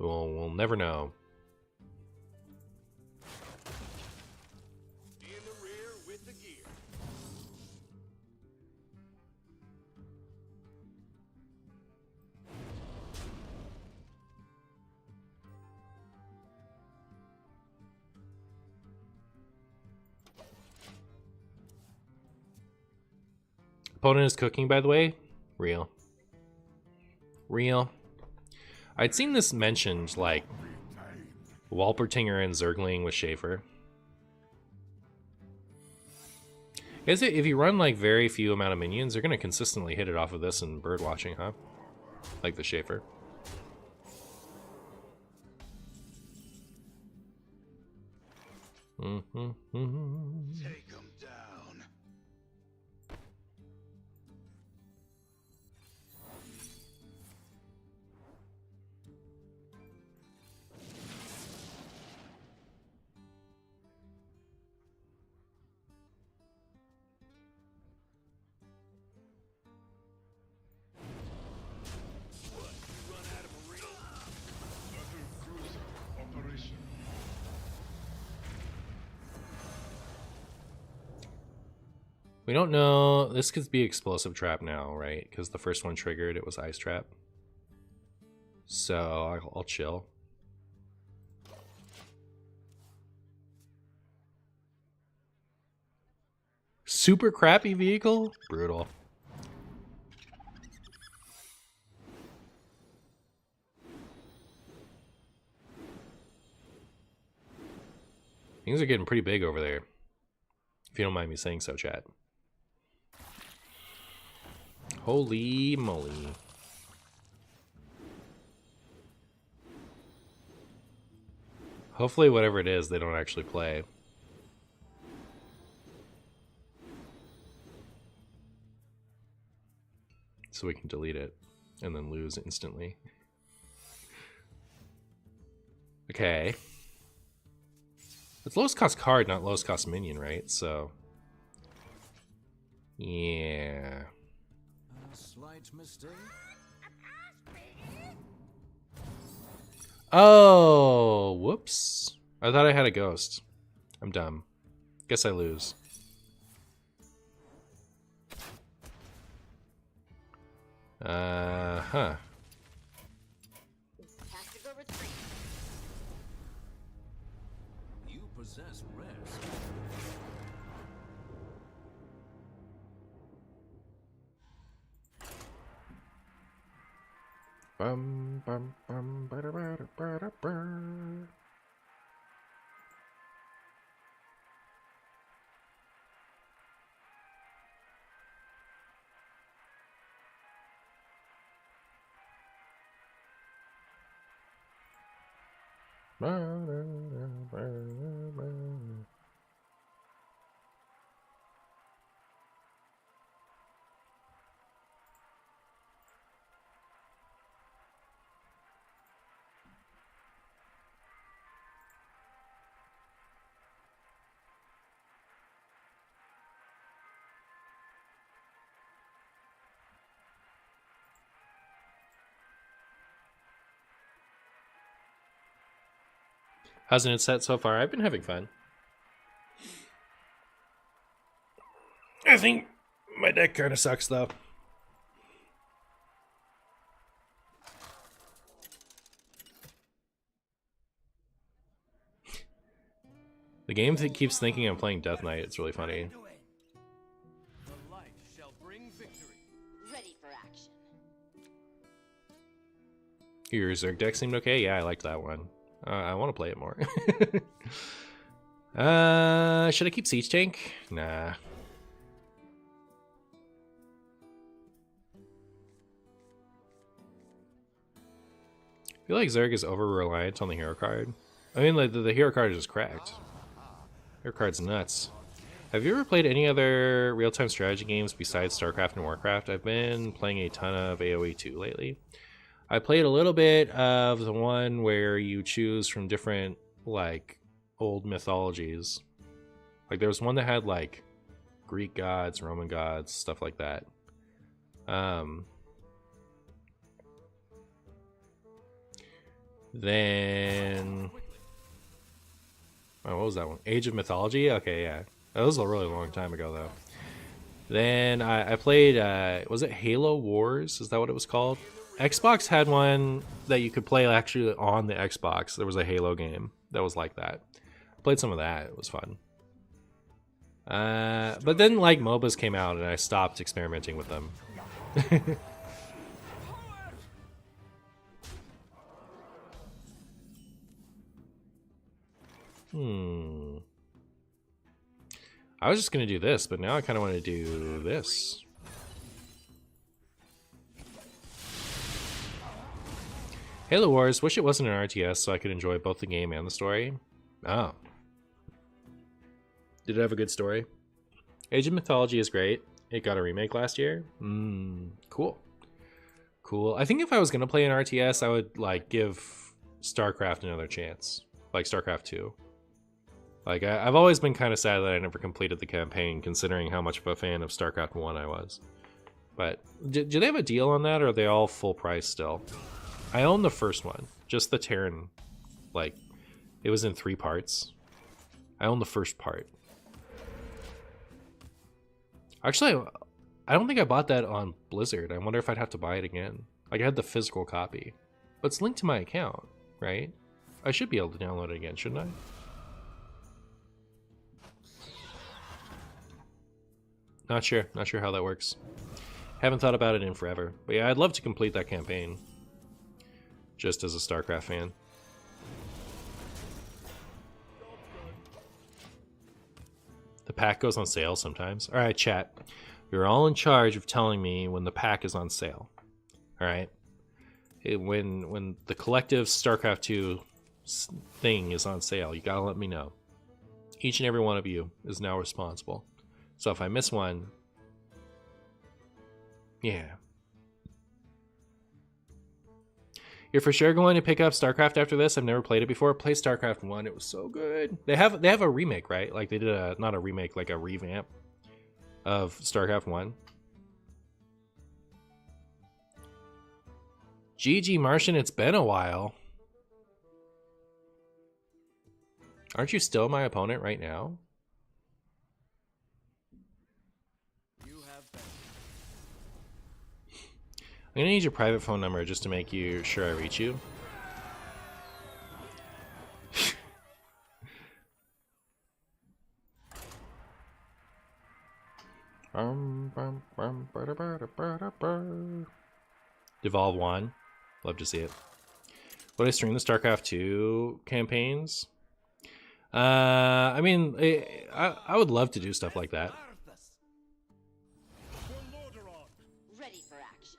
We'll never know.
In the rear with the gear.
Opponent is cooking, by the way. Real. Real. I'd seen this mentioned, like, Walpertinger and Zergling with Schaefer. Is it, if you run, like, very few amount of minions, you're going to consistently hit it off of this and bird watching, huh? Like the Schaefer.
Take them down.
We don't know. This could be explosive trap now, right? Because the first one triggered, it was ice trap. So I'll chill. Super crappy vehicle? Brutal. Things are getting pretty big over there. If you don't mind me saying so, chat. Holy moly. Hopefully whatever it is, they don't actually play. So we can delete it and then lose instantly. Okay. It's lowest cost card, not lowest cost minion, right? So, yeah.
A slight mistake.
Oh, whoops. I thought I had a ghost. I'm dumb. Guess I lose. Huh.
Tactical retreat.
You possess rest.
Bum bum bum ba da ba da ba da ba. Hasn't it set so far? I've been having fun. I think my deck kind of sucks though. The game keeps thinking I'm playing Death Knight. It's really funny.
The light shall bring victory.
Ready for action.
Your Zerg deck seemed okay? Yeah, I liked that one. I want to play it more. Should I keep Siege Tank? Nah. I feel like Zerg is over-reliant on the hero card. I mean, like, the hero card is just cracked. Hero card's nuts. Have you ever played any other real-time strategy games besides Starcraft and Warcraft? I've been playing a ton of AoE 2 lately. I played a little bit of the one where you choose from different, like, old mythologies. Like, there was one that had, like, Greek gods, Roman gods, stuff like that. Then, oh, what was that one? Age of Mythology? Okay, yeah. That was a really long time ago, though. Then I played, was it Halo Wars? Is that what it was called? Xbox had one that you could play actually on the Xbox. There was a Halo game that was like that. Played some of that. It was fun. But then, like, MOBAs came out, and I stopped experimenting with them. I was just going to do this, but now I kind of want to do this. Halo Wars, wish it wasn't an RTS so I could enjoy both the game and the story. Oh. Did it have a good story? Age of Mythology is great. It got a remake last year. Cool. Cool. I think if I was going to play an RTS, I would, like, give Starcraft another chance. Like Starcraft 2. Like, I've always been kind of sad that I never completed the campaign, considering how much of a fan of Starcraft 1 I was. But, do they have a deal on that, or are they all full price still? I own the first one. Just the Terran. Like, it was in 3 parts. I own the first part. Actually, I don't think I bought that on Blizzard. I wonder if I'd have to buy it again. Like, I had the physical copy. But it's linked to my account, right? I should be able to download it again, shouldn't I? Not sure. Not sure how that works. Haven't thought about it in forever. But yeah, I'd love to complete that campaign. Just as a StarCraft fan. The pack goes on sale sometimes. Alright, chat. You're all in charge of telling me when the pack is on sale. Alright? When the collective StarCraft 2 thing is on sale, you gotta let me know. Each and every one of you is now responsible. So if I miss one, yeah. You're for sure going to pick up StarCraft after this? I've never played it before. Play StarCraft 1. It was so good. They have a remake, right? Like they did a, not a remake, like a revamp of StarCraft 1. GG Martian, it's been a while. Aren't you still my opponent right now? I'm gonna need your private phone number just to make you sure I reach you. Devolve 1. Love to see it. Would I stream the StarCraft 2 campaigns? I mean, I would love to do stuff like that.
Ready for action.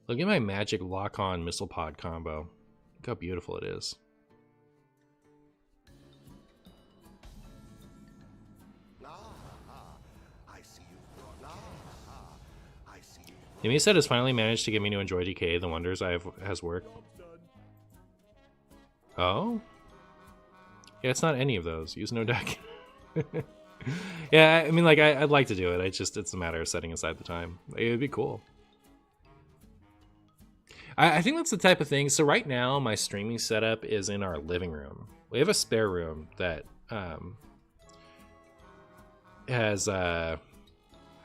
Look at my magic lock-on missile pod combo. Look how beautiful it is. Yumi said has finally managed to get me to enjoy DK, the wonders has worked. Oh? Yeah, it's not any of those. Use no deck. Yeah, I mean, like, I'd like to do it. It's a matter of setting aside the time. It would be cool. I think that's the type of thing. So right now, my streaming setup is in our living room. We have a spare room that has...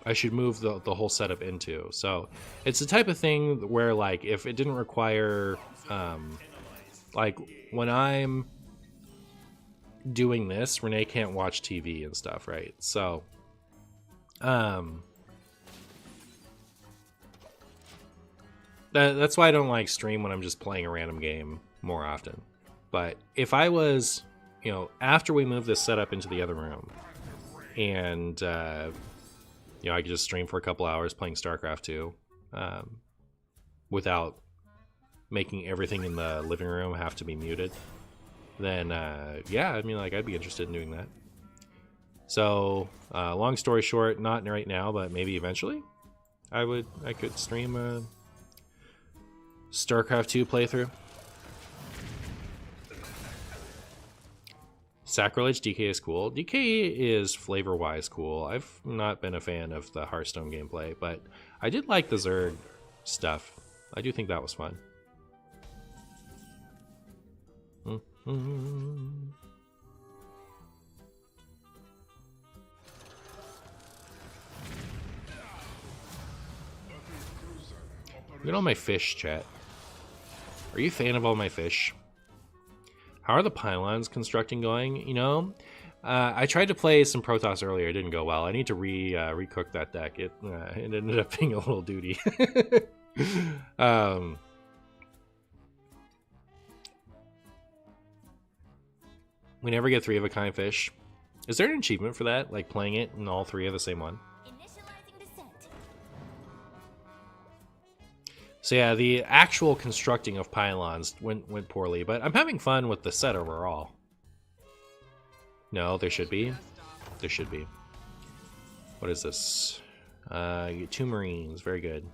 I should move the whole setup into. So it's the type of thing where, like, if it didn't require... like, when I'm doing this, Renee can't watch TV and stuff, right? So... That's why I don't like stream when I'm just playing a random game more often. But if I was, you know, after we move this setup into the other room, and, you know, I could just stream for a couple hours playing StarCraft 2, without making everything in the living room have to be muted, then, yeah, I mean, like, I'd be interested in doing that. So, long story short, not right now, but maybe eventually, I could stream a StarCraft 2 playthrough. Sacrilege DK is cool. DK is flavor-wise cool. I've not been a fan of the Hearthstone gameplay, but I did like the Zerg stuff. I do think that was fun. Look at all my fish, chat. Are you a fan of all my fish? How are the pylons constructing going? You know, I tried to play some Protoss earlier. It didn't go well. I need to recook that deck. It ended up being a little duty. We never get 3 of a kind fish. Is there an achievement for that? Like playing it and all 3 of the same one?
Initializing descent.
So yeah, the actual constructing of pylons went poorly, but I'm having fun with the set overall. No, there should be. There should be. What is this? You get 2 Marines. Very good.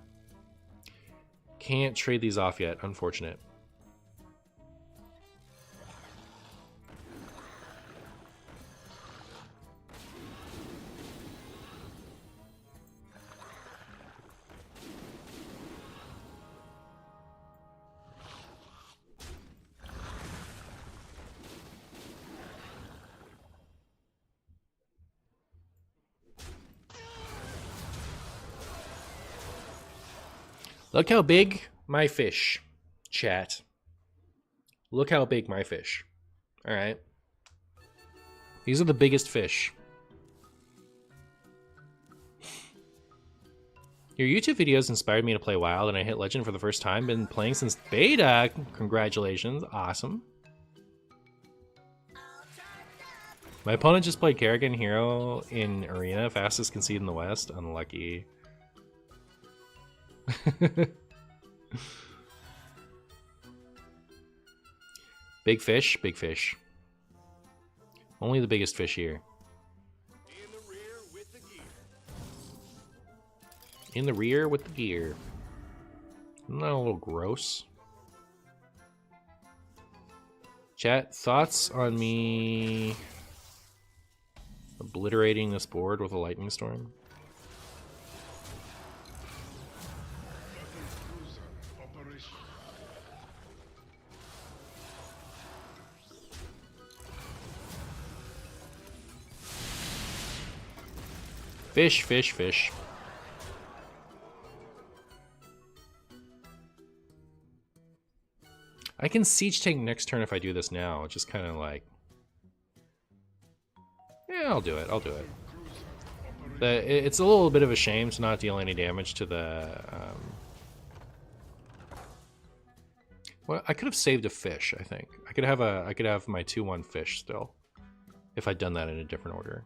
Can't trade these off yet. Unfortunate. Look how big my fish, chat. Look how big my fish. All right. These are the biggest fish. Your YouTube videos inspired me to play WoW, and I hit Legend for the first time. Been playing since beta. Congratulations. Awesome. My opponent just played Kerrigan Hero in Arena. Fastest concede in the West. Unlucky. Big fish, big fish. Only the biggest fish here.
In the rear with the gear.
In the rear with the gear. Isn't that a little gross? Chat, thoughts on me obliterating this board with a lightning storm? Fish, fish, fish. I can siege tank next turn if I do this now. It's just kind of like... Yeah, I'll do it. I'll do it. It's a little bit of a shame to not deal any damage to the... Well, I could have saved a fish, I think. I could have my 2/1 fish still. If I'd done that in a different order.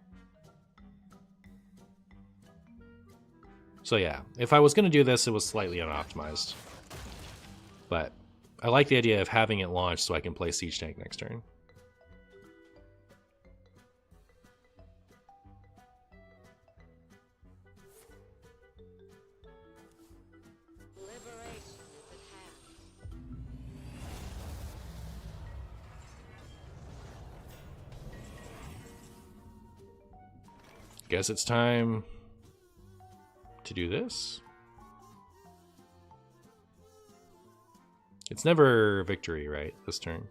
So yeah, if I was going to do this, it was slightly unoptimized. But I like the idea of having it launched so I can play Siege Tank next turn.
Liberation is at hand.
Guess it's time to do this. It's never victory, right? This turn.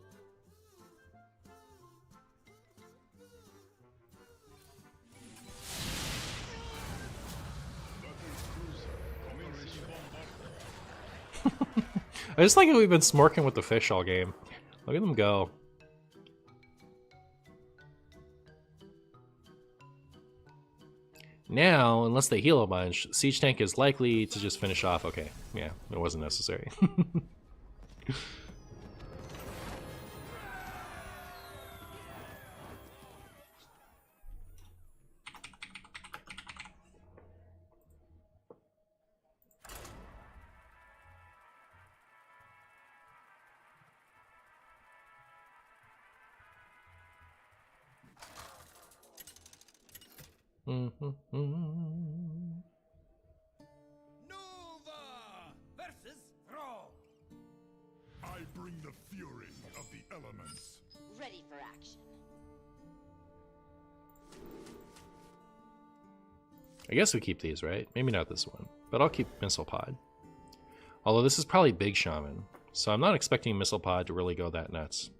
I just like how we've been smorking with the fish all game. Look at them go. Now, unless they heal a bunch, Siege Tank is likely to just finish off. Okay, yeah, it wasn't necessary.
Nova versus Thrall.
I bring the fury of the elements.
Ready for action.
I guess we keep these, right? Maybe not this one, but I'll keep Missile Pod. Although this is probably big Shaman, so I'm not expecting Missile Pod to really go that nuts.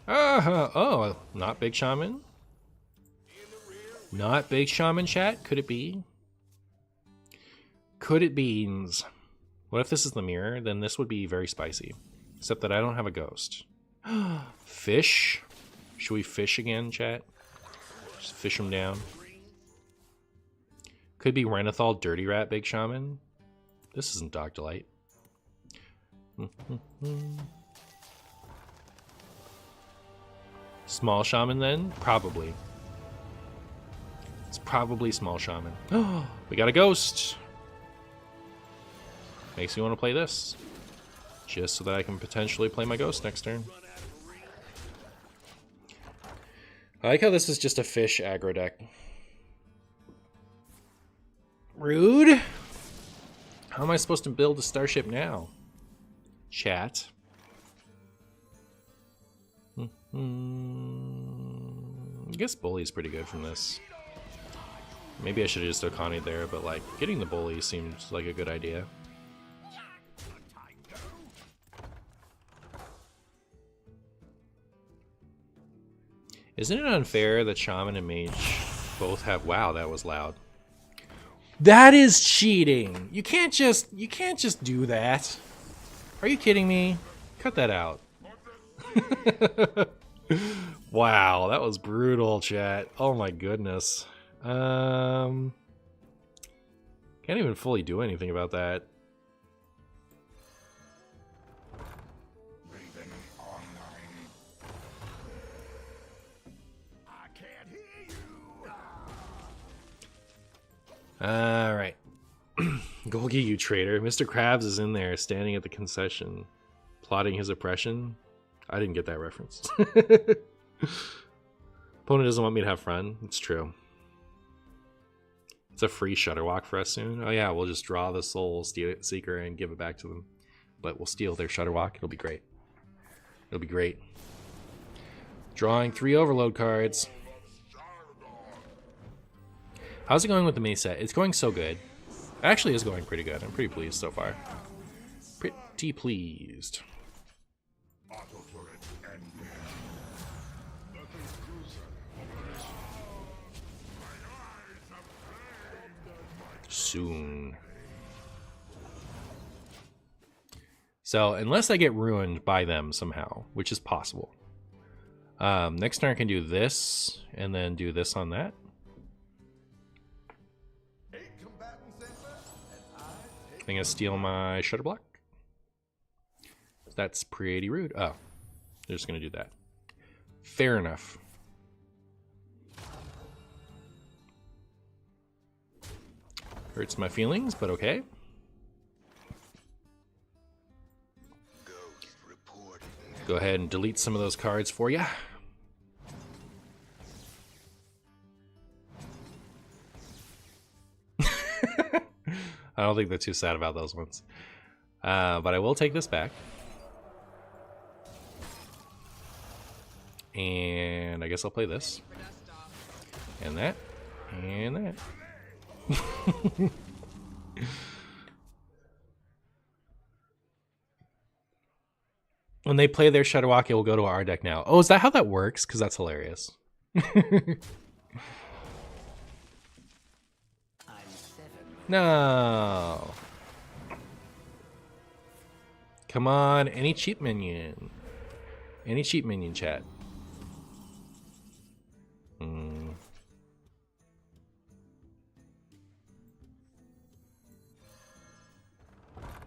Oh, not big Shaman? Not big Shaman, chat? Could it be? Could it beans? What if this is the mirror? Then this would be very spicy. Except that I don't have a ghost. Fish? Should we fish again, chat? Just fish them down. Could be Renathal Dirty Rat Big Shaman. This isn't Dog Delight. Small Shaman then? Probably. It's probably Small Shaman. Oh, we got a ghost. Makes me want to play this. Just so that I can potentially play my ghost next turn. I like how this is just a fish aggro deck. Rude. How am I supposed to build a starship now? Chat. I guess Bully is pretty good from this. Maybe I should have just Okani'd there, but like getting the Bully seems like a good idea. Isn't it unfair that Shaman and Mage both have... Wow, that was loud. That is cheating. You can't just do that. Are you kidding me? Cut that out. Wow, that was brutal, chat. Oh my goodness. Can't even fully do anything about that. Alright. Golgi, you traitor. Mr. Krabs is in there, standing at the concession, plotting his oppression. I didn't get that reference. Opponent doesn't want me to have fun. It's true. It's a free Shutterwalk for us soon. Oh yeah, we'll just draw the Soul Seeker and give it back to them. But we'll steal their Shutterwalk. It'll be great. It'll be great. Drawing 3 Overload cards. How's it going with the mini set? It's going so good. It actually is going pretty good. I'm pretty pleased so far. Pretty pleased. Soon. So, unless I get ruined by them somehow, which is possible. Next turn I can do this, and then do this on that. I'm gonna steal my Shutter Block. That's pretty rude. Oh, they're just gonna do that. Fair enough. Hurts my feelings, but okay. Go ahead and delete some of those cards for you. I don't think they're too sad about those ones. But I will take this back. And I guess I'll play this. And that. And that. When they play their Shutterwalk, it will go to our deck now. Oh, is that how that works? Because that's hilarious. No. Come on, any cheap minion. Any cheap minion, chat.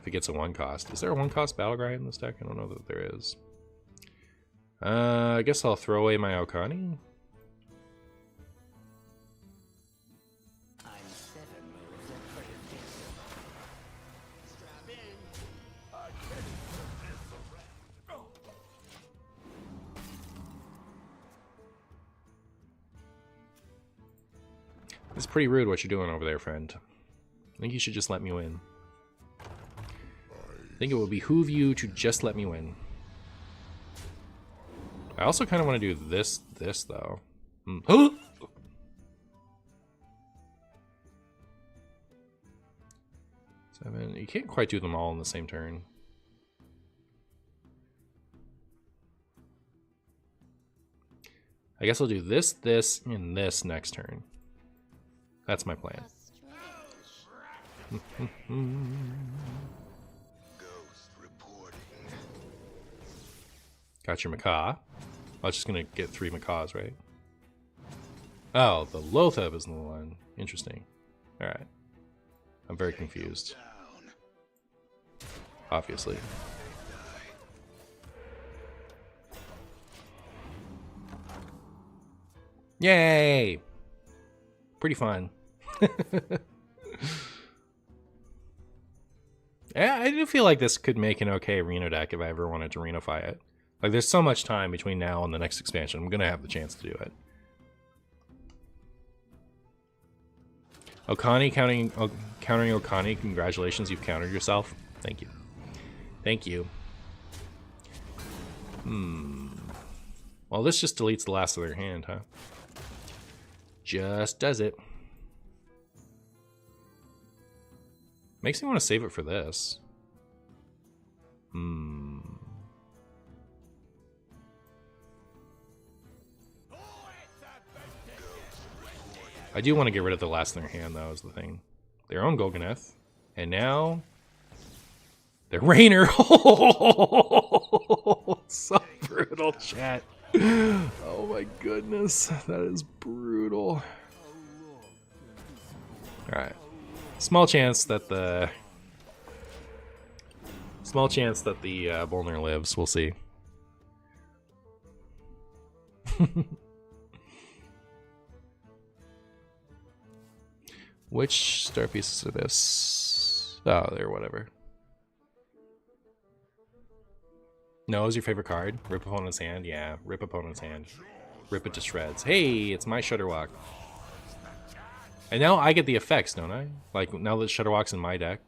If it gets a 1-cost. Is there a 1-cost battle cry in this deck? I don't know that there is. I guess I'll throw away my Okani. It's pretty rude what you're doing over there, friend. I think you should just let me win. I think it would behoove you to just let me win. I also kind of want to do this though. Hmm. 7. You can't quite do them all in the same turn. I guess I'll do this, and this next turn. That's my plan. Got your macaw. I was just gonna get 3 macaws, right? Oh, the Lotheb is the one. Interesting. Alright. I'm very confused. Obviously. Yay! Pretty fun. Yeah, I do feel like this could make an okay Reno deck if I ever wanted to Renify it. Like, there's so much time between now and the next expansion. I'm gonna have the chance to do it. Okani countering Okani. Congratulations, you've countered yourself. Thank you. Thank you. Well, this just deletes the last of their hand, huh? Just does it. Makes me want to save it for this. I do want to get rid of the last in their hand, though, is the thing. Their own Golganeth. And now... their Rainer! So brutal, chat. Oh my goodness. That is brutal. Alright. Small chance that the Bolner lives. We'll see. Which star pieces are this? Oh, they're whatever. No, is your favorite card? Rip opponent's hand? Yeah, rip opponent's hand. Rip it to shreds. Hey, it's my Shudderwalk. And now I get the effects, don't I? Like, now that Shudderwalk's in my deck.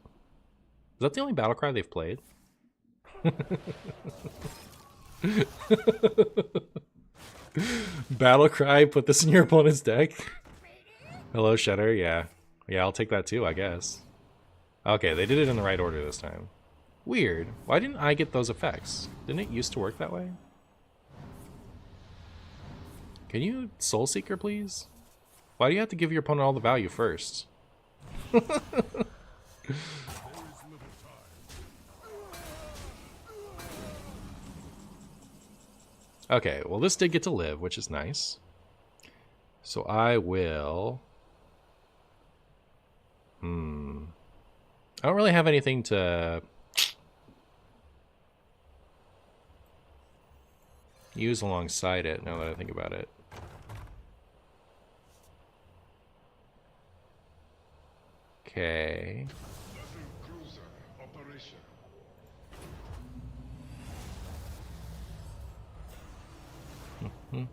Is that the only battlecry they've played? Battlecry, put this in your opponent's deck? Hello, Shudder, yeah. Yeah, I'll take that too, I guess. Okay, they did it in the right order this time. Weird. Why didn't I get those effects? Didn't it used to work that way? Can you Soul Seeker, please? Why do you have to give your opponent all the value first? Okay, well this did get to live, which is nice. So I will... I don't really have anything to... use alongside it, now that I think about it. Okay. I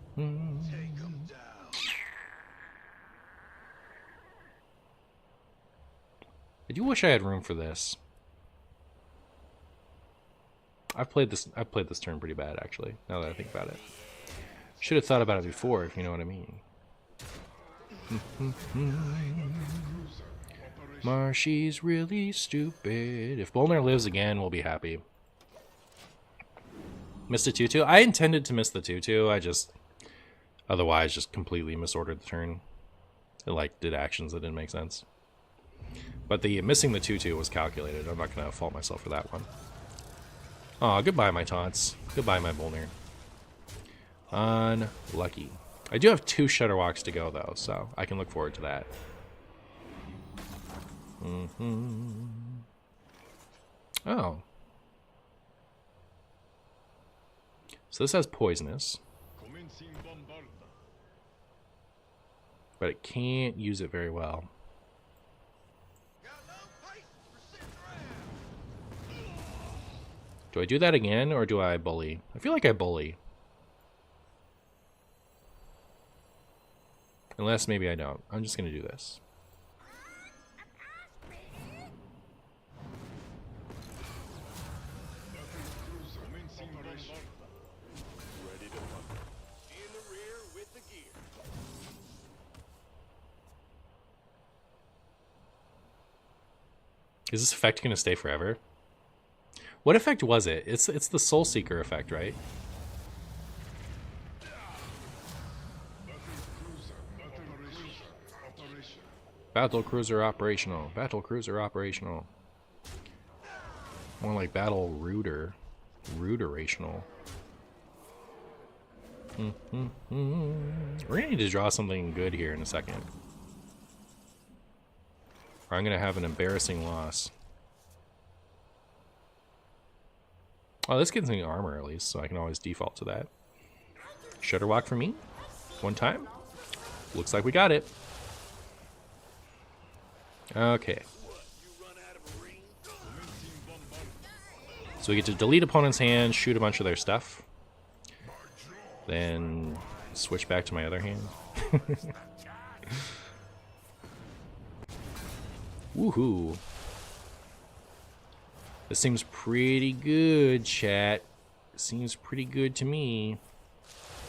do wish I had room for this. I've played this turn pretty bad, actually, now that I think about it. Should have thought about it before, if you know what I mean. Marshy's really stupid. If Bolner lives again, we'll be happy. Missed a 2-2? I intended to miss the 2-2, I just... otherwise, just completely misordered the turn. It, like, did actions that didn't make sense. But the missing the 2-2 was calculated. I'm not gonna fault myself for that one. Aw, goodbye, my taunts. Goodbye, my Bolner. Unlucky. I do have 2 Shudderwalks to go, though, so I can look forward to that. Oh. So this has poisonous. But it can't use it very well. Do I do that again, or do I bully? I feel like I bully. Unless maybe I don't. I'm just gonna do this. Is this effect going to stay forever? What effect was it? It's the Soul Seeker effect, right? Battle cruiser operational. Battle cruiser operational. More like battle rooter. Rooterational. We're gonna need to draw something good here in a second. Or I'm gonna have an embarrassing loss. Oh, this gives me armor at least, so I can always default to that. Shudderwalk for me. One time. Looks like we got it. Okay. So we get to delete opponent's hand, shoot a bunch of their stuff. Then switch back to my other hand. Woohoo. This seems pretty good, chat. Seems pretty good to me.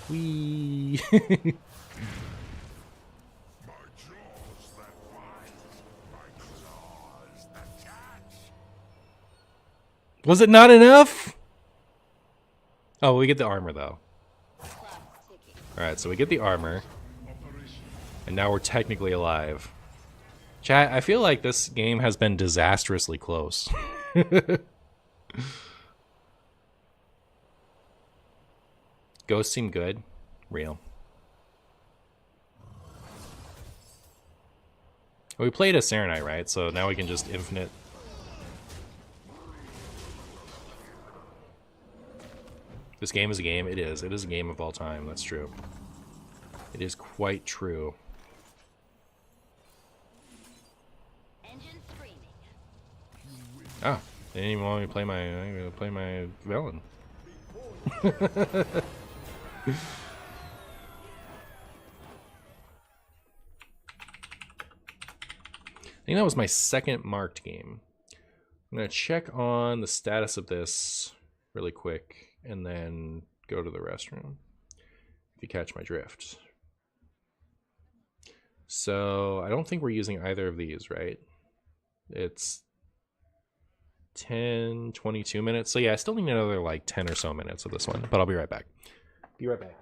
Whee! Was it not enough? Oh, we get the armor though. Alright, so we get the armor. And now we're technically alive. Chat, I feel like this game has been disastrously close. Ghosts seem good. Real. Well, we played a Serenite, right? So now we can just infinite. This game is a game. It is. It is a game of all time. That's true. It is quite true. Oh, they didn't even want me to play my. I'm gonna play my villain. I think that was my second marked game. I'm gonna check on the status of this really quick and then go to the restroom, if you catch my drift. So I don't think we're using either of these, right? It's 10, 22 minutes. So yeah, I still need another like 10 or so minutes of this one, but I'll be right back. Be right back.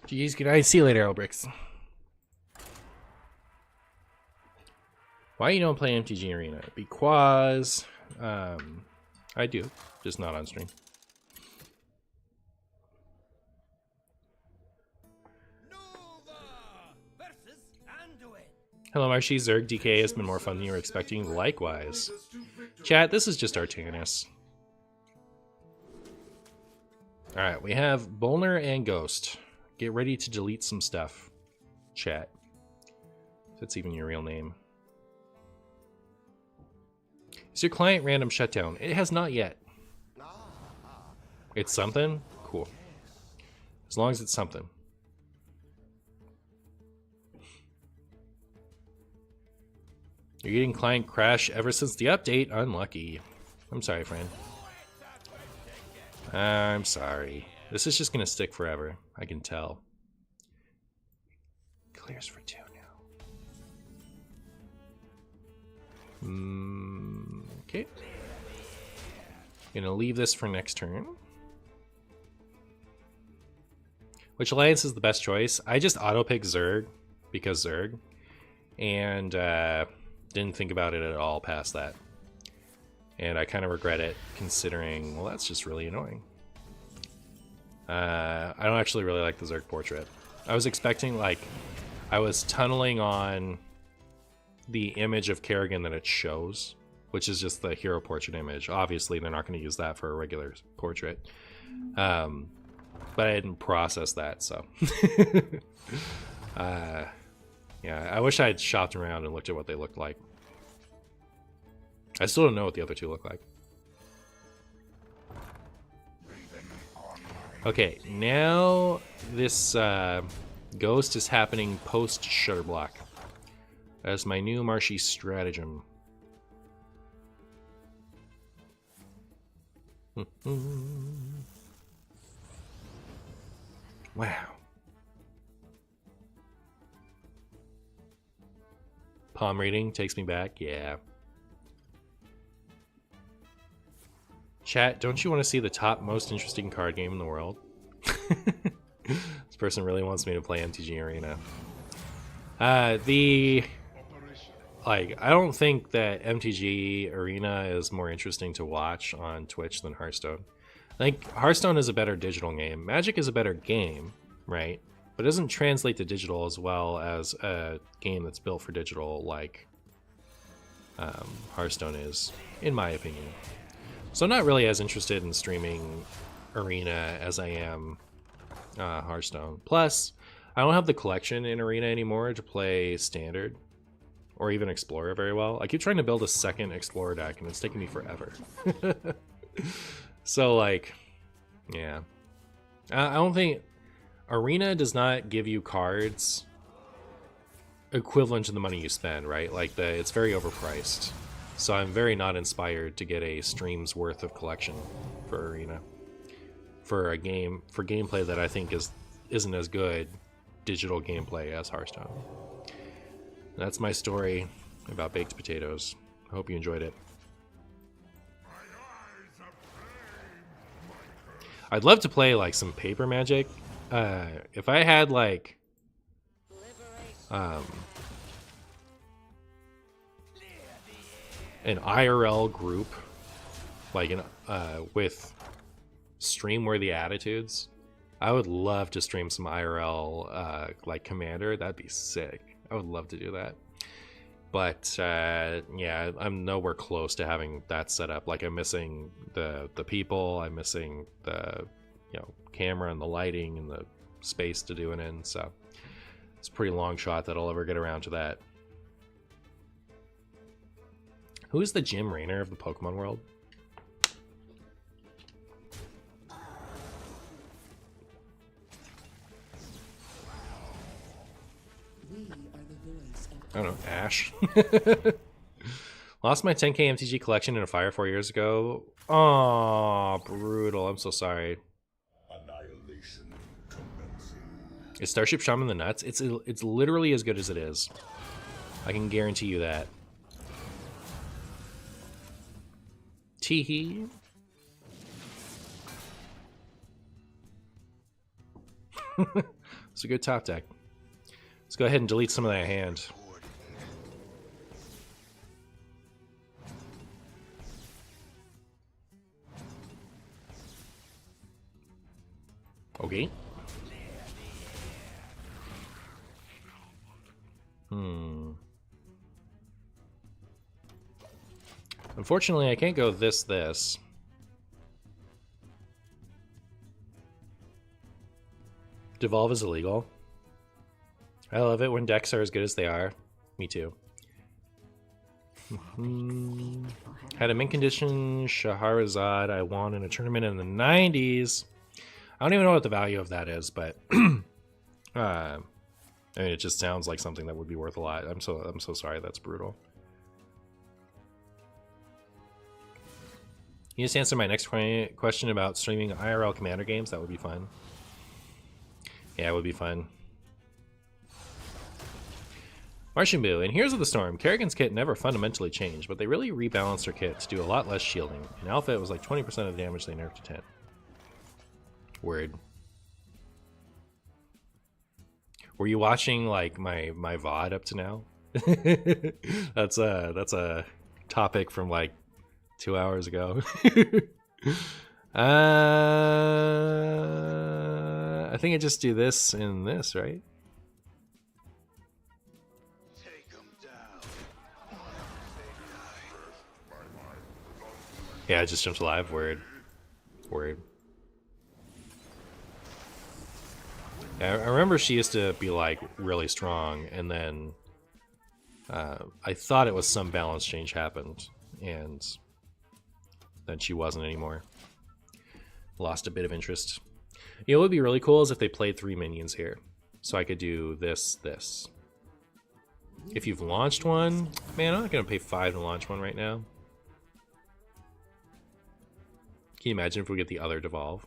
Jeez, good night. See you later, Elbrix. Why you don't play MTG Arena? Because I do, just not on stream. Hello, Marshy. Zerg DK has been more fun than you were expecting. Likewise. Chat, this is just Artanis. Alright, we have Bolner and Ghost. Get ready to delete some stuff. Chat. If that's even your real name. Is your client random shutdown? It has not yet. It's something? Cool. As long as it's something. You're getting client crash ever since the update? Unlucky. I'm sorry, friend. I'm sorry. This is just gonna stick forever. I can tell. Clears for 2 now. Okay. Gonna leave this for next turn. Which alliance is the best choice? I just auto-pick Zerg because Zerg. And didn't think about it at all past that. And I kind of regret it, considering, well, that's just really annoying. I don't actually really like the Zerg portrait. I was expecting, like, I was tunneling on the image of Kerrigan that it shows, which is just the hero portrait image. Obviously, they're not going to use that for a regular portrait. But I didn't process that, so. Yeah, I wish I had shopped around and looked at what they looked like. I still don't know what the other two look like. Okay, now this ghost is happening post Shutterblock. That's my new Marshy stratagem. Wow. Palm reading takes me back, yeah. Chat, don't you want to see the top most interesting card game in the world? This person really wants me to play MTG Arena. I don't think that MTG Arena is more interesting to watch on Twitch than Hearthstone. I think Hearthstone is a better digital game. Magic is a better game, right? But it doesn't translate to digital as well as a game that's built for digital like Hearthstone is, in my opinion. So I'm not really as interested in streaming Arena as I am Hearthstone. Plus, I don't have the collection in Arena anymore to play Standard or even Explorer very well. I keep trying to build a second Explorer deck and it's taking me forever. So, like, yeah. I don't think... Arena does not give you cards equivalent to the money you spend, right? Like, it's very overpriced. So I'm very not inspired to get a stream's worth of collection for Arena. For gameplay that I think isn't as good digital gameplay as Hearthstone. That's my story about baked potatoes. I hope you enjoyed it. I'd love to play like some paper Magic. If I had like an IRL group, like with stream-worthy attitudes, I would love to stream some IRL like Commander. That'd be sick. I would love to do that. But yeah, I'm nowhere close to having that set up. Like, I'm missing the people, I'm missing the camera and the lighting and the space to do it in. So it's a pretty long shot that I'll ever get around to that. Who is the Jim Raynor of the Pokemon world? I don't know, Ash. Lost my 10k MTG collection in a fire 4 years ago. Oh, brutal. I'm so sorry.
Annihilation commencing.
Is Starship Shaman the nuts? It's literally as good as it is. I can guarantee you that. Teehee. It's a good top deck. Let's go ahead and delete some of that hand. Okay. Unfortunately, I can't go this. Devolve is illegal. I love it when decks are as good as they are. Me too. Had a mint condition Shahrazad I won in a tournament in the 90s. I don't even know what the value of that is, but I mean, it just sounds like something that would be worth a lot. I'm so sorry. That's brutal. You just answer my next question about streaming IRL Commander games. That would be fun. Yeah, it would be fun. Martian Boo, in Heroes of the Storm, Kerrigan's kit never fundamentally changed, but they really rebalanced her kit to do a lot less shielding. In Alpha, it was like 20% of the damage they nerfed to 10. Word. Were you watching like my VOD up to now? That's a topic from like 2 hours ago. I think I just do this and this, right? Yeah, I just jumped live. Word. I remember she used to be like really strong, and then I thought it was some balance change happened, and then she wasn't anymore. Lost a bit of interest. You know what would be really cool is if they played 3 minions here, so I could do this. If you've launched one, man, I'm not gonna pay 5 to launch one right now. Can you imagine if we get the other devolve?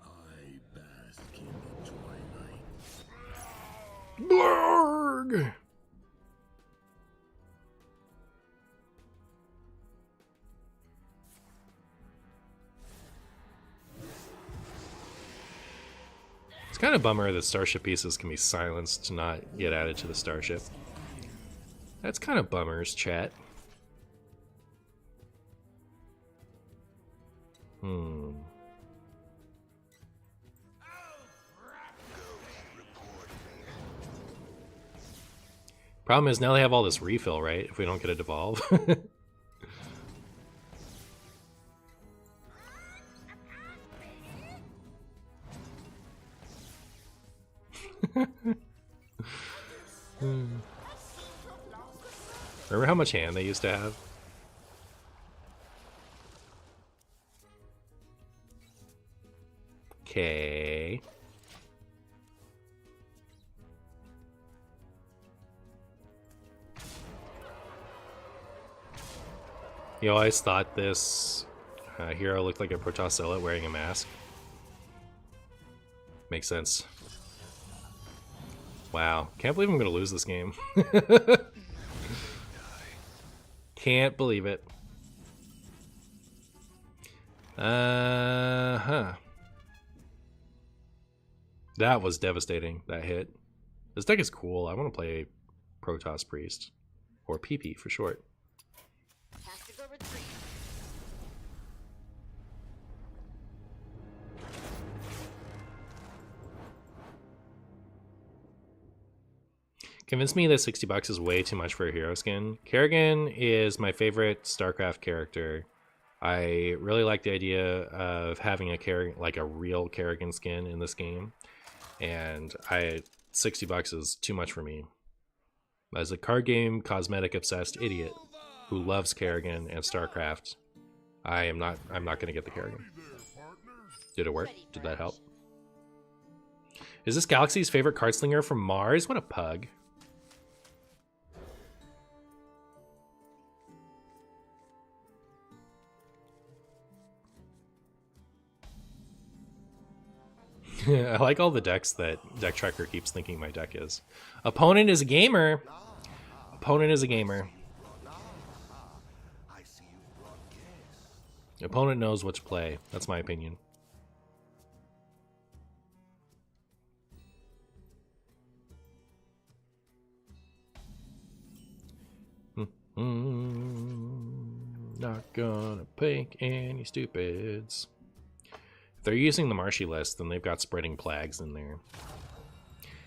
I bask in the twilight.
Blarg! It's kind of a bummer that starship pieces can be silenced to not get added to the starship. That's kind of bummers, chat. Problem is now they have all this refill, right? If we don't get a devolve. Remember how much hand they used to have? Okay. You always thought this hero looked like a Protoss Zealot wearing a mask. Makes sense. Wow. Can't believe I'm going to lose this game. Can't believe it. That was devastating, that hit. This deck is cool. I want to play Protoss Priest. Or PP for short.
Tactical retreat.
Convince me that 60 bucks is way too much for a hero skin. Kerrigan is my favorite Starcraft character. I really like the idea of having a real Kerrigan skin in this game. And 60 bucks is too much for me. As a card game cosmetic obsessed idiot who loves Kerrigan and Starcraft, I'm not gonna get the Kerrigan. Did it work? Did that help? Is this Galaxy's favorite card slinger from Mars? What a pug. I like all the decks that Deck Tracker keeps thinking my deck is. Opponent is a gamer. Opponent is a gamer. Opponent knows what to play. That's my opinion. Not gonna pick any stupids. If they're using the Marshy list, then they've got spreading plagues in there.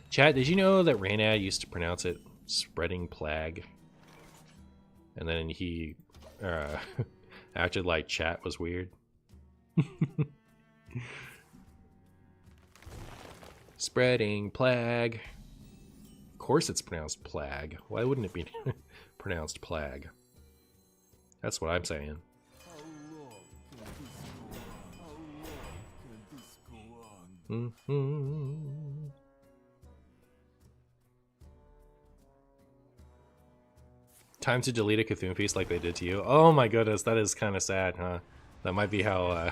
Chat, did you know that Raynad used to pronounce it spreading plague? And then he acted like chat was weird. Spreading plague. Of course it's pronounced plague. Why wouldn't it be pronounced plague? That's what I'm saying. Time to delete a Cthulhu piece like they did to you. Oh my goodness, that is kind of sad, huh? That might be how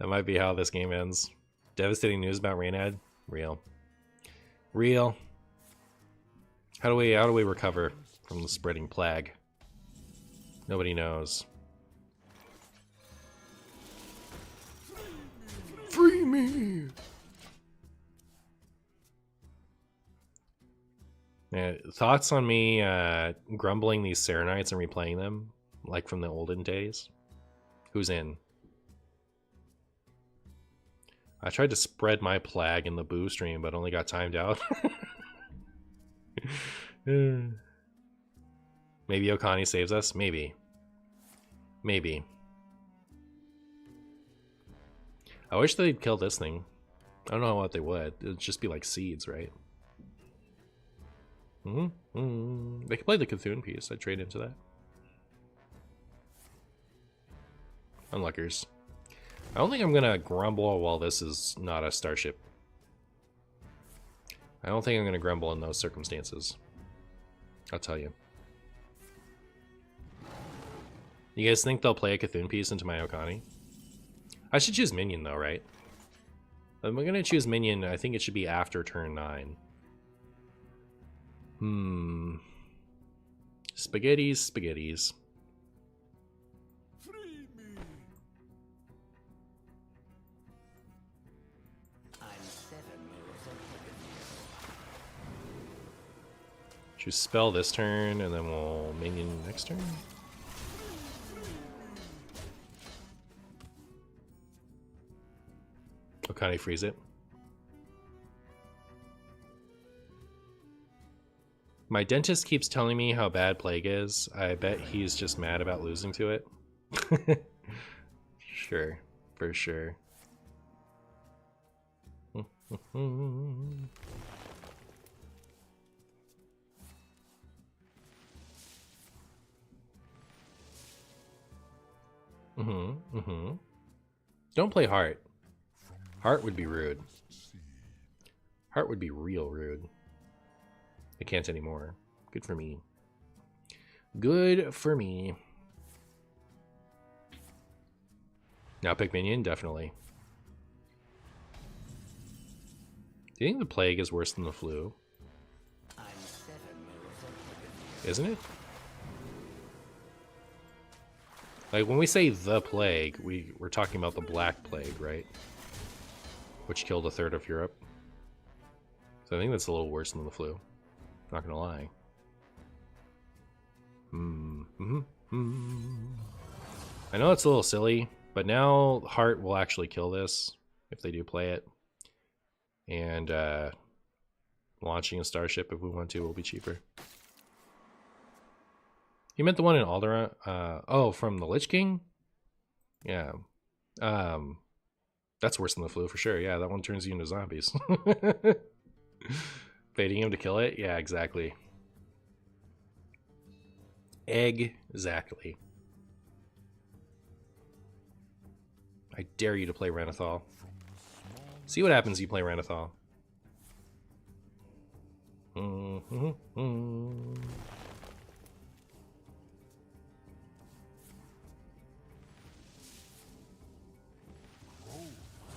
that might be how this game ends. Devastating news about Reynad. Real. Real. How do we recover from the spreading plague? Nobody knows. Free me! Yeah, thoughts on me grumbling these Serenites and replaying them, like from the olden days? Who's in? I tried to spread my plague in the boo stream, but only got timed out. Maybe Okani saves us? Maybe. Maybe. I wish they'd kill this thing. I don't know what they would. It'd just be like seeds, right? They could play the Cthulhu piece. I'd trade into that. Unluckers. I don't think I'm gonna grumble while this is not a starship. I don't think I'm gonna grumble in those circumstances. I'll tell you. You guys think they'll play a Cthulhu piece into my Okani? I should choose minion though, right? I'm gonna choose minion. I think it should be after turn 9. Spaghettis. Choose spell this turn, and then we'll minion next turn. Okani freeze it. My dentist keeps telling me how bad plague is. I bet he's just mad about losing to it. Sure, for sure. Don't play Heart. Heart would be rude. Heart would be real rude. I can't anymore. Good for me. Good for me. Now pick minion? Definitely. Do you think the plague is worse than the flu? Isn't it? Like, when we say the plague, we're talking about the Black Plague, right? Which killed a third of Europe. So I think that's a little worse than the flu. Not gonna lie. I know it's a little silly, but now Heart will actually kill this if they do play it. And launching a starship if we want to will be cheaper. You meant the one in Alderaan? Oh, from the Lich King? Yeah. That's worse than the flu for sure. Yeah, that one turns you into zombies. Baiting him to kill it? Yeah, exactly. Exactly. I dare you to play Renathal. See what happens if you play Renathal.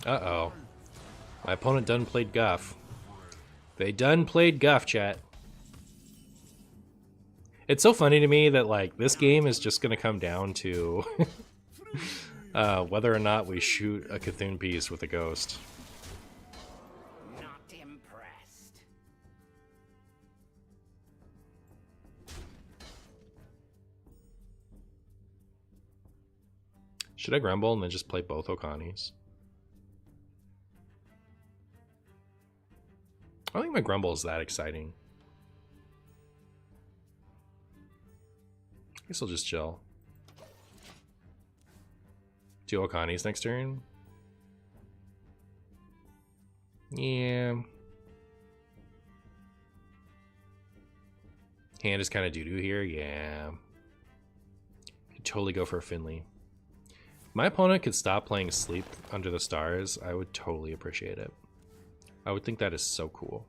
Uh-oh. My opponent done played guff. They done played guff, chat. It's so funny to me that, like, this game is just gonna come down to whether or not we shoot a Cthulhu piece with a ghost.
Not impressed.
Should I grumble and then just play both Okanis? I don't think my grumble is that exciting. I guess I'll just chill. 2 Okanis next turn. Yeah. Hand is kind of doo-doo here. Yeah. Could totally go for a Finley. If my opponent could stop playing Sleep Under the Stars, I would totally appreciate it. I would think that is so cool.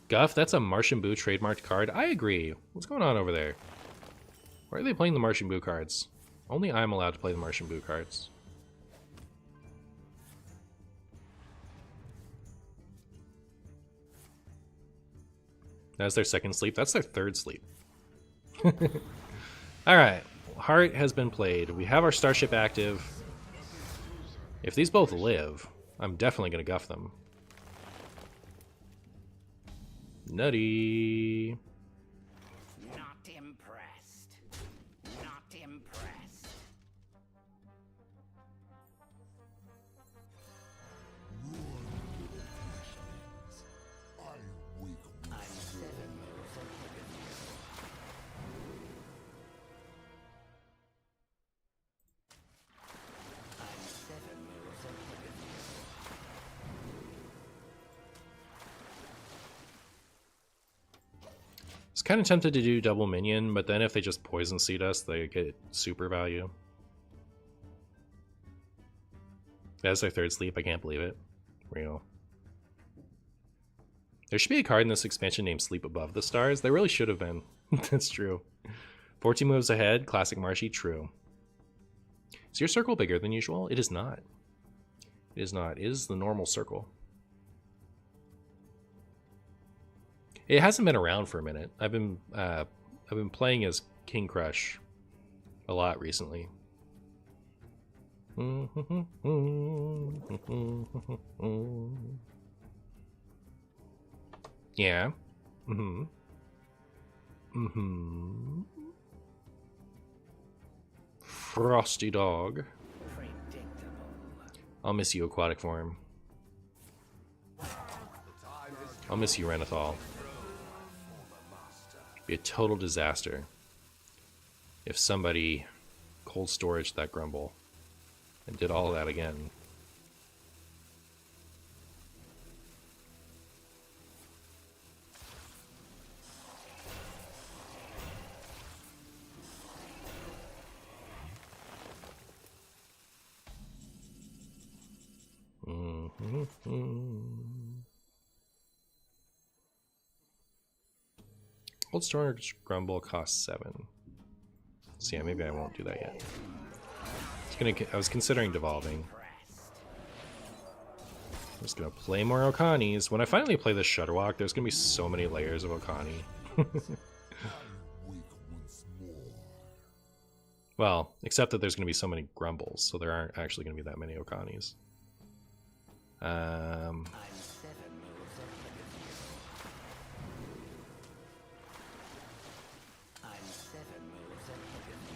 Guff, that's a Martian Boo trademarked card. I agree. What's going on over there? Why are they playing the Martian Boo cards? Only I'm allowed to play the Martian Boo cards. That's their second sleep. That's their third sleep. Alright. Heart has been played. We have our Starship active. If these both live, I'm definitely going to guff them. Nutty.
Not impressed. Not impressed. I'm 7 moves ahead of you. I'm 7 moves ahead of you.
I was kind of tempted to do double minion, but then if they just poison seed us, they get super value. That's their third sleep. I can't believe it. Real. There should be a card in this expansion named Sleep Above the Stars. There really should have been. That's true. 14 moves ahead. Classic Marshy. True. Is your circle bigger than usual? It is not. It is not. It is the normal circle. It hasn't been around for a minute. I've been playing as King Crush a lot recently. Yeah. Frosty dog.
Predictable.
I'll miss you, aquatic form. I'll miss you, Renethal. Be a total disaster if somebody cold storage that Grumble and did all of that again. Cold storage Grumble costs 7. So yeah, maybe I won't do that yet. I was considering devolving. I'm just gonna play more Okanis. When I finally play this Shudderwalk, there's gonna be so many layers of Okani. Well, except that there's gonna be so many Grumbles, so there aren't actually gonna be that many Okanis.
I'm 7 moves ahead of you. I'm 7 moves ahead of you.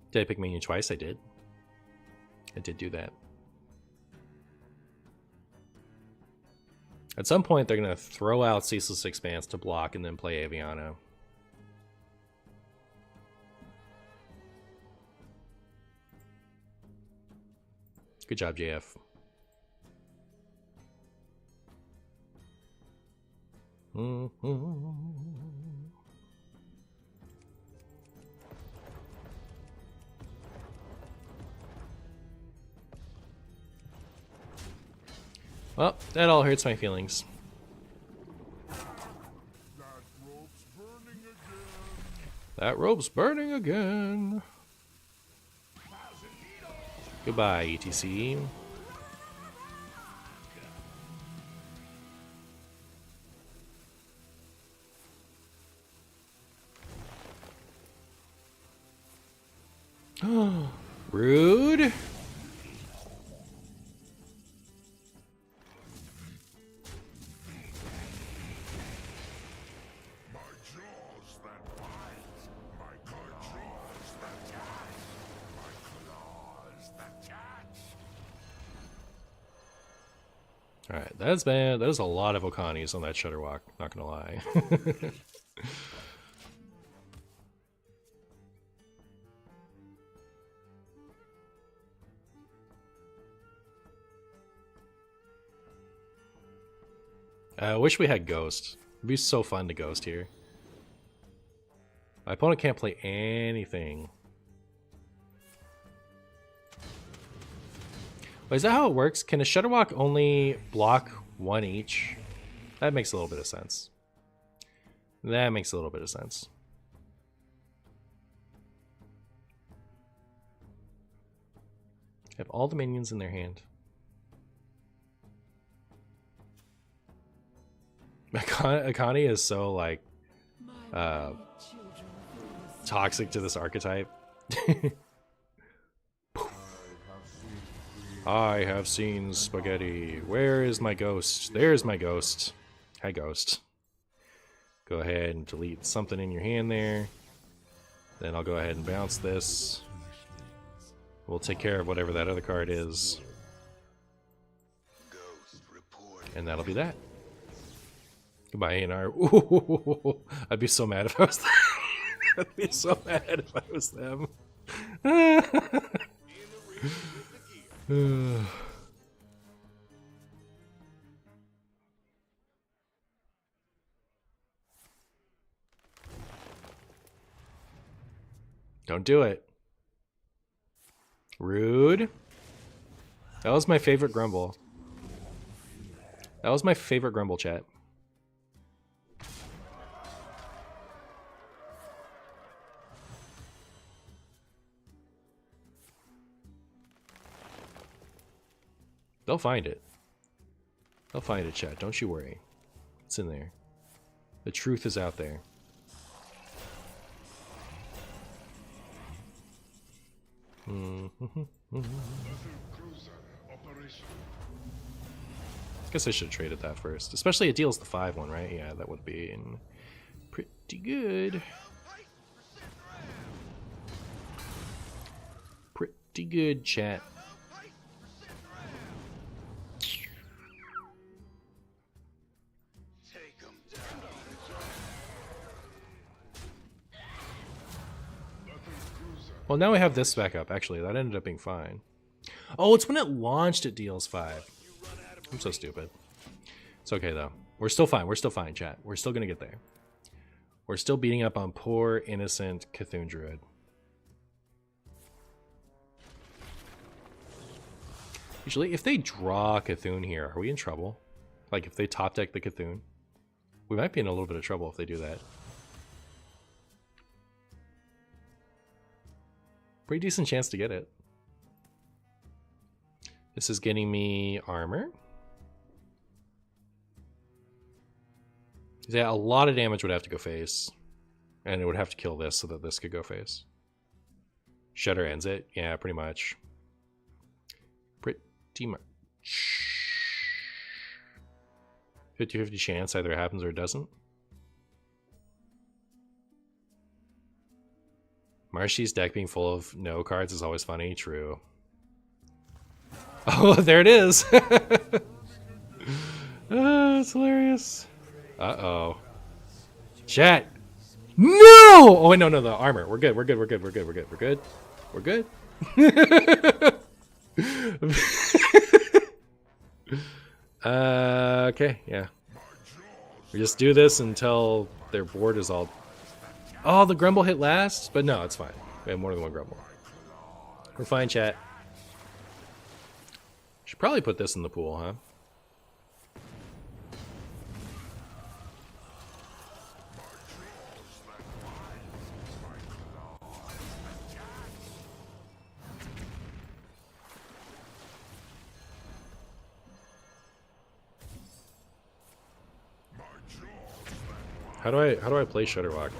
Did I pick minion twice? I did. I did do that. At some point, they're going to throw out Ceaseless Expanse to block and then play Aviano. Good job, JF. Well, that all hurts my feelings. That rope's burning again. Goodbye, ETC. Rude. Alright, that's bad. There's a lot of Okanis on that Shudderwalk, not gonna lie. I wish we had Ghost. It'd be so fun to Ghost here. My opponent can't play anything. Wait, is that how it works? Can a Shudderwalk only block one each? That makes a little bit of sense. That makes a little bit of sense. Have all the minions in their hand. Akani is so like toxic to this archetype. I have seen spaghetti. Where is my ghost? There's my ghost. Hi, ghost. Go ahead and delete something in your hand there. Then I'll go ahead and bounce this. We'll take care of whatever that other card is. And that'll be that. Goodbye, A&R. Ooh, I'd be so mad if I was them. I'd be so mad if I was them. Don't do it. Rude. That was my favorite grumble. That was my favorite grumble, chat. They'll find it. They'll find it, chat. Don't you worry. It's in there. The truth is out there. Guess I should have traded that first. Especially it deals the 5-1, right? Yeah, that would be pretty good. Pretty good, chat. Well, now we have this back up. Actually, that ended up being fine. Oh, it's when it launched it deals 5. I'm so stupid. It's okay, though. We're still fine. We're still fine, chat. We're still going to get there. We're still beating up on poor, innocent Cthulhu Druid. Usually, if they draw Cthulhu here, are we in trouble? Like, if they top deck the Cthulhu? We might be in a little bit of trouble if they do that. Pretty decent chance to get it. This is getting me armor. Yeah, a lot of damage would have to go face. And it would have to kill this so that this could go face. Shudder ends it. Yeah, pretty much. Pretty much. 50-50 chance either it happens or it doesn't. Marshy's deck being full of no cards is always funny. True. Oh, there it is. It's hilarious. Uh-oh. Chat. No! Oh, wait, no, the armor. We're good. We're good. Okay, yeah. We just do this until their board is all... Oh, the grumble hit last? But no, it's fine. We have more than one grumble. We're fine, chat. Should probably put this in the pool, huh? How do I play Shudderwalk?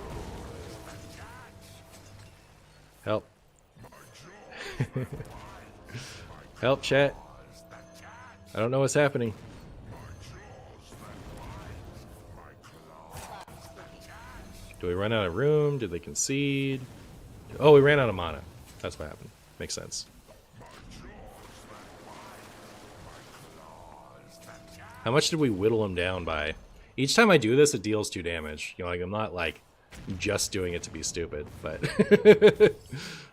Help. Help, chat. I don't know what's happening. Do we run out of room? Did they concede? Oh, we ran out of mana. That's what happened. Makes sense. How much did we whittle him down by? Each time I do this, it deals 2 damage. You know, like I'm not like just doing it to be stupid, but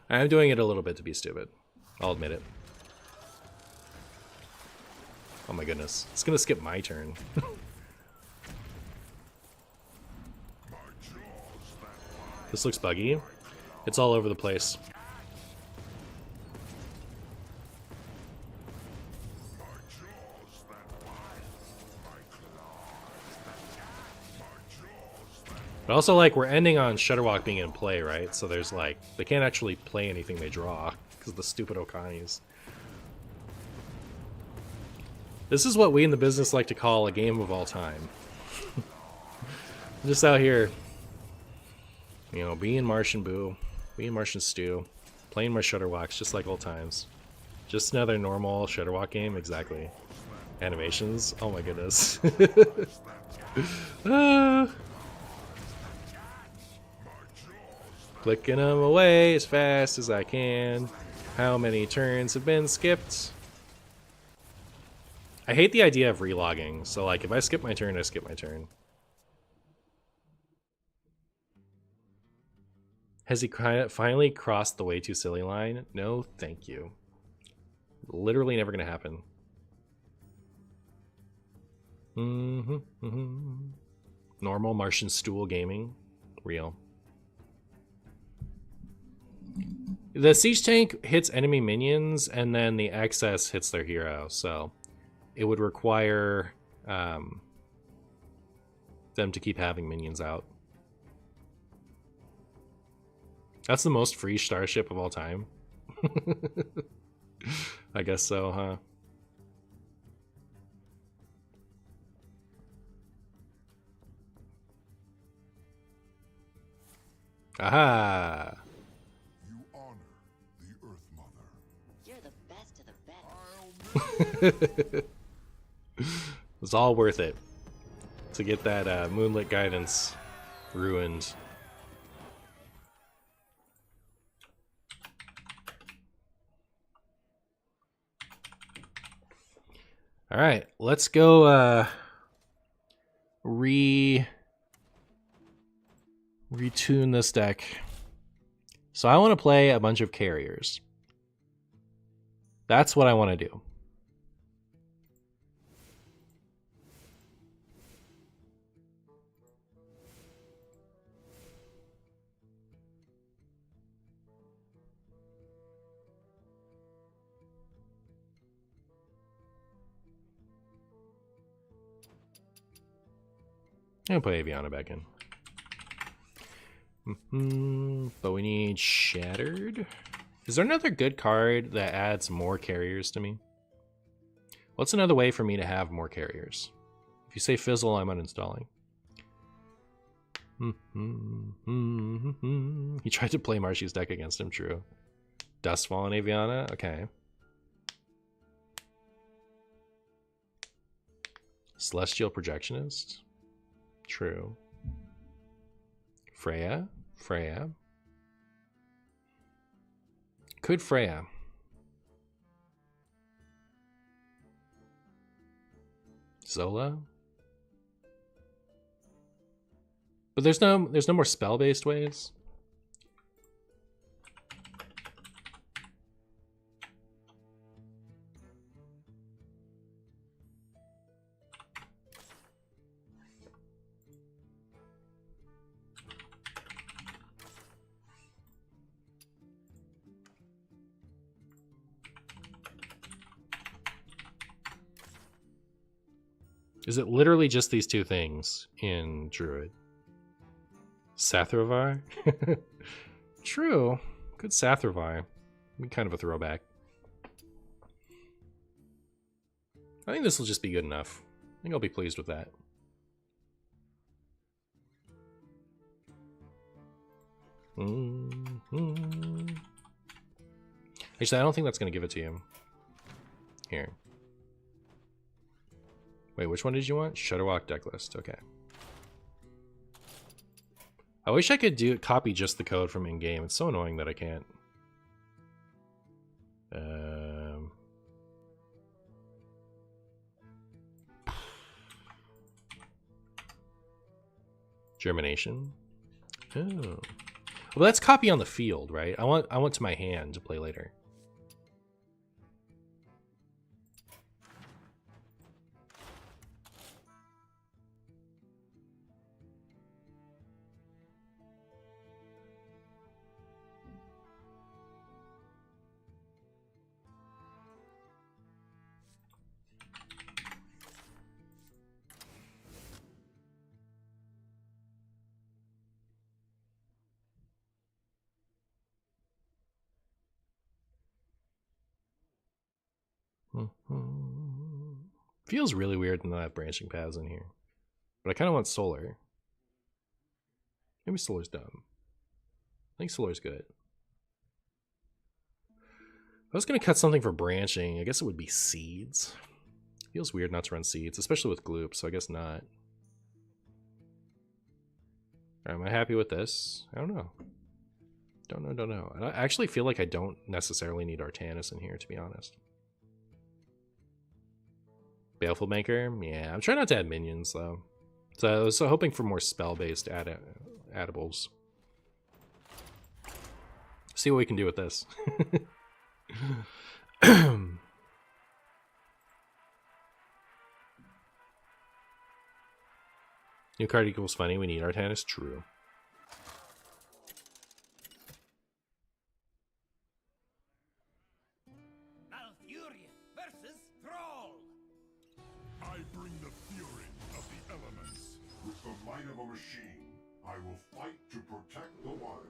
I'm doing it a little bit to be stupid. I'll admit it. Oh my goodness. It's gonna skip my turn. This looks buggy. It's all over the place. But also, like, we're ending on Shudderwalk being in play, right? So there's, like, they can't actually play anything they draw because of the stupid Okanis. This is what we in the business like to call a game of all time. Just out here, you know, being Martian Boo, being Martian Stew, playing my Shudderwalks just like old times. Just another normal Shudderwalk game, exactly. Animations, oh my goodness. Clicking them away as fast as I can. How many turns have been skipped? I hate the idea of relogging, so like if I skip my turn, I skip my turn. Has he finally crossed the way too silly line? No, thank you. Literally never gonna happen. Normal Martian stool gaming. Real. The siege tank hits enemy minions, and then the excess hits their hero, so it would require them to keep having minions out. That's the most free starship of all time. I guess so, huh? Aha!
You honor the Earth Mother.
You're the best of the best.
It's all worth it to get that moonlit guidance ruined. All right, let's go retune this deck. So I want to play a bunch of carriers. That's what I want to do. I'm gonna play Aviana back in. But we need Shattered. Is there another good card that adds more carriers to me? What's another way for me to have more carriers? If you say Fizzle, I'm uninstalling. He tried to play Marshy's deck against him, true. Dustfall and Aviana, okay. Celestial Projectionist, true. Freya. Could Freya. Zola. But there's no more spell-based ways. Is it literally just these two things in Druid? Sathravar? True. Good Sathravar. Be kind of a throwback. I think this will just be good enough. I think I'll be pleased with that. Actually, I don't think that's going to give it to you. Here. Wait, which one did you want? Shudderwalk deck list. Okay. I wish I could copy just the code from in-game. It's so annoying that I can't. Germination. Oh. Well, that's copy on the field, right? I want to my hand to play later. Feels really weird to not have branching paths in here. But I kind of want solar. Maybe solar's dumb. I think solar's good. If I was going to cut something for branching, I guess it would be seeds. Feels weird not to run seeds, especially with gloop, so I guess not. Am I happy with this? I don't know. Don't know. I actually feel like I don't necessarily need Artanis in here, to be honest. Baleful Maker? Yeah, I'm trying not to add minions, though. So I was hoping for more spell-based addables. See what we can do with this. New card equals funny. We need Artanis. True.
Malfurion versus Thrall.
I bring the fury of the elements. With the might of a machine, I will fight to protect the wild.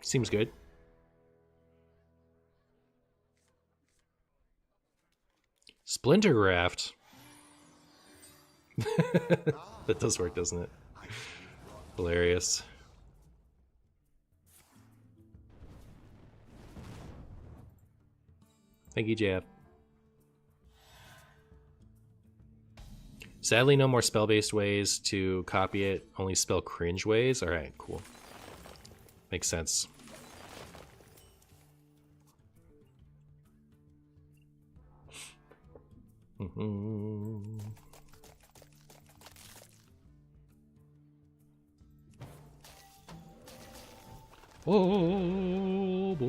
Seems good. Splinter Graft. That does work, doesn't it? Hilarious. Thank you, Jeff. Sadly, no more spell-based ways to copy it. Only spell cringe ways. All right, cool. Makes sense. Oh boy.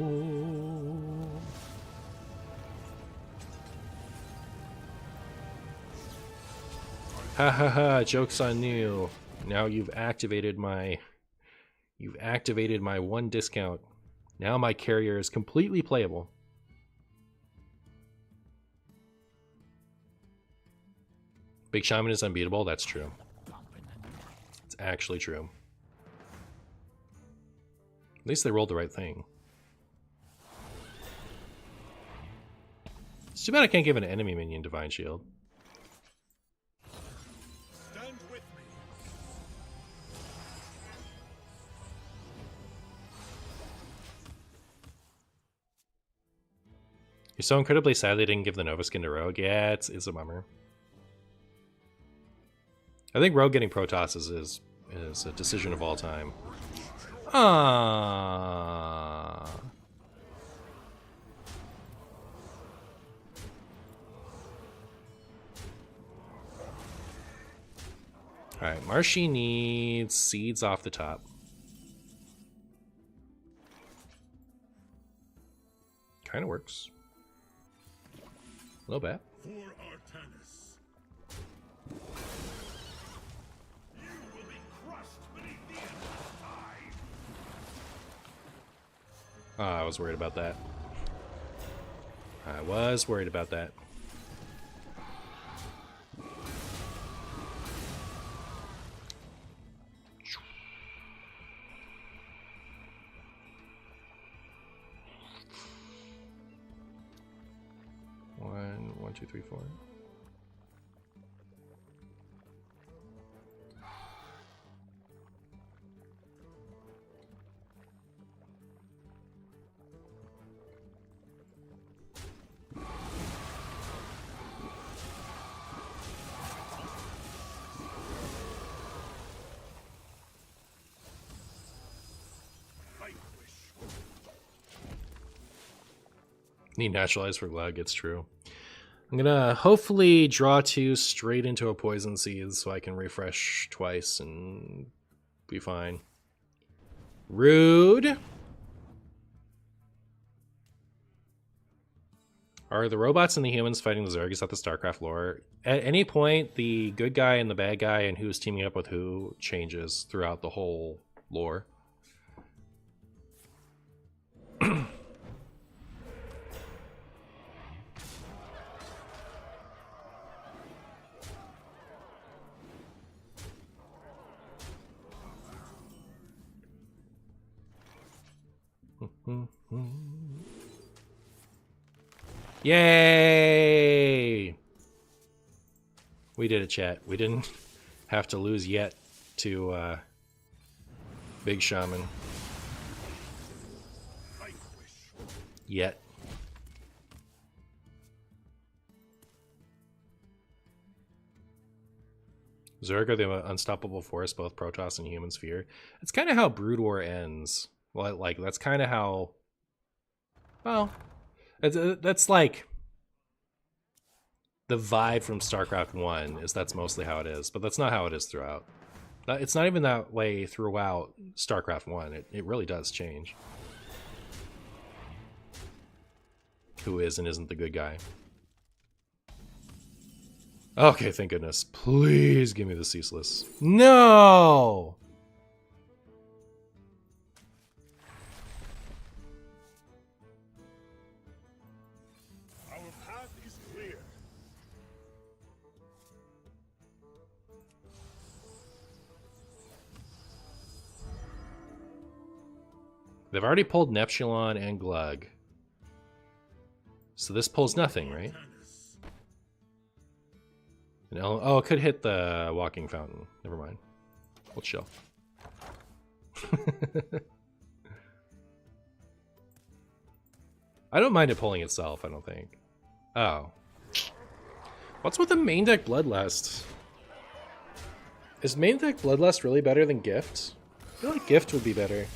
Ha ha ha, joke's on you. Now you've activated my one discount. Now my carrier is completely playable. Big Shaman is unbeatable, that's true. It's actually true. At least they rolled the right thing. It's too bad I can't give an enemy minion Divine Shield.
Stand with me.
You're so incredibly sad they didn't give the Nova Skin to Rogue. Yeah, it's a bummer. I think Rogue getting Protoss is a decision of all time. Ah. Alright, Marshy needs seeds off the top. Kinda works. A little bit.
For Artanis. You will be crushed beneath the endless tide.
Oh, I was worried about that. I was worried about that. One, two, three, four. Need naturalize for Glug, it's true. I'm gonna hopefully draw 2 straight into a Poison Seed so I can refresh twice and be fine. Rude. Are the robots and the humans fighting the Zerg? Is that the Starcraft lore? At any point, the good guy and the bad guy and who's teaming up with who changes throughout the whole lore. Yay! We did it, chat. We didn't have to lose yet to Big Shaman. Yet. Zerg are the unstoppable force, both Protoss and human sphere. It's kind of how Brood War ends. Well, like, that's kind of how... Well, that's like... The vibe from StarCraft 1 is that's mostly how it is, but that's not how it is throughout. It's not even that way throughout StarCraft 1. It really does change. Who is and isn't the good guy. Okay, thank goodness. Please give me the ceaseless. No!
Our path is clear.
They've already pulled Neptulon and Glug. So this pulls nothing, right? Oh, it could hit the walking fountain. Never mind. We'll chill. I don't mind it pulling itself, I don't think. Oh. What's with the main deck Bloodlust? Is main deck Bloodlust really better than Gift? I feel like Gift would be better.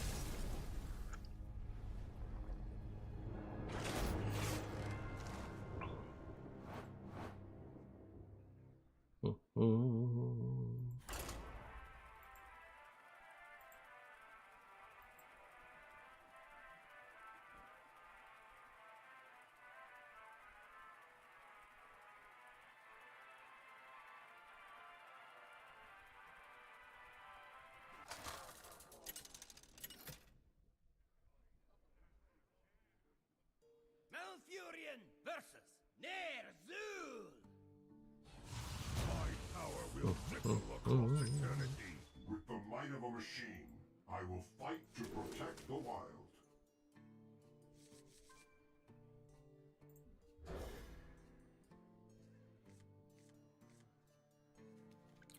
Malfurion versus Nerzul.
My power will ripple across eternity. With the might of a machine, I will fight to protect the wild.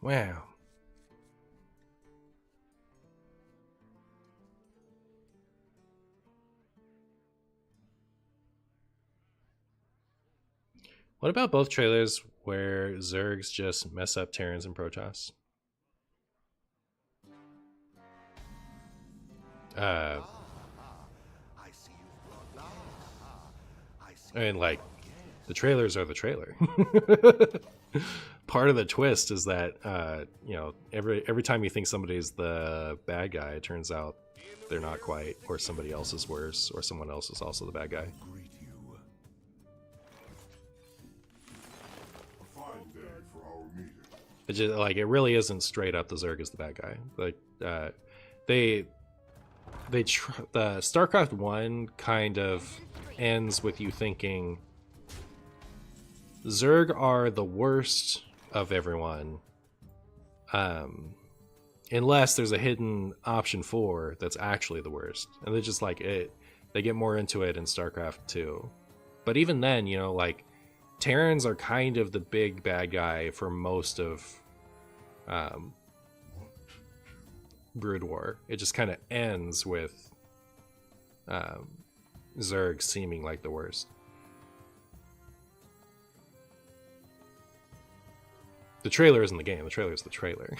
Wow. What about both trailers where Zergs just mess up Terrans and Protoss? I mean, like, the trailers are the trailer. Part of the twist is that, you know, every time you think somebody's the bad guy, it turns out they're not quite, or somebody else is worse, or someone else is also the bad guy.
Greet you. A fine day for our meeting.
It just, like, it really isn't straight up the Zerg is the bad guy. Like, the StarCraft 1 kind of ends with you thinking Zerg are the worst of everyone, unless there's a hidden option 4 that's actually the worst, and they're just like it. They get more into it in StarCraft 2, but even then, you know, like Terrans are kind of the big bad guy for most of Brood War. It just kind of ends with Zerg seeming like the worst. The trailer isn't the game. The trailer is the trailer.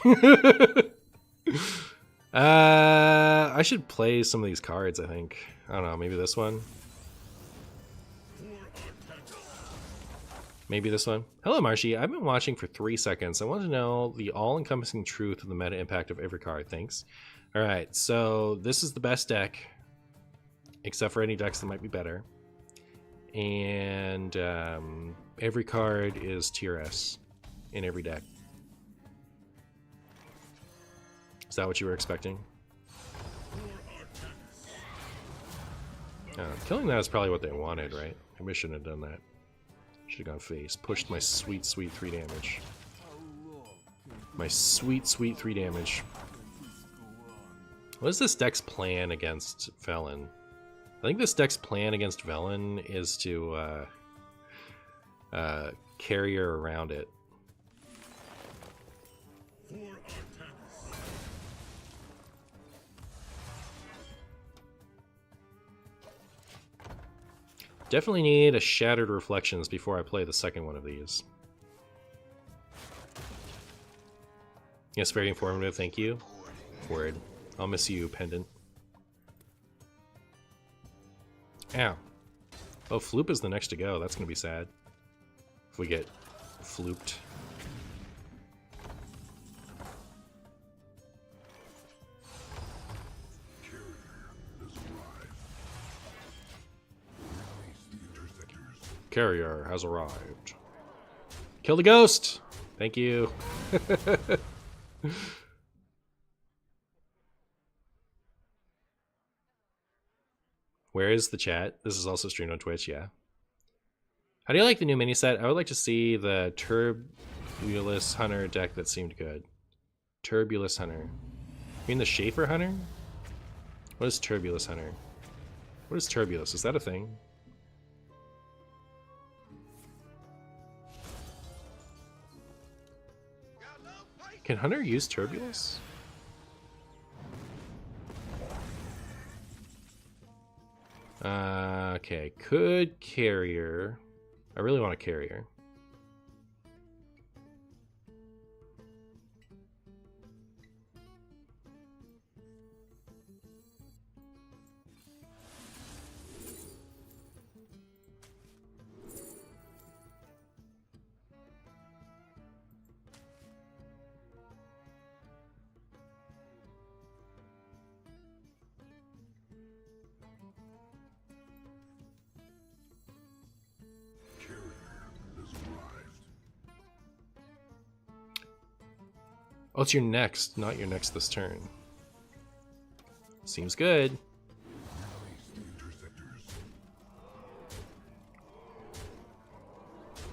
I should play some of these cards, I think. I don't know, maybe this one?
For
Maybe this one. Hello, Marshy. I've been watching for 3 seconds. I want to know the all-encompassing truth of the meta impact of every card. Thanks. All right, so this is the best deck, except for any decks that might be better. And every card is tier S in every deck. Is that what you were expecting? Killing that is probably what they wanted, right? Maybe I shouldn't have done that. Should have gone face. Pushed my sweet, sweet 3 damage. My sweet, sweet 3 damage. What is this deck's plan against Velen? I think this deck's plan against Velen is to carrier around it. Definitely need a Shattered Reflections before I play the second one of these. Yes, very informative, thank you. Word. I'll miss you, Pendant. Ow. Oh, Floop is the next to go. That's gonna be sad. If we get flooped. Carrier has arrived. Kill the ghost! Thank you. Where is the chat? This is also streamed on Twitch, yeah. How do you like the new mini set? I would like to see the Turbulus Hunter deck that seemed good. Turbulus Hunter. You mean the Schaefer Hunter? What is Turbulus Hunter? What is Turbulus? Is that a thing? Can Hunter use Turbulus? Okay, could Carrier. I really want a Carrier. Oh, it's your next, not your next this turn. Seems good.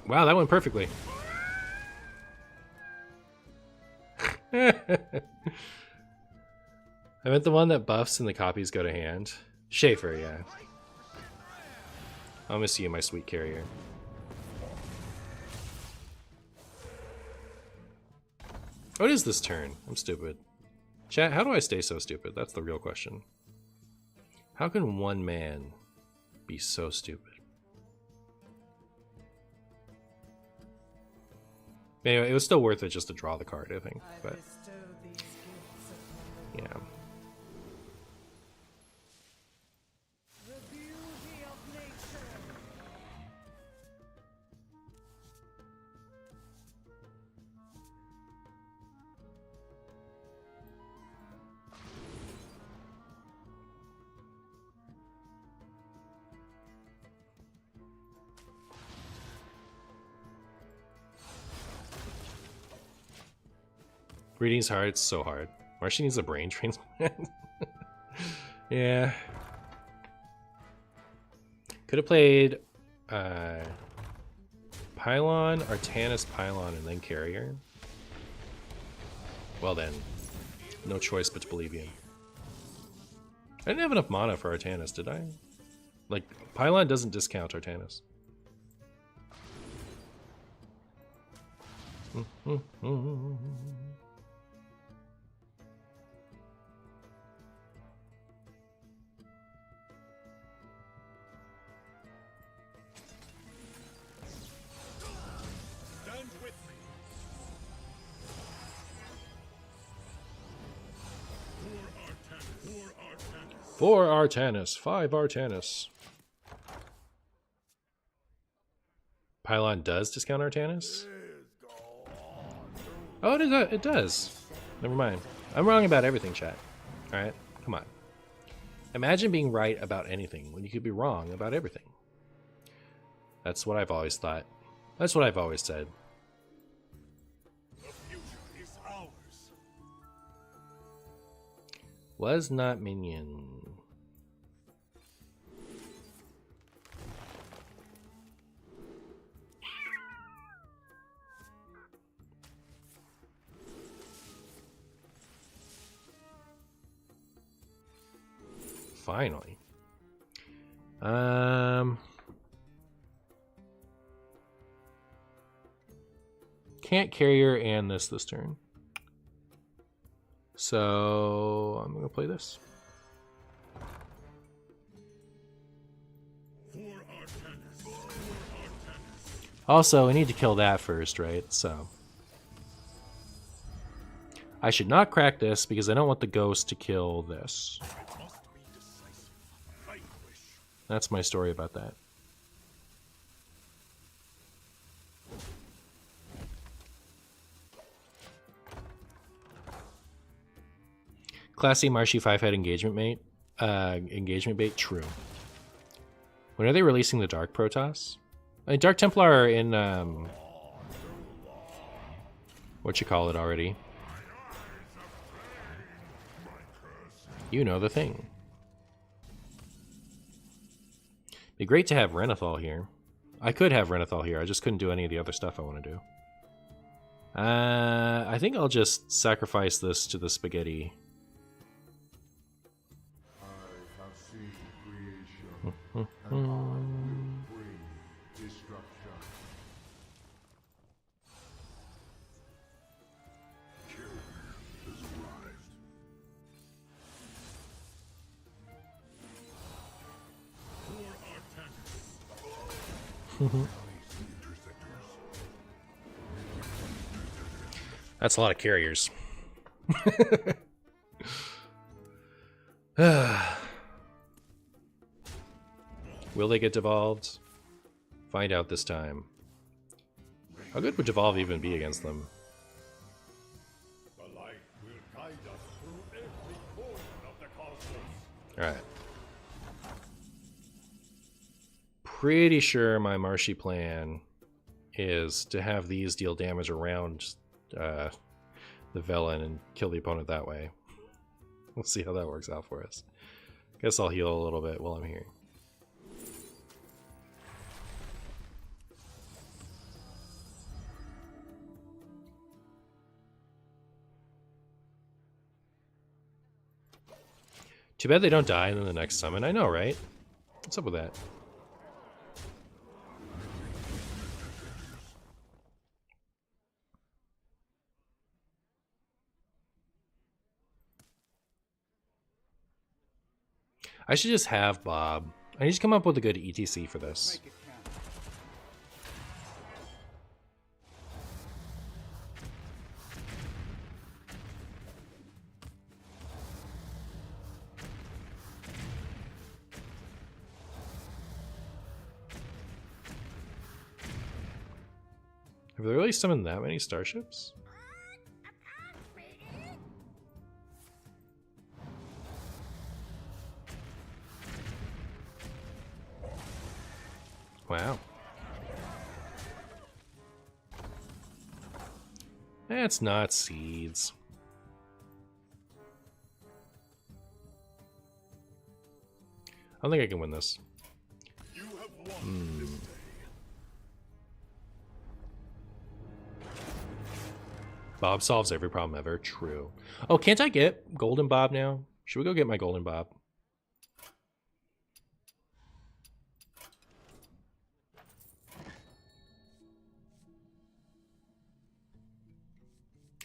Wow, that went perfectly. I meant the one that buffs and the copies go to hand. Schaefer, yeah. I'll miss you, my sweet carrier. What is this turn? I'm stupid. Chat, how do I stay so stupid? That's the real question. How can one man be so stupid? Anyway, it was still worth it just to draw the card, I think. But yeah. Reading's hard, it's so hard. Martian needs a brain transplant. Yeah. Could have played Pylon, Artanis, Pylon, and then Carrier. Well then, no choice but to believe you. I didn't have enough mana for Artanis, did I? Like, Pylon doesn't discount Artanis. Four Artanis, 5 Artanis. Pylon does discount Artanis? Oh, it does. Never mind. I'm wrong about everything, chat. Alright, come on. Imagine being right about anything when you could be wrong about everything. That's what I've always thought. That's what I've always said.
The future is ours.
Was not minion. Finally. Can't carrier and this turn. So I'm gonna play this. Also, I need to kill that first, right? So I should not crack this because I don't want the ghost to kill this. That's my story about that. Classy Marshy 5-head engagement mate. Engagement bait, true. When are they releasing the Dark Protoss? I mean, Dark Templar in what you call it already. You know the thing. Be great to have Renathal here. I could have Renathal here. I just couldn't do any of the other stuff I want to do. I think I'll just sacrifice this to the spaghetti.
I have seen creation, and I will bring destruction. Killer has arrived.
That's a lot of carriers. Will they get devolved? Find out this time. How good would devolve even be against them?
The light will guide us through every corner of the cosmos.
Alright. Pretty sure my Marshy plan is to have these deal damage around the Velen and kill the opponent that way. We'll see how that works out for us. Guess I'll heal a little bit while I'm here. Too bad they don't die in the next summon. I know, right? What's up with that? I should just have Bob. I need to come up with a good ETC for this. Have they really summoned that many starships? Wow. That's not seeds. I don't think I can win this.
You have won this day.
Bob solves every problem ever. True. Oh, can't I get Golden Bob now? Should we go get my Golden Bob?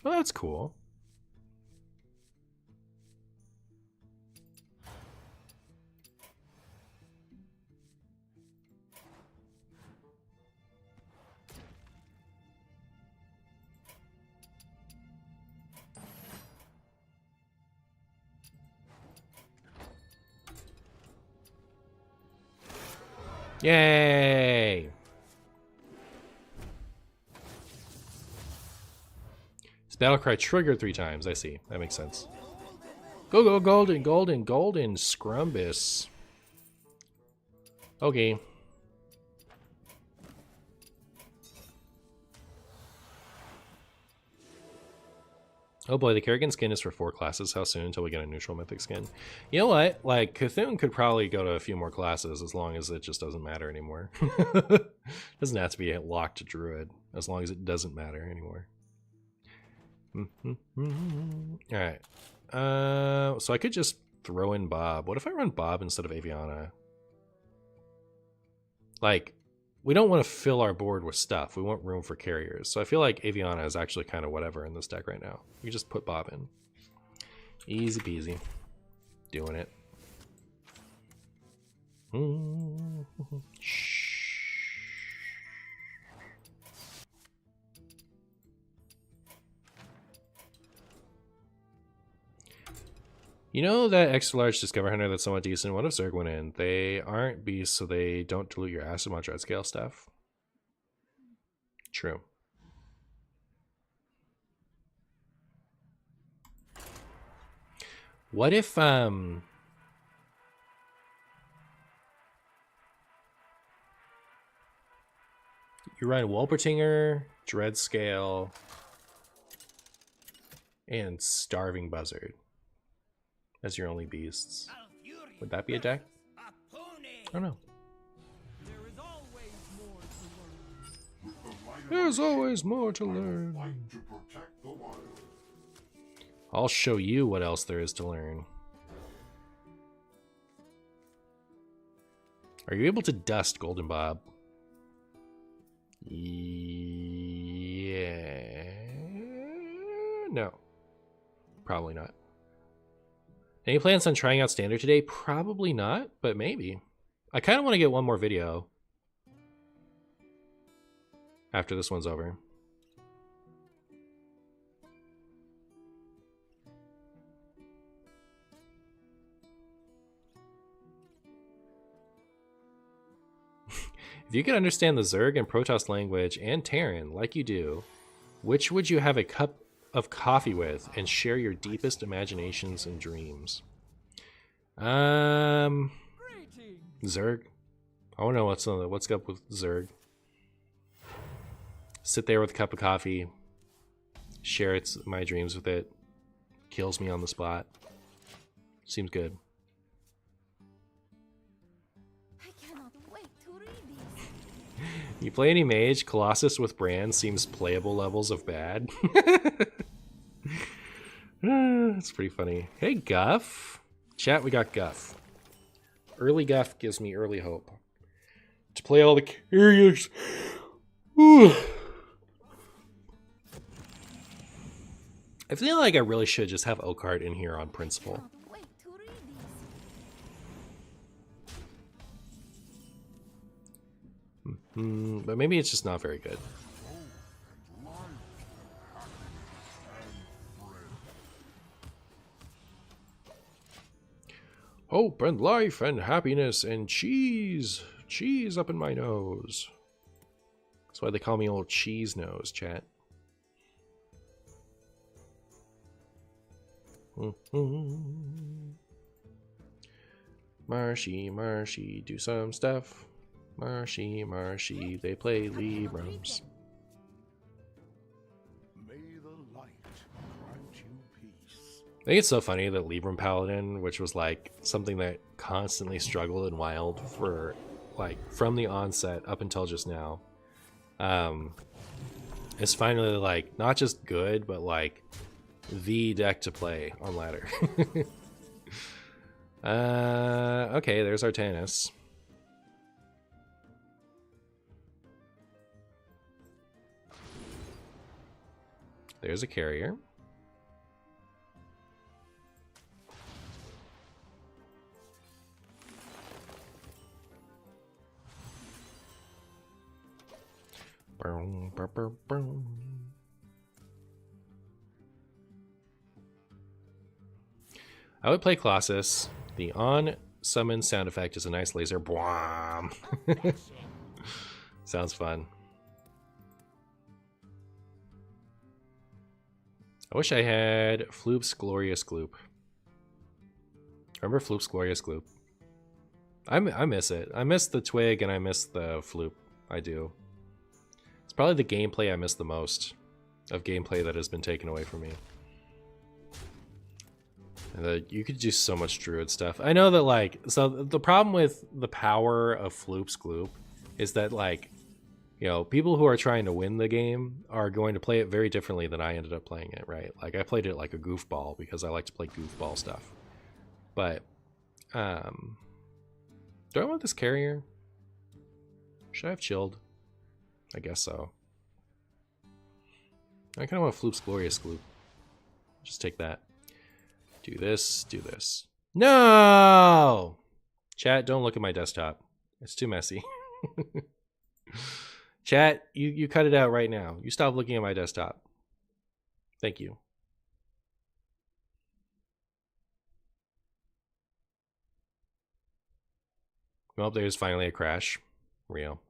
Well, that's cool. Yay! Battlecry triggered 3 times. I see. That makes sense. Go, go, golden, golden, golden, Scrumbus. Okay. Oh boy, the Kerrigan skin is for 4 classes. How soon until we get a neutral mythic skin? You know what? Like, Cthulhu could probably go to a few more classes as long as it just doesn't matter anymore. Doesn't have to be locked to Druid, as long as it doesn't matter anymore. Alright. So I could just throw in Bob. What if I run Bob instead of Aviana? Like, we don't want to fill our board with stuff. We want room for carriers. So I feel like Aviana is actually kind of whatever in this deck right now. We just put Bob in. Easy peasy. Doing it. Shh. You know that extra large Discover Hunter that's somewhat decent? What if Zerg went in? They aren't beasts, so they don't dilute your acid much red scale stuff. True. What if you run Wolpertinger, Dread Scale, and Starving Buzzard as your only beasts? Would that be a deck? I don't know. There's always more to learn. I'll show you what else there is to learn. Are you able to dust Golden Bob? Yeah. No. Probably not. Any plans on trying out Standard today? Probably not, but maybe. I kind of want to get one more video after this one's over. If you could understand the Zerg and Protoss language and Terran like you do, which would you have a cup of coffee with and share your deepest imaginations and dreams? Zerg. I want to know what's up with Zerg. Sit there with a cup of coffee, share my dreams with it. Kills me on the spot. Seems good.
I cannot wait to read these.
You play any mage? Colossus with Brand seems playable levels of bad. That's pretty funny. Hey, Guff. Chat, we got Guff. Early Guff gives me early hope. To play all the carriers. Ooh. I feel like I really should just have Oakheart in here on principle.
Cannot wait to read these.
But maybe it's just not very good. Hope and life and happiness and cheese. Cheese up in my nose. That's why they call me old cheese nose, chat. Marshy, Marshy, do some stuff. Marshy, Marshy, they play Librams.
May the light grant you peace.
I think it's so funny that Libram Paladin, which was like something that constantly struggled in Wild for like from the onset up until just now, is finally like not just good, but like the deck to play on ladder. Okay, there's Artanis. There's a carrier. Boom, boom, boom, boom. I would play Colossus. The on summon sound effect is a nice laser. Bwam. Sounds fun. I wish I had Floop's Glorious Gloop. Remember Floop's Glorious Gloop? I miss it. I miss the twig and I miss the Floop. I do. It's probably the gameplay I miss the most of gameplay that has been taken away from me. And that you could do so much Druid stuff. I know that, like, so the problem with the power of Floop's Gloop is that, like, you know, people who are trying to win the game are going to play it very differently than I ended up playing it, right? Like, I played it like a goofball because I like to play goofball stuff. But, do I want this carrier? Should I have chilled? I guess so. I kind of want Floop's Glorious Gloop. Just take that. Do this, do this. No! Chat, don't look at my desktop. It's too messy. Chat, you cut it out right now. You stop looking at my desktop. Thank you. Well, there's finally a crash. Real.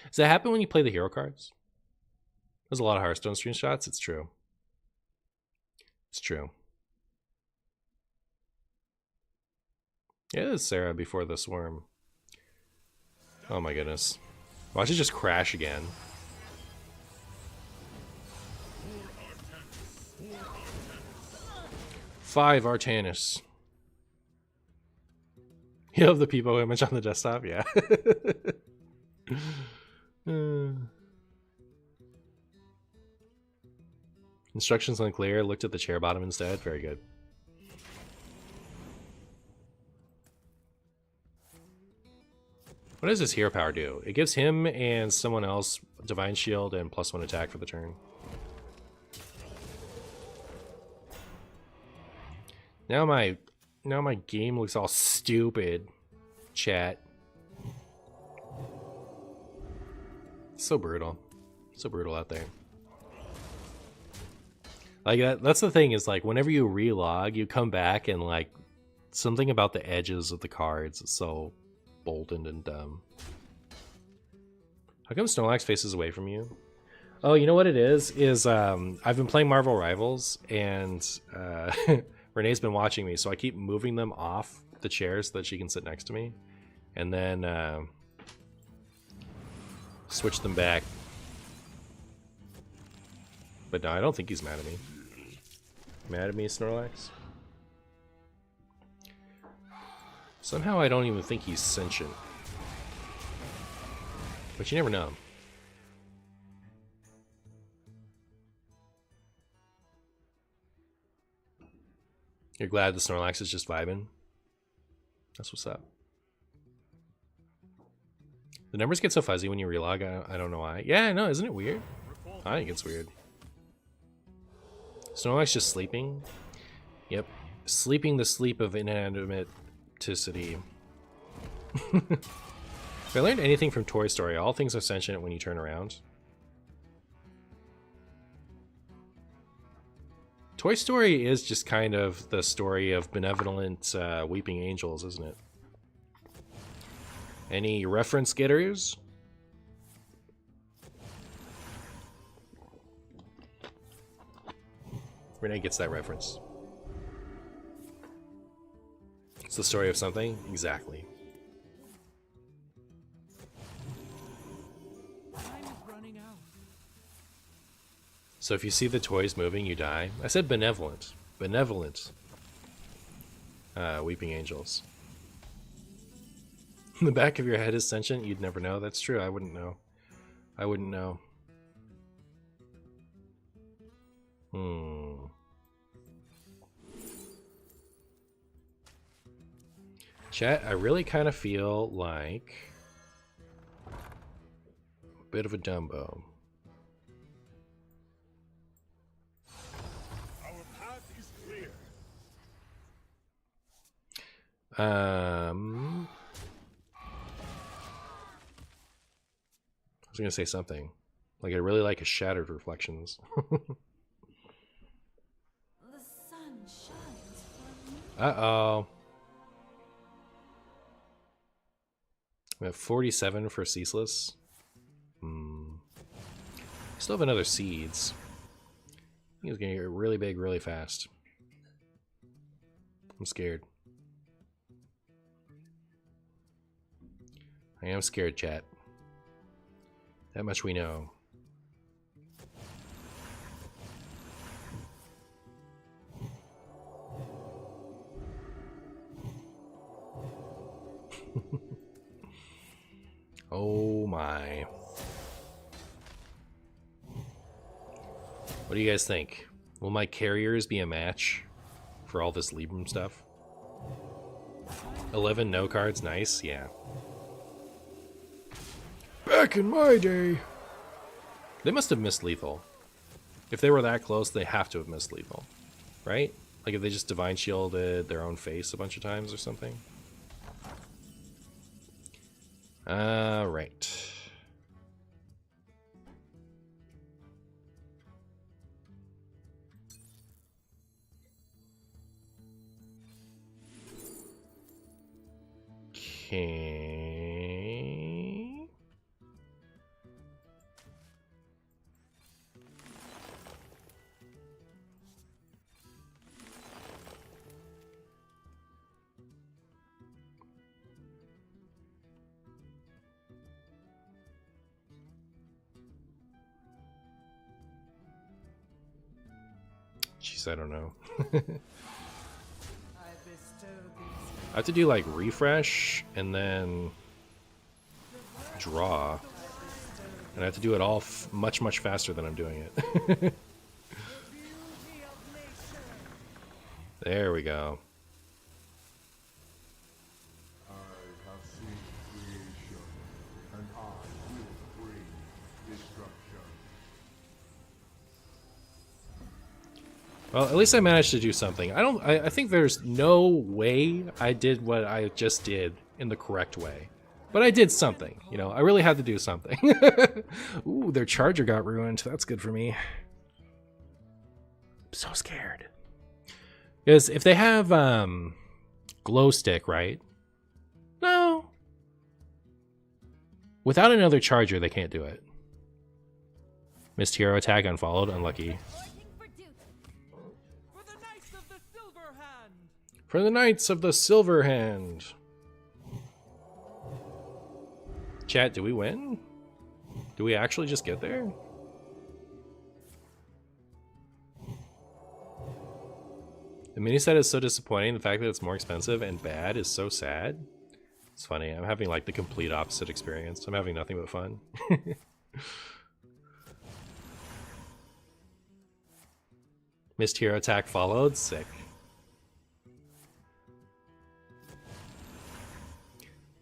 Does that happen when you play the hero cards? There's a lot of Hearthstone screenshots. It's true. It's true. Yeah, it is Sarah before the swarm. Oh my goodness. Watch it just crash again. Five Artanis. You have the Peepo image on the desktop? Yeah. Instructions unclear. Looked at the chair bottom instead. Very good. What does his hero power do? It gives him and someone else Divine Shield and +1 attack for the turn. Now my game looks all stupid. Chat. So brutal. So brutal out there. Like that's the thing, is like whenever you relog, you come back and like something about the edges of the cards is so bolted and dumb. How come Snorlax faces away from you? Oh, you know what it is I've been playing Marvel Rivals and Renee's been watching me, so I keep moving them off the chairs so that she can sit next to me, and then switch them back. But no, I don't think he's mad at me. Mad at me, Snorlax? Somehow I don't even think he's sentient. But you never know. You're glad the Snorlax is just vibing? That's what's up. The numbers get so fuzzy when you relog, I don't know why. Yeah, I know, isn't it weird? I think it's weird. Snorlax just sleeping? Yep. Sleeping the sleep of inanimaticity. If I learned anything from Toy Story, all things are sentient when you turn around. Toy Story is just kind of the story of benevolent weeping angels, isn't it? Any reference getters? Renee gets that reference. It's the story of something? Exactly. So if you see the toys moving, you die. I said benevolent. Benevolent. Weeping angels. The back of your head is sentient? You'd never know. That's true. I wouldn't know. I wouldn't know. Chat, I really kind of feel like a bit of a Dumbo.
Our path is clear.
I was gonna say something. Like, I really like his Shattered Reflections.
The sun shines for me.
Uh-oh. We have 47 for Ceaseless. Still have another Seeds. He's gonna get really big really fast. I'm scared. I am scared, chat. That much we know. Oh my. What do you guys think? Will my carriers be a match for all this Libram stuff? 11 no cards, nice, yeah. Back in my day. They must have missed lethal. If they were that close, they have to have missed lethal. Right? Like if they just Divine Shielded their own face a bunch of times or something. Right. Okay. Jeez, I don't know. I have to do like refresh and then draw. And I have to do it all much, much faster than I'm doing it. There we go.
I have seen creation, and I will bring destruction.
Well, at least I managed to do something. I think there's no way I did what I just did in the correct way. But I did something, you know, I really had to do something. Ooh, their charger got ruined. That's good for me. I'm so scared. Because if they have glow stick, right? No. Without another charger, they can't do it. Missed hero attack, unfollowed, unlucky.
For the Knights of the Silver Hand!
For the Knights of the Silver Hand. Chat, do we win? Do we actually just get there? The mini set is so disappointing. The fact that it's more expensive and bad is so sad. It's funny. I'm having like the complete opposite experience. I'm having nothing but fun. Missed hero attack followed. Sick.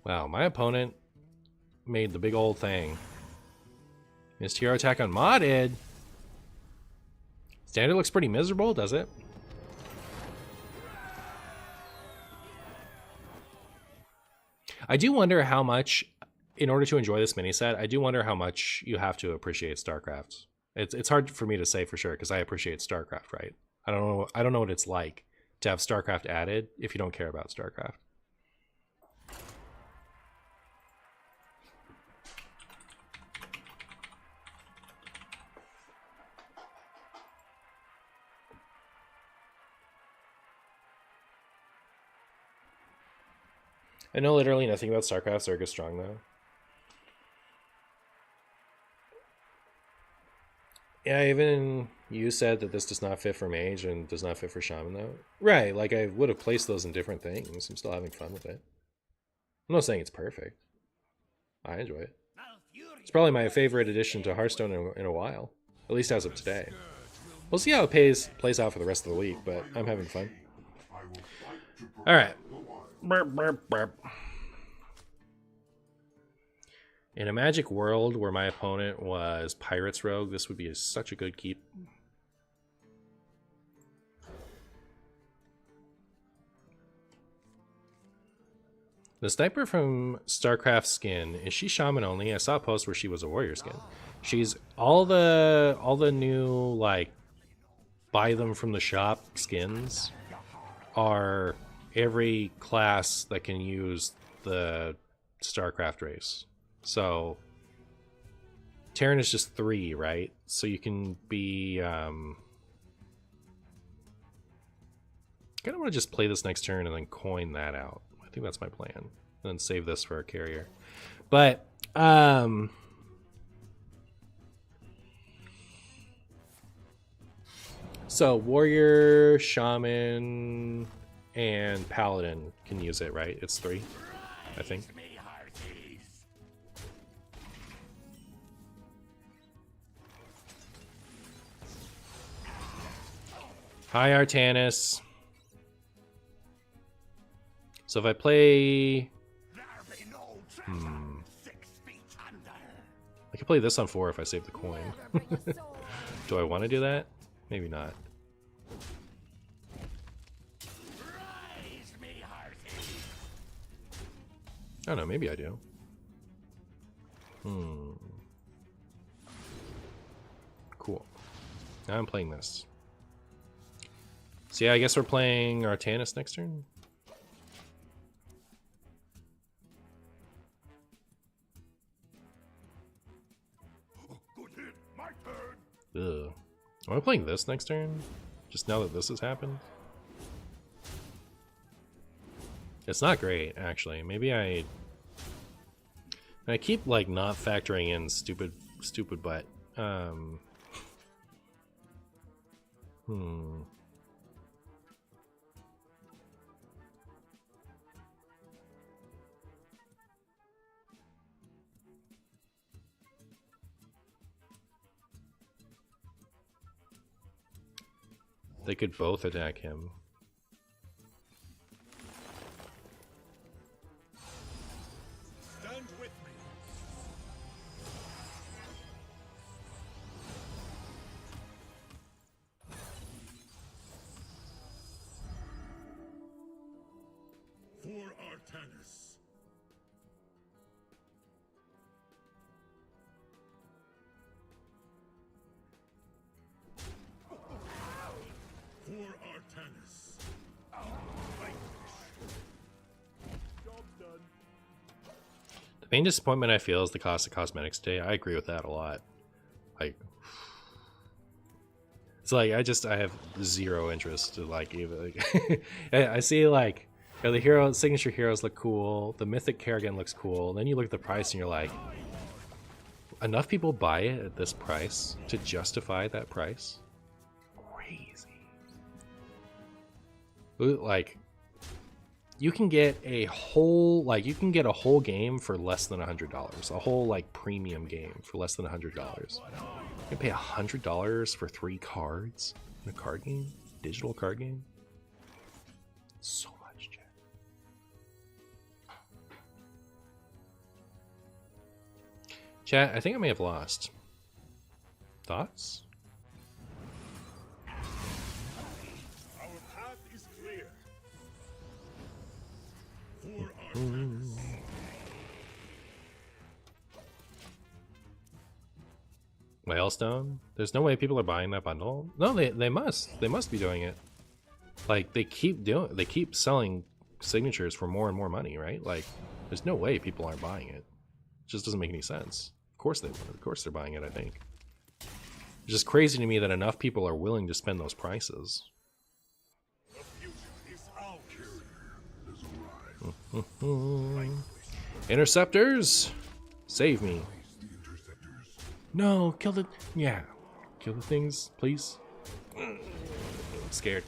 Wow, my opponent made the big old thing. Missed hero attack on modded. Standard looks pretty miserable, does it? I do wonder how much, in order to enjoy this mini set, I do wonder how much you have to appreciate Starcraft. It's hard for me to say for sure because I appreciate Starcraft, right? I don't know what it's like to have Starcraft added if you don't care about Starcraft. I know literally nothing about Starcraft. Zerg is strong though. Yeah, even you said that this does not fit for Mage and does not fit for Shaman though. Right, like I would have placed those in different things. I'm still having fun with it. I'm not saying it's perfect. I enjoy it. It's probably my favorite addition to Hearthstone in a while. At least as of today. We'll see how it plays out for the rest of the week, but I'm having fun. Alright. Burp, burp, burp. In a magic world where my opponent was Pirates Rogue, this would be such a good keep. The sniper from Starcraft skin, is she Shaman only? I saw a post where she was a warrior skin. She's all the new like buy them from the shop skins are every class that can use the Starcraft race. So Terran is just 3, right? So you can be kind of want to just play this next turn and then coin that out. I think that's my plan. And then save this for our carrier. But so warrior, shaman, and paladin can use it, right? It's 3, I think. Hi, Artanis. So if I play... I could play this on 4 if I save the coin. Do I want to do that? Maybe not. I don't know, maybe I do. Cool. Now I'm playing this. So yeah, I guess we're playing Artanis next turn. Ugh. Am I playing this next turn? Just now that this has happened? It's not great, actually. Maybe I keep like not factoring in stupid butt. They could both attack him.
Stand with me. For Artanis. For Artanis. Job's done.
The main disappointment I feel is the cost of cosmetics today. I agree with that a lot. Like, it's like I have zero interest to like even. Like, I see like the hero signature heroes look cool. The mythic Kerrigan looks cool. And then you look at the price and you're like, enough people buy it at this price to justify that price. Crazy. Like, you can get a whole game for less than $100. A whole like premium game for less than $100. You can pay $100 for 3 cards in a card game, digital card game. So much, Jack. Chat, I think I may have lost. Thoughts?
Our path is clear. For Artanis.
Whalestone? There's no way people are buying that bundle. No, they must. They must be doing it. Like they keep selling signatures for more and more money, right? Like there's no way people aren't buying it. It just doesn't make any sense. Of course they're buying it, I think. It's just crazy to me that enough people are willing to spend those prices.
The future is ours.
Interceptors, save me. No, kill the things, please. I'm scared.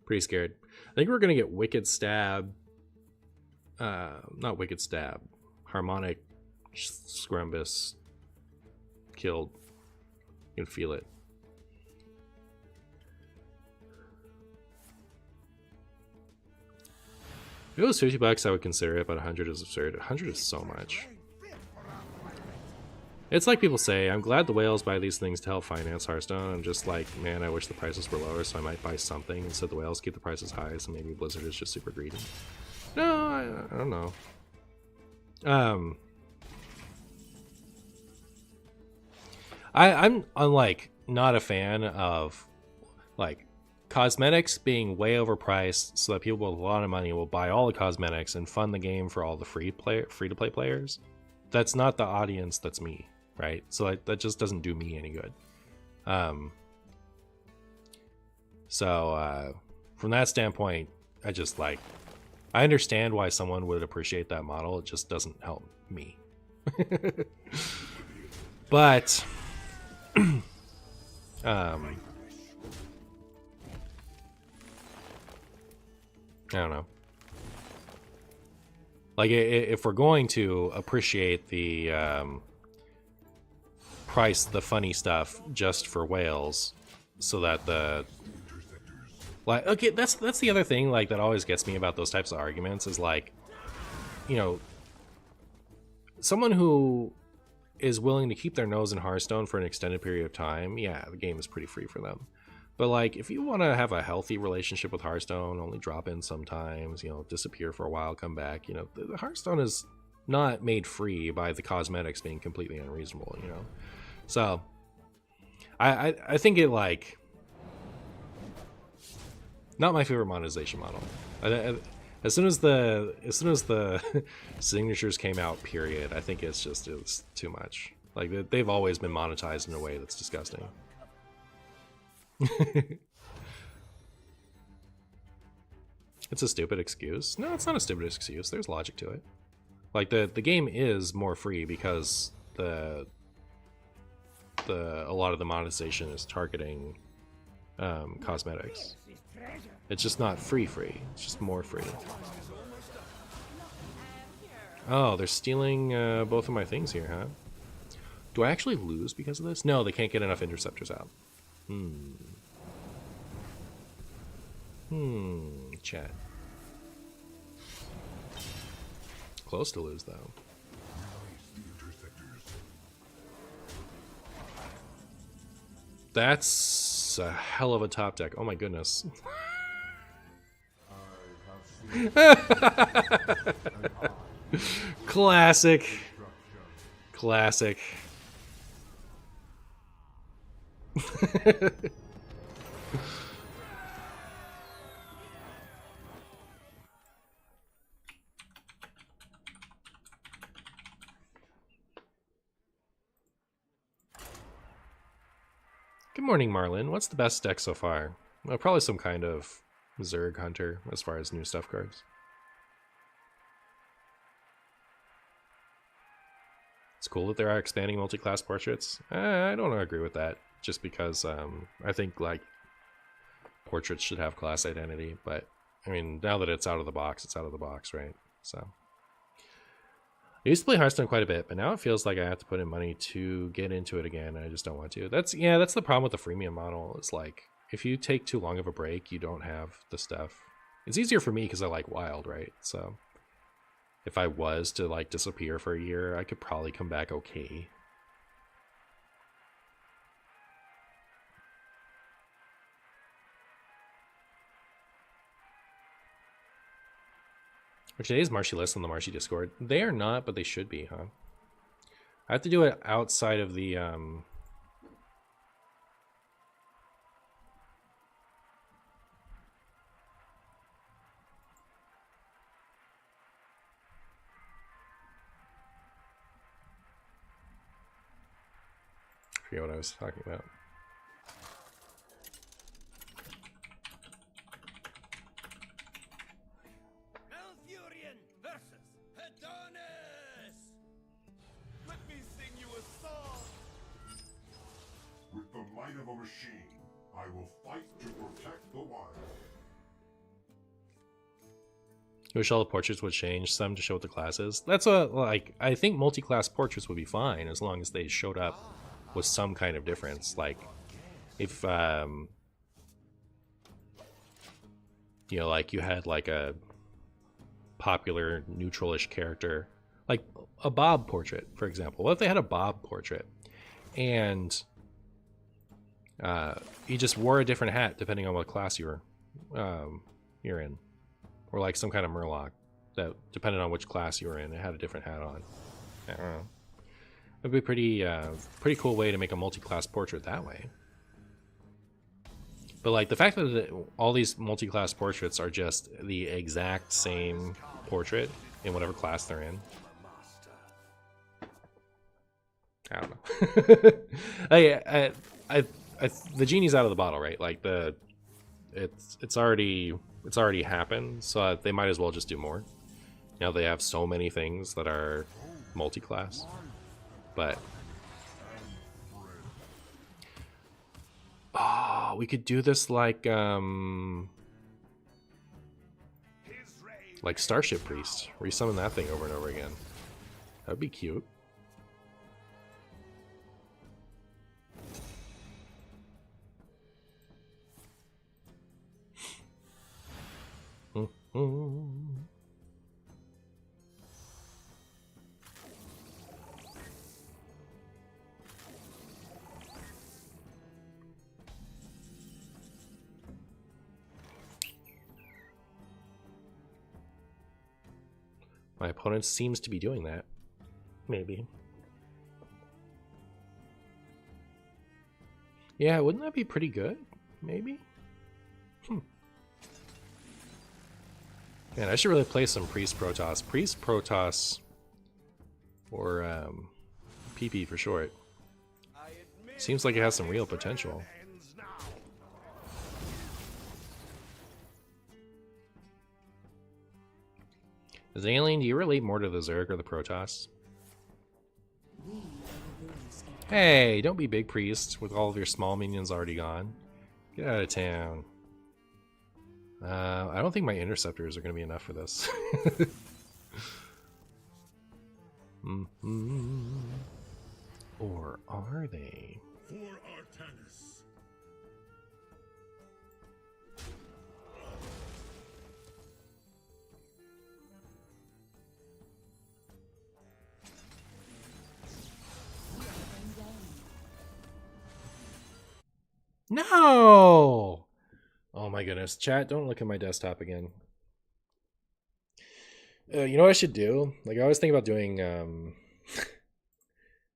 Pretty scared. I think we're gonna get Wicked Stab. Not Wicked Stab. Harmonic Scrumbus killed. You can feel it. If it was $50, I would consider it, but 100 is absurd. 100 is so much. It's like people say, I'm glad the whales buy these things to help finance Hearthstone. I'm just like, man, I wish the prices were lower, so I might buy something. Instead, the whales keep the prices high, so maybe Blizzard is just super greedy. No, I don't know. I'm like not a fan of like cosmetics being way overpriced so that people with a lot of money will buy all the cosmetics and fund the game for all the free to play players. That's not the audience, that's me, right? So that just doesn't do me any good. from that standpoint, I just like, I understand why someone would appreciate that model. It just doesn't help me. But I don't know. Like, if we're going to appreciate the price, the funny stuff just for whales, so that the like, okay, that's the other thing, like, that always gets me about those types of arguments is like, you know, someone who is willing to keep their nose in Hearthstone for an extended period of time, yeah, the game is pretty free for them. But like, if you want to have a healthy relationship with Hearthstone, only drop in sometimes, you know, disappear for a while, come back, you know, the Hearthstone is not made free by the cosmetics being completely unreasonable, you know. So I think it, like, not my favorite monetization model. As soon as the signatures came out, period, I think it was too much. Like, they've always been monetized in a way that's disgusting. It's a stupid excuse. No, it's not a stupid excuse. There's logic to it. Like, the game is more free because a lot of the monetization is targeting cosmetics. It's just not free. It's just more free. Oh, they're stealing both of my things here, huh? Do I actually lose because of this? No, they can't get enough interceptors out. Chat. Close to lose, though. That's a hell of a top deck. Oh my goodness. Classic. Classic. Good morning, Marlin. What's the best deck so far? Well, probably some kind of Zerg Hunter as far as new stuff cards. It's cool that they are expanding multi-class portraits. I don't agree with that, just because I think, like, portraits should have class identity, but I mean, now that it's out of the box, it's out of the box, right? So I used to play Hearthstone quite a bit, but now it feels like I have to put in money to get into it again, and I just don't want to. That's the problem with the freemium model. Is like, if you take too long of a break, you don't have the stuff. It's easier for me because I like Wild, right? So if I was to, like, disappear for a year, I could probably come back okay. Are today's Marshy lists on the Marshy Discord? They are not, but they should be, huh? I have to do it outside of the I forget what I was talking about.
Of a machine, I will fight to protect the wild.
I wish all the portraits would change some to show what the class is. That's what, like, I think multi-class portraits would be fine as long as they showed up with some kind of difference. Like, if you know, like, you had like a popular neutralish character, like a Bob portrait, for example. What if they had a Bob portrait and you just wore a different hat depending on what class you're in, or like some kind of Murloc that, depending on which class you were in, it had a different hat on. I don't know. It'd be pretty cool way to make a multi-class portrait that way. But like, the fact that all these multi-class portraits are just the exact same portrait in whatever class they're in, I don't know. The genie's out of the bottle, right? Like, it's already happened, so they might as well just do more. Now they have so many things that are multi-class, but oh, we could do this like Starship Priest. Resummon that thing over and over again. That'd be cute. My opponent seems to be doing that. Maybe. Yeah, wouldn't that be pretty good? Maybe? Man, I should really play some Priest Protoss. Priest Protoss, or PP for short. Seems like it has some real potential. As an alien, do you relate more to the Zerg or the Protoss? Hey, don't be big priest with all of your small minions already gone. Get out of town. I don't think my interceptors are going to be enough for this. Or are they?
For Artanis.
No! Oh my goodness. Chat, don't look at my desktop again. You know what I should do? Like, I always think about doing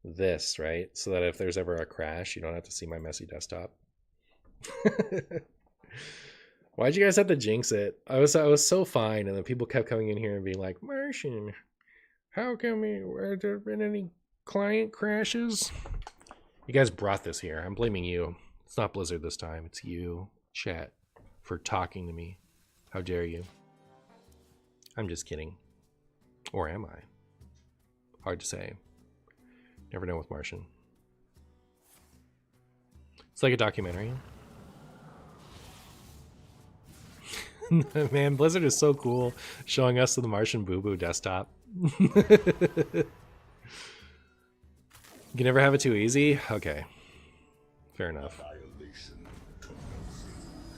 this, right? So that if there's ever a crash, you don't have to see my messy desktop. Why'd you guys have to jinx it? I was so fine, and then people kept coming in here and being like, Martian, how come have there been any client crashes? You guys brought this here. I'm blaming you. It's not Blizzard this time. It's you, chat, for talking to me. How dare you? I'm just kidding. Or am I? Hard to say. Never know with Martian. It's like a documentary. Man, Blizzard is so cool showing us the Martian Boo Boo desktop. You can never have it too easy? Okay. Fair enough.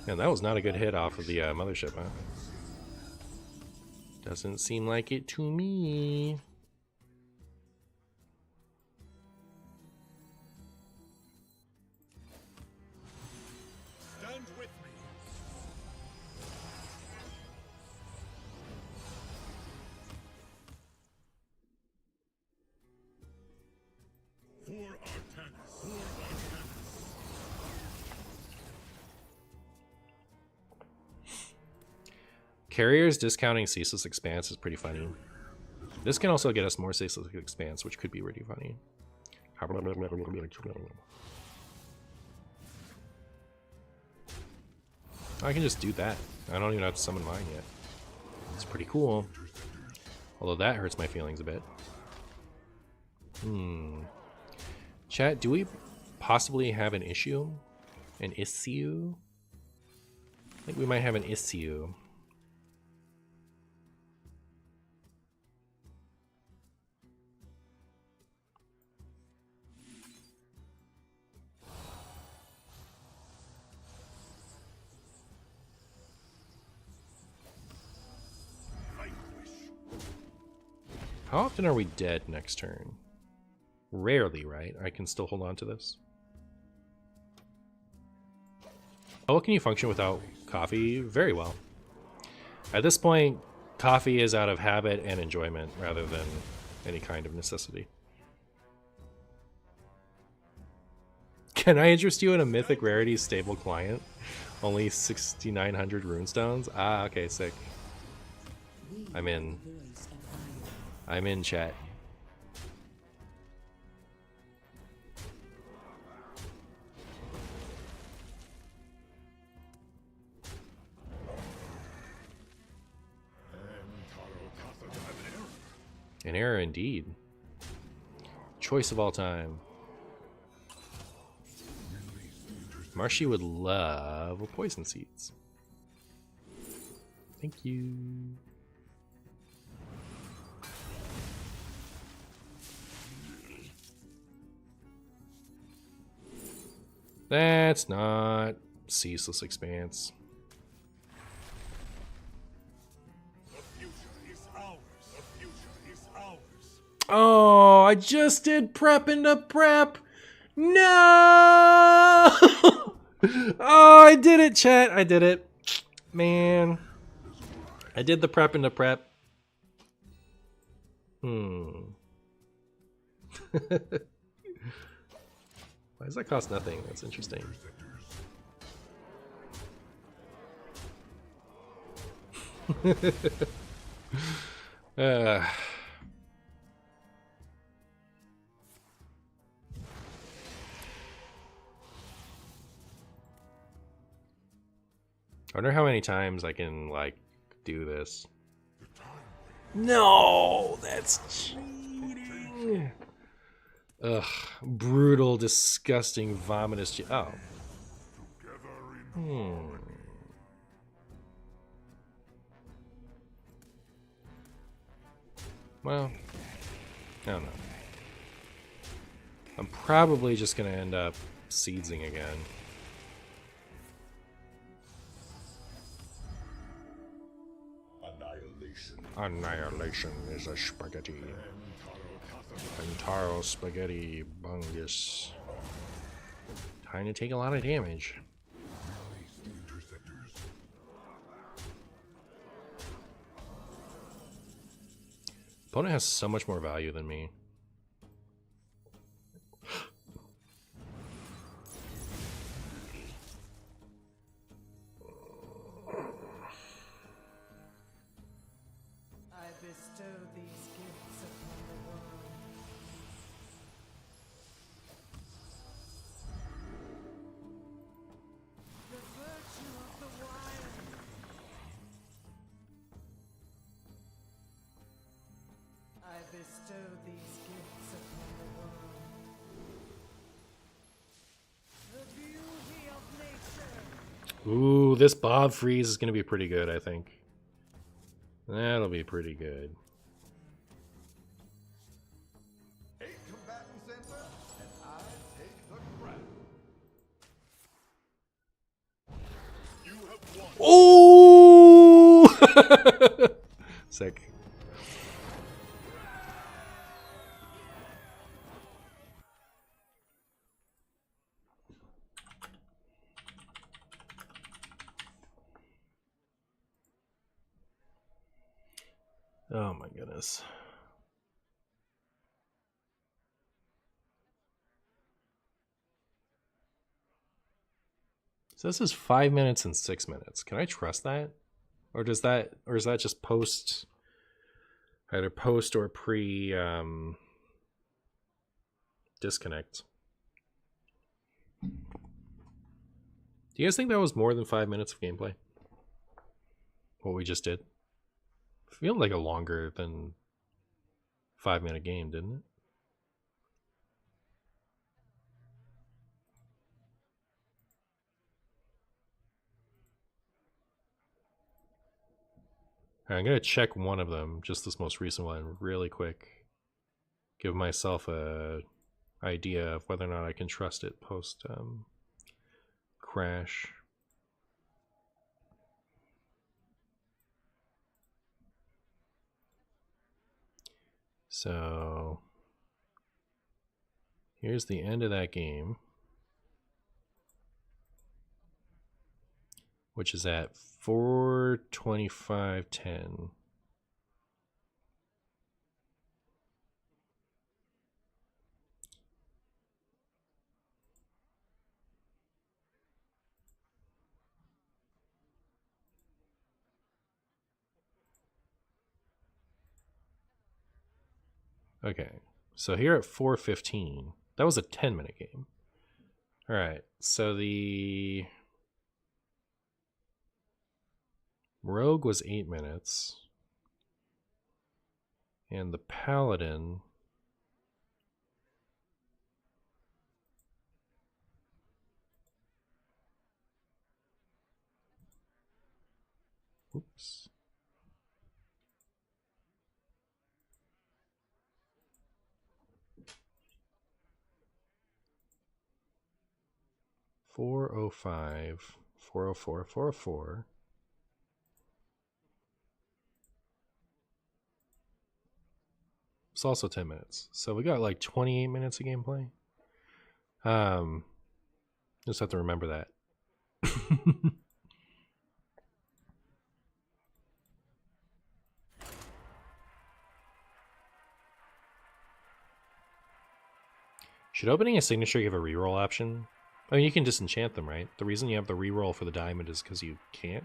And that was not a good hit off of the mothership, huh? Doesn't seem like it to me.
Stand with me. For Artanis. For Artanis.
Carriers discounting Ceaseless Expanse is pretty funny. This can also get us more Ceaseless Expanse, which could be really funny. I can just do that. I don't even have to summon mine yet. It's pretty cool. Although that hurts my feelings a bit. Chat, do we possibly have an issue? An issue? I think we might have an issue. How often are we dead next turn? Rarely, right? I can still hold on to this. How well can you function without coffee? Very well. At this point, coffee is out of habit and enjoyment rather than any kind of necessity. Can I interest you in a Mythic Rarity stable client? Only 6,900 runestones? Ah, okay, sick. I'm in. I'm in, chat. An error indeed. Choice of all time. Marshy would love a poison seeds. Thank you. That's not ceaseless expanse.
The future is ours. The future is ours.
Oh, I just did prep into prep. No! Oh, I did it, chat. I did it. Man. I did the prep into prep. Why does that cost nothing? That's interesting. I wonder how many times I can, like, do this. No, that's cheating. Ugh, brutal, disgusting, vomitous. Oh. Well, I don't know. I'm probably just gonna end up seedsing again. Annihilation is a spaghetti. Pentaro spaghetti bungus. Time to take a lot of damage. Opponent has so much more value than me.
I bestow these gifts upon the world. The virtue of the wild. I bestow these gifts upon the world. The beauty of nature.
Ooh, this Bob freeze is going to be pretty good, I think. That'll be pretty good.
8 combatants enter, and I take the crown. You have won.
Ooh! Sick. Oh my goodness. So this is 5 minutes and 6 minutes. Can I trust that? Or is that just post, either post or pre disconnect? Do you guys think that was more than 5 minutes of gameplay? What we just did? Feel like a longer than 5 minute game, didn't it? All right, I'm gonna check one of them, just this most recent one, really quick. Give myself a idea of whether or not I can trust it post crash. So here's the end of that game, which is at 4:25:10. Okay, so here at 4:15, that was a 10-minute game. All right, so the Rogue was 8 minutes. And the paladin. Oops. $405, $404, $404. It's also 10 minutes. So we got like 28 minutes of gameplay. Just have to remember that. Should opening a signature give a reroll option? I mean, you can disenchant them, right? The reason you have the reroll for the diamond is because you can't.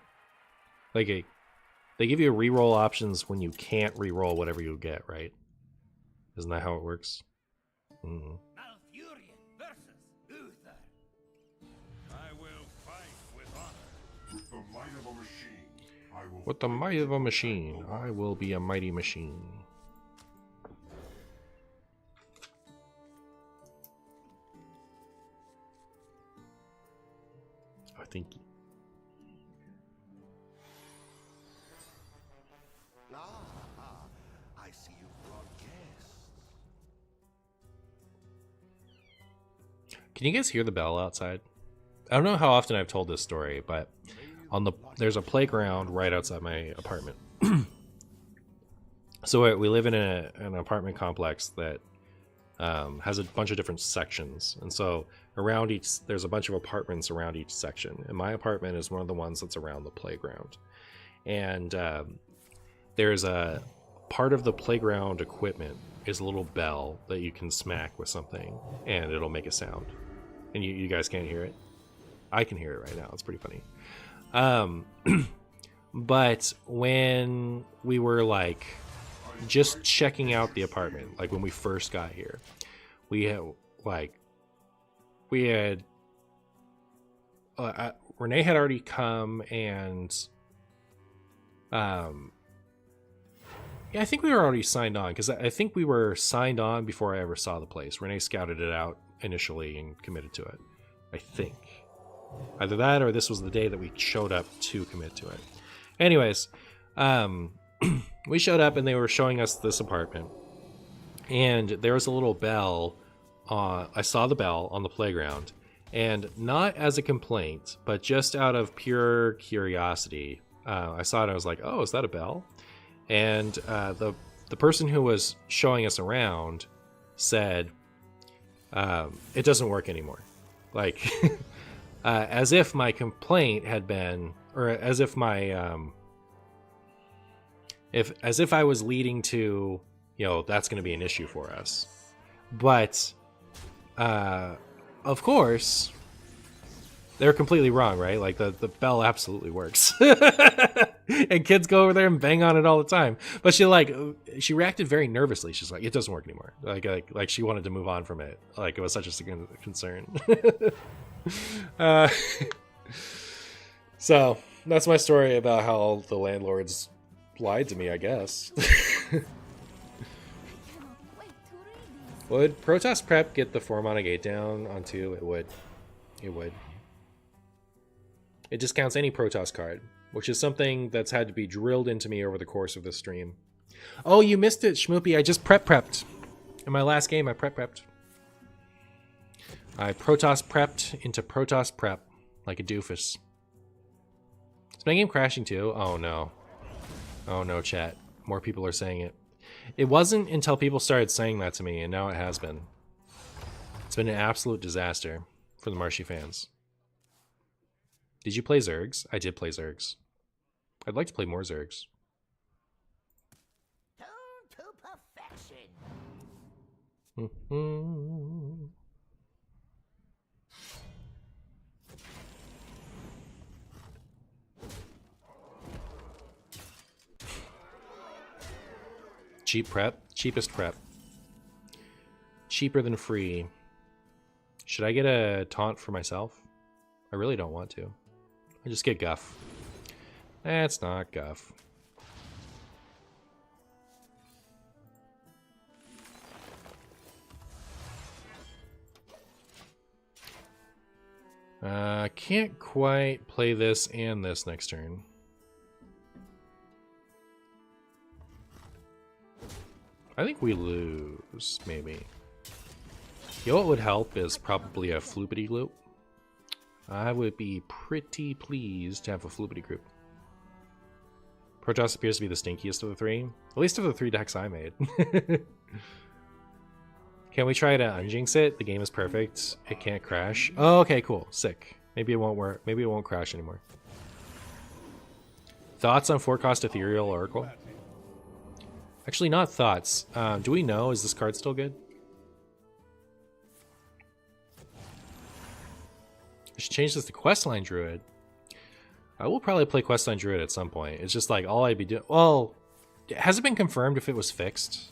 Like, they give you reroll options when you can't reroll whatever you get, right? Isn't that how it works? Mm.
Malfurion versus Uther. I will fight with honor.
With the might of a machine, I will.
With the might of a machine, I will be a mighty machine. I think.
I see you brought guests.
Can you guys hear the bell outside? I don't know how often I've told this story, but there's a playground right outside my apartment. So we live in an apartment complex that has a bunch of different sections, and so around there's a bunch of apartments around each section, and my apartment is one of the ones that's around the playground. And there's a part of the playground equipment is a little bell that you can smack with something and it'll make a sound, and you guys can't hear it. I can hear it right now. It's pretty funny. But when we were like just checking out the apartment, like when we first got here, we had Renee had already come, and yeah, I think we were already signed on, because I think we were signed on before I ever saw the place. Renee scouted it out initially and committed to it. I think either that or this was the day that we showed up to commit to it. Anyways, we showed up and they were showing us this apartment, and there was a little bell. I saw the bell on the playground, and not as a complaint, but just out of pure curiosity, I saw it. I was like, "Oh, is that a bell?" And the person who was showing us around said, "It doesn't work anymore." Like, as if my complaint had been, or as if my as if I was leading to, that's going to be an issue for us. But of course, they're completely wrong, right? Like the bell absolutely works. And kids go over there and bang on it all the time. But she reacted very nervously. She's like, "It doesn't work anymore." Like she wanted to move on from it. Like it was such a concern. So that's my story about how the landlords lied to me, I guess. Would Protoss Prep get the 4-mana gate down on 2? It would. It would. It discounts any Protoss card, which is something that's had to be drilled into me over the course of this stream. Oh, you missed it, Schmoopy. I just prepped. In my last game, I prepped. I Protoss prepped into Protoss Prep like a doofus. Is my game crashing too? Oh no. Oh no, chat. More people are saying it. It wasn't until people started saying that to me, and now it has been. It's been an absolute disaster for the Marshy fans. Did you play Zergs? I did play Zergs. I'd like to play more Zergs.
Tuned to perfection.
Cheap prep? Cheapest prep. Cheaper than free. Should I get a taunt for myself? I really don't want to. I just get Guff. That's not Guff. Can't quite play this and this next turn. I think we lose, maybe. You know what would help is probably a floopity loop. I would be pretty pleased to have a floopity group. Protoss appears to be the stinkiest of the three. At least of the 3 decks I made. Can we try to unjinx it? The game is perfect. It can't crash. Oh, okay, cool. Sick. Maybe it won't work. Maybe it won't crash anymore. Thoughts on 4-cost Ethereal Oracle? Actually, not thoughts. Do we know? Is this card still good? I should change this to Questline Druid. I will probably play Questline Druid at some point. It's just like all I'd be doing. Well, has it been confirmed if it was fixed?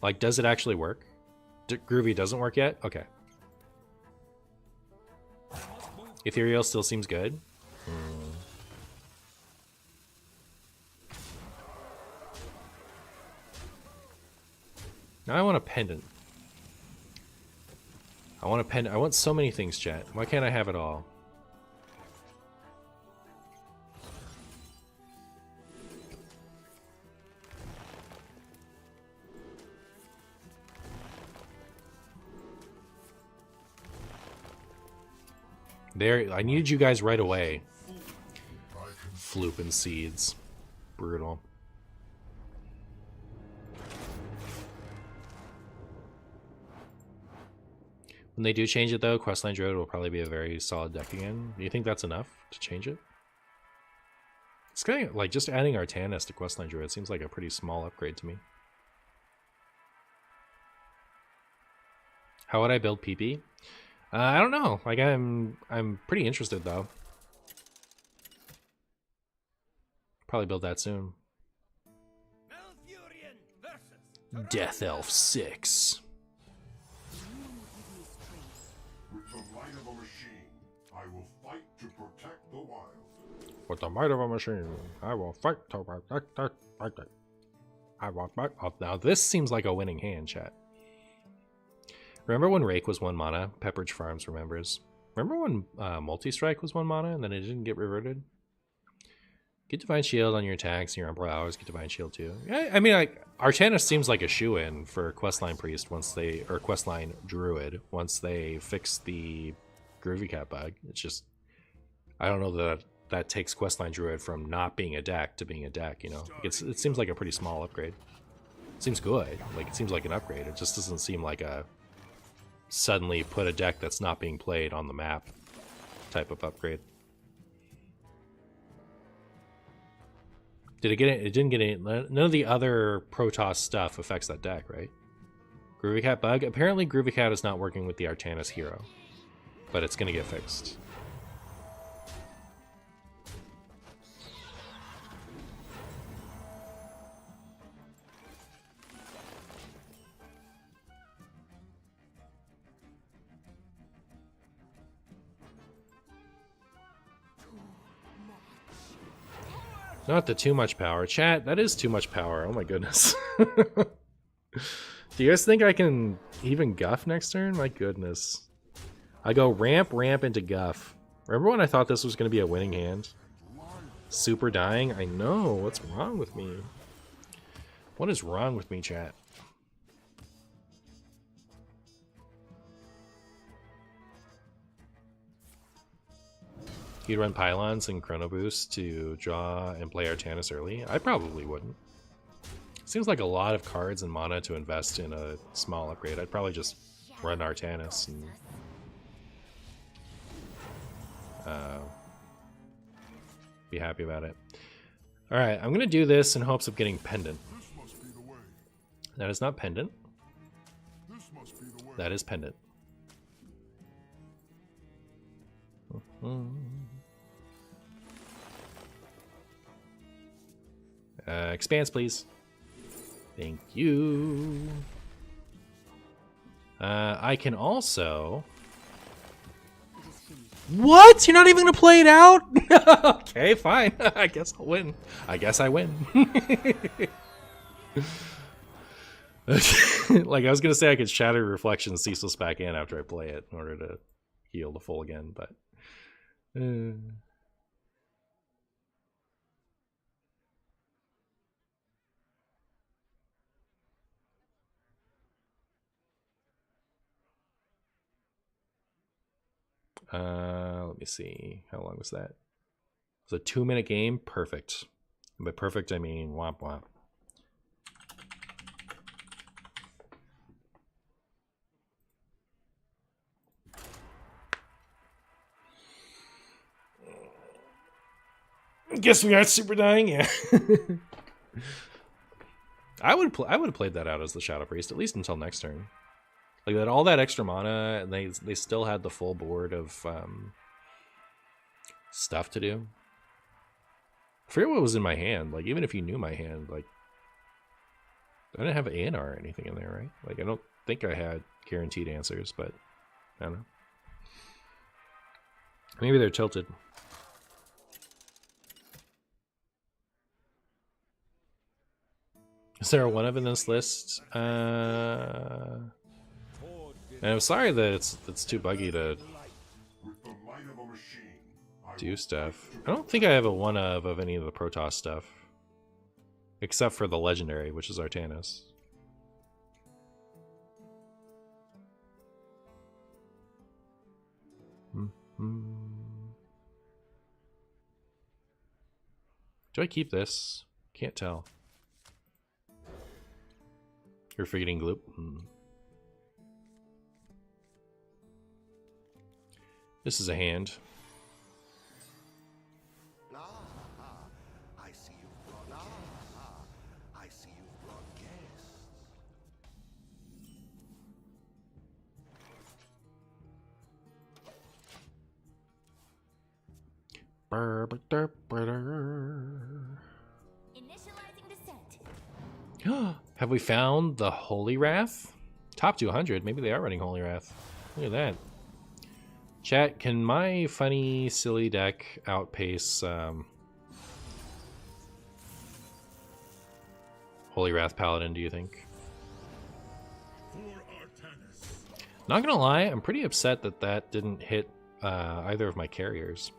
Like, does it actually work? Groovy doesn't work yet? Okay. Ethereal still seems good. Now I want a pendant. I want a pendant. I want so many things, chat. Why can't I have it all? There, I needed you guys right away. Flooping seeds. Brutal. When they do change it though, Questline Druid will probably be a very solid deck again. Do you think that's enough to change it? It's kind of like just adding Artanis to Questline Druid seems like a pretty small upgrade to me. How would I build PP? I don't know. Like I'm pretty interested though. Probably build that soon. Death Elf 6.
With the might of a machine, I will fight to protect the wild.
With the might of a machine, I will fight to protect it. I want back. Oh, now this seems like a winning hand, chat. Remember when Rake was 1 mana? Pepperidge Farms remembers. Remember when Multi-Strike was 1 mana and then it didn't get reverted? Get Divine Shield on your attacks and your Umbral Hours. Get Divine Shield too. Yeah, I mean, like, Artanis seems like a shoe-in for Questline Priest once they, or Questline Druid once they fix the Groovy Cat bug. It's just, I don't know that that takes Questline Druid from not being a deck to being a deck. You know, it seems like a pretty small upgrade. It seems good. Like it seems like an upgrade. It just doesn't seem like a suddenly put a deck that's not being played on the map type of upgrade. Did it get it? It didn't get any. None of the other Protoss stuff affects that deck, right? Groovy Cat bug? Apparently Groovy Cat is not working with the Artanis hero, but it's gonna get fixed. Not the too much power. Chat, that is too much power. Oh my goodness. Do you guys think I can even guff next turn? My goodness. I go ramp into guff. Remember when I thought this was going to be a winning hand? Super dying? I know. What's wrong with me? What is wrong with me, chat? You'd run Pylons and Chrono Boost to draw and play Artanis early? I probably wouldn't. Seems like a lot of cards and mana to invest in a small upgrade. I'd probably just run Artanis and be happy about it. Alright, I'm going to do this in hopes of getting Pendant.
This must be the way.
That is not Pendant.
This must be the way.
That is Pendant. Expanse, please. Thank you. I can also... What? You're not even gonna play it out? Okay, fine. I guess I'll win. I guess I win. Like, I was gonna say I could shatter Reflection Ceaseless back in after I play it in order to heal the full again, but Let me see. How long was that? It was a 2-minute game. Perfect. And by perfect, I mean womp womp. Guess we got super dying, yeah. I would have played that out as the Shadow Priest, at least until next turn. Like that, all that extra mana, and they still had the full board of stuff to do. I forget what was in my hand. Like, even if you knew my hand, like, I didn't have ANR or anything in there, right? Like, I don't think I had guaranteed answers, but I don't know. Maybe they're tilted. Is there a one of in this list? And I'm sorry that it's too buggy to do stuff. I don't think I have a one of any of the Protoss stuff. Except for the legendary, which is Artanis. Do I keep this? Can't tell. You're forgetting Gloop? This is a hand.
I see you've brought I see you've brought guests.
Initializing descent.
Have we found the Holy Wrath? Top 200. Maybe they are running Holy Wrath. Look at that. Chat, can my funny, silly deck outpace Holy Wrath Paladin, do you think? Not gonna lie, I'm pretty upset that that didn't hit either of my carriers.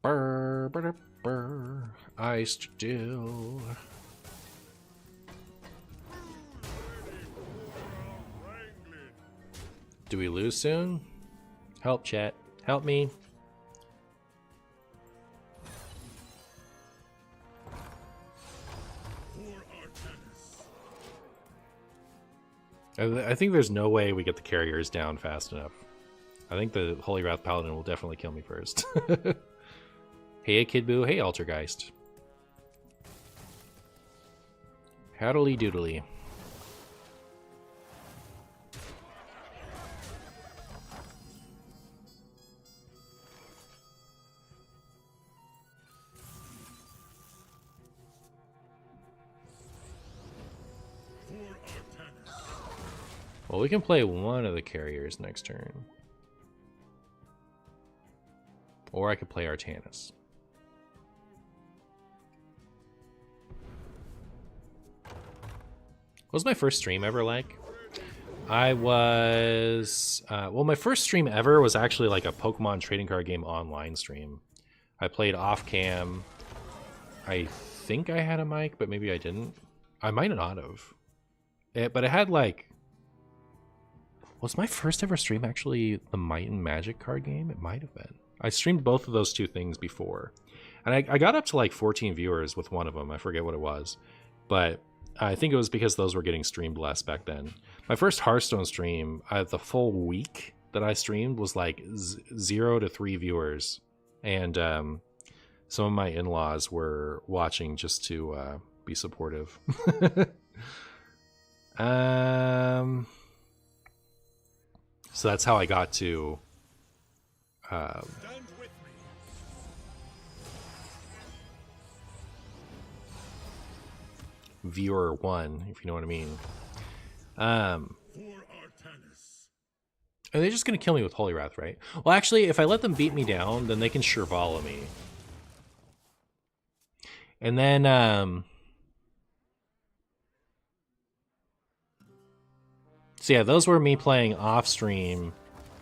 Brr, brr, brr. I still. Do we lose soon? Help, chat. Help me. I think there's no way we get the carriers down fast enough. I think the Holy Wrath Paladin will definitely kill me first. Hey, Kid Boo. Hey, Altergeist. Howdly doodly. Well, we can play one of the carriers next turn. Or I could play Artanis. What was my first stream ever like? I was... well, my first stream ever was actually like a Pokemon trading card game online stream. I played off-cam. I think I had a mic, but maybe I didn't. I might not have. But it had like... Was my first ever stream actually the Might and Magic card game? It might have been. I streamed both of those two things before. And I got up to like 14 viewers with one of them. I forget what it was. But I think it was because those were getting streamed less back then. My first Hearthstone stream, the full week that I streamed was like 0 to 3 viewers. And some of my in-laws were watching just to be supportive. So that's how I got to viewer 1, if you know what I mean. Are they just gonna kill me with Holy Wrath, right? Well, actually, if I let them beat me down, then they can Shirvala me. And then so yeah, those were me playing off stream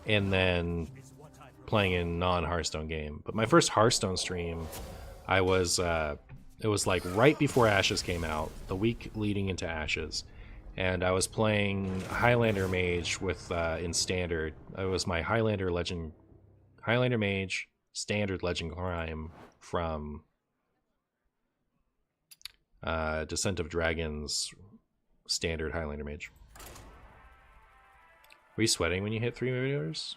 and then playing in non-Hearthstone game. But my first Hearthstone stream, I was it was like right before Ashes came out, the week leading into Ashes, and I was playing Highlander Mage with in Standard. It was my Highlander Mage Standard Legend Climb from Descent of Dragons Standard Highlander Mage. Were you sweating when you hit 3 videos?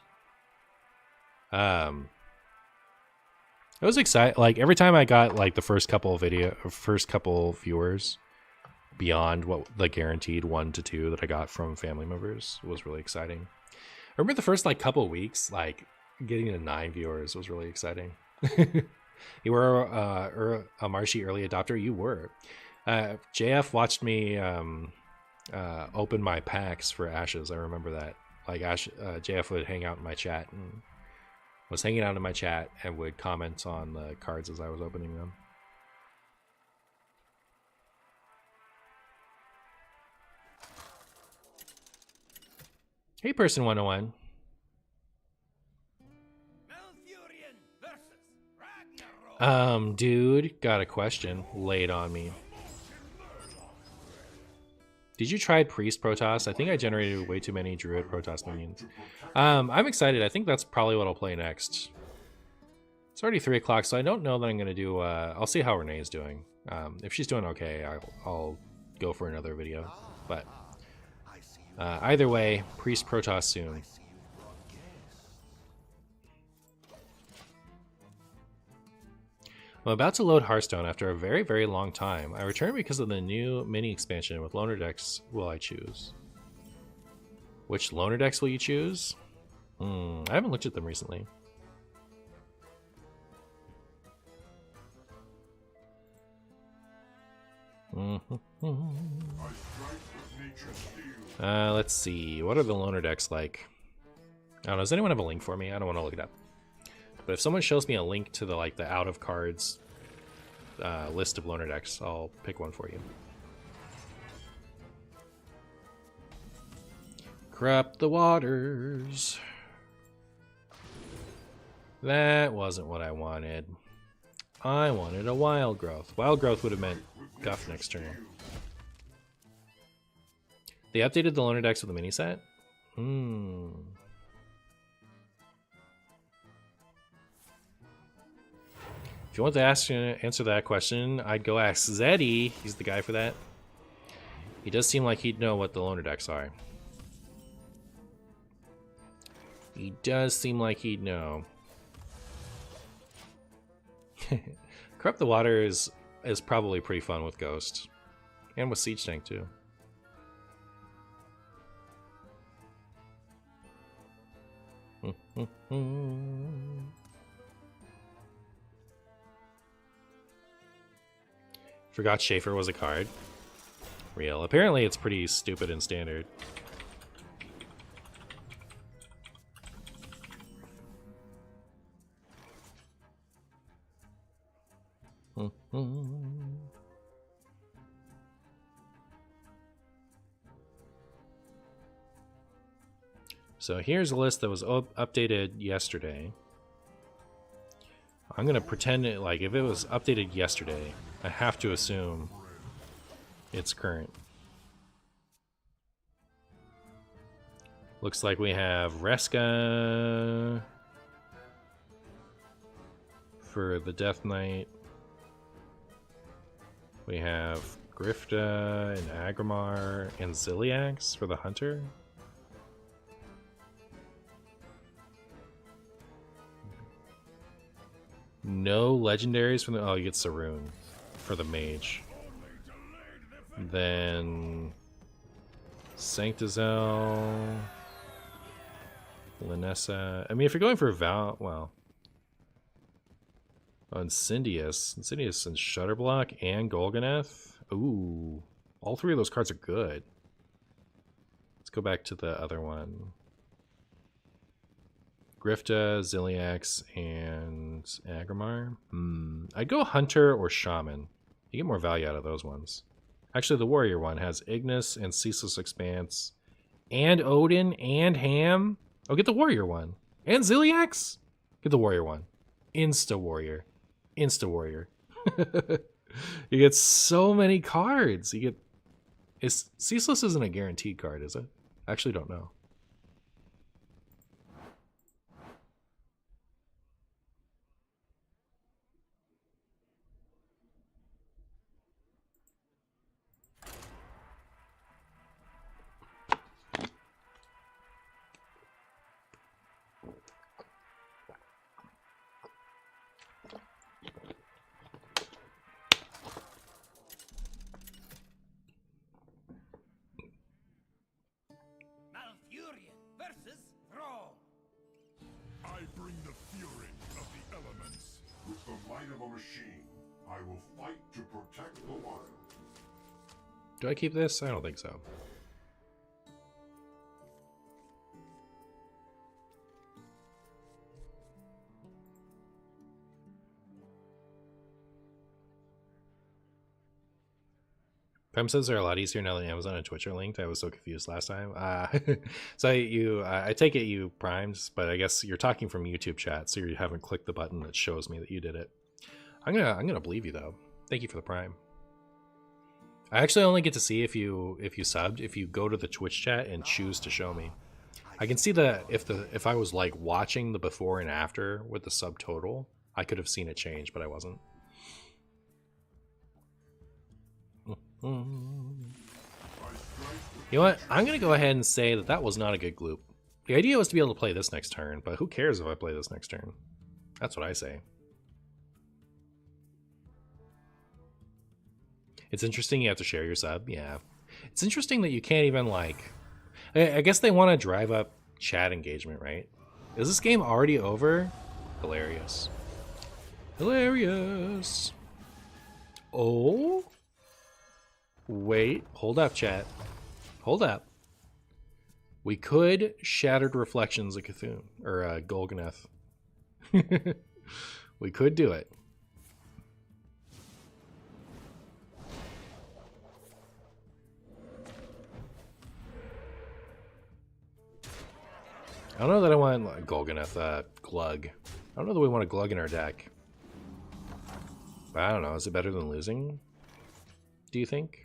It was exciting. Like every time I got like the first couple viewers beyond what the guaranteed 1 to 2 that I got from family members was really exciting. I remember the first like couple of weeks, like getting to 9 viewers was really exciting. You were a Marshy early adopter. You were. JF watched me open my packs for Ashes. I remember that. Like JF would hang out in my chat and was hanging out in my chat and would comment on the cards as I was opening them. Hey, Person 101. Dude, got a question laid on me. Did you try Priest Protoss? I think I generated way too many Druid Protoss minions. I'm excited. I think that's probably what I'll play next. It's already 3 o'clock, so I don't know that I'm going to do... I'll see how Renee's doing. If she's doing okay, I'll go for another video. But either way, Priest Protoss soon. I'm about to load Hearthstone after a very, very long time. I returned because of the new mini expansion. With loner decks will I choose? Which loner decks will you choose? I haven't looked at them recently. Let's see. What are the loner decks like? I don't know. Does anyone have a link for me? I don't want to look it up. But if someone shows me a link to the the out of cards list of loner decks, I'll pick one for you. Corrupt the waters. That wasn't what I wanted. I wanted a wild growth. Wild growth would have meant Guff next turn. They updated the loner decks with a mini set? If you want to answer that question, I'd go ask Zeddy. He's the guy for that. He does seem like he'd know what the loner decks are. He does seem like he'd know. Corrupt the Water is probably pretty fun with Ghost. And with Siege Tank too. Forgot Schaefer was a card. Real. Apparently it's pretty stupid in Standard. So here's a list that was updated yesterday. I'm gonna pretend it like if it was updated yesterday, I have to assume it's current. Looks like we have Reska for the Death Knight. We have Grifta and Agrimar and Ziliax for the Hunter. No legendaries from the... Oh, you get Saroon for the Mage. Then... Sanctizel... Linessa... I mean, if you're going for Val... Well... Incendius and Shutterblock and Golganeth. Ooh. All 3 of those cards are good. Let's go back to the other one. Grifta, Ziliax, and Agrimar. I'd go Hunter or Shaman. You get more value out of those ones. Actually, the warrior one has Ignis and Ceaseless Expanse and Odin and Ham. Oh, get the warrior one. And Ziliax? Get the warrior one. Insta warrior. Insta warrior. You get so many cards. You get... Ceaseless isn't a guaranteed card, is it? I actually don't know.
Malfurion versus Thrall.
I bring the fury of the elements. With the might of a machine, I will fight to protect the wild.
Do I keep this? I don't think so. Prem says they're a lot easier now that Amazon and Twitch are linked. I was so confused last time. So I take it you primed, but I guess you're talking from YouTube chat, so you haven't clicked the button that shows me that you did it. I'm gonna believe you though. Thank you for the prime. I actually only get to see if you subbed if you go to the Twitch chat and choose to show me. I can see that if I was like watching the before and after with the subtotal, I could have seen it change, but I wasn't. You know what? I'm going to go ahead and say that that was not a good gloop. The idea was to be able to play this next turn, but who cares if I play this next turn? That's what I say. It's interesting you have to share your sub. Yeah. It's interesting that you can't even, like... I guess they want to drive up chat engagement, right? Is this game already over? Hilarious. Hilarious. Oh? Wait, hold up, chat. Hold up. We could Shattered Reflections of Cthulhu, or Golganeth. We could do it. I don't know that I want like, Golganeth, Glug. I don't know that we want a Glug in our deck. But I don't know, is it better than losing? Do you think?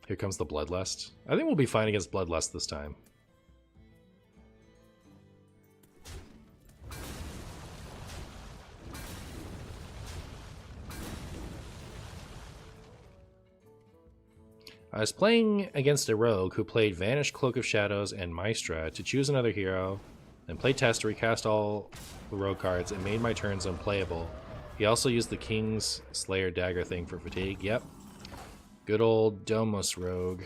Here comes the Bloodlust. I think we'll be fine against Bloodlust this time. I was playing against a rogue who played Vanish, Cloak of Shadows, and Maestra to choose another hero, then played test to recast all the rogue cards and made my turns unplayable. He also used the King's Slayer dagger thing for fatigue. Yep. Good old Domus rogue.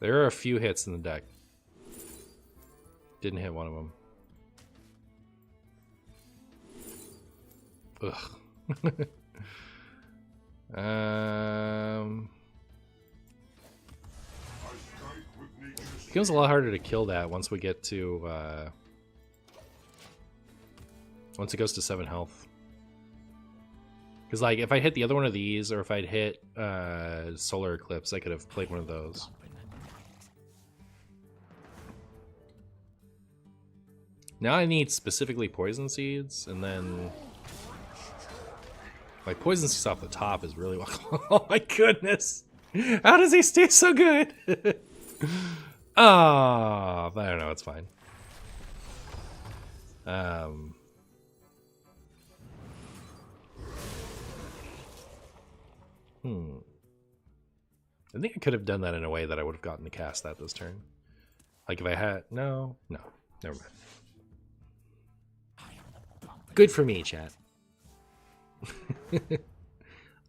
There are a few hits in the deck. Didn't hit one of them. Ugh. Becomes a lot harder to kill that once we get to once it goes to 7 health. Because like if I hit the other one of these, or if I'd hit Solar Eclipse, I could have played one of those. Now I need specifically Poison Seeds, and then like Poison Seeds off the top is really well. Oh my goodness! How does he stay so good? Ah, I don't know. It's fine. I think I could have done that in a way that I would have gotten to cast that this turn. Like if I had... No, never mind. Good for me, chat.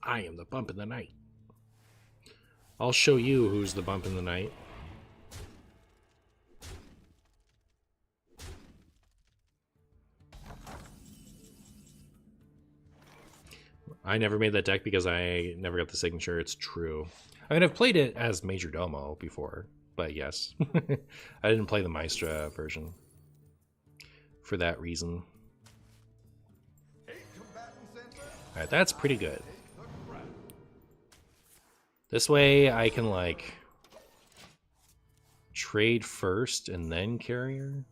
I am the bump in the night. I'll show you who's the bump in the night. I never made that deck because I never got the signature. It's true. I mean, I've played it as Major Domo before, but yes. I didn't play the Maestra version for that reason. Alright, that's pretty good. This way I can, like, trade first and then carrier.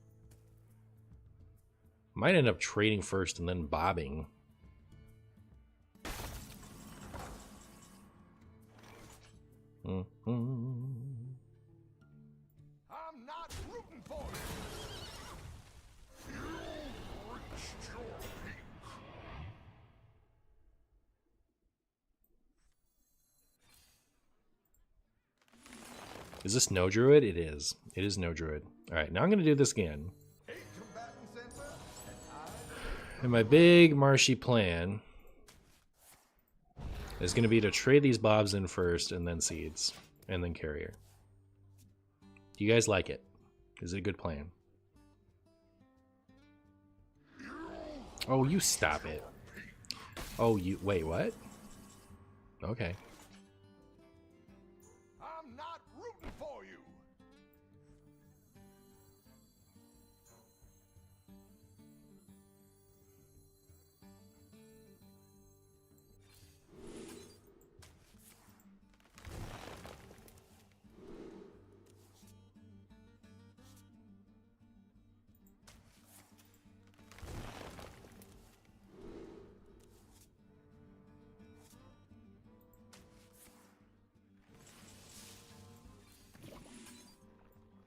Might end up trading first and then bobbing.
I'm not rooting for you. You reached your peak.
Is this no Druid? It is. It is no Druid. Alright, now I'm going to do this again. And my big marshy plan is going to be to trade these bobs in first and then seeds and then carrier. Do you guys like it? Is it a good plan? Oh, you stop it. Oh, you... Wait, what? Okay.
I'm not rooting for you.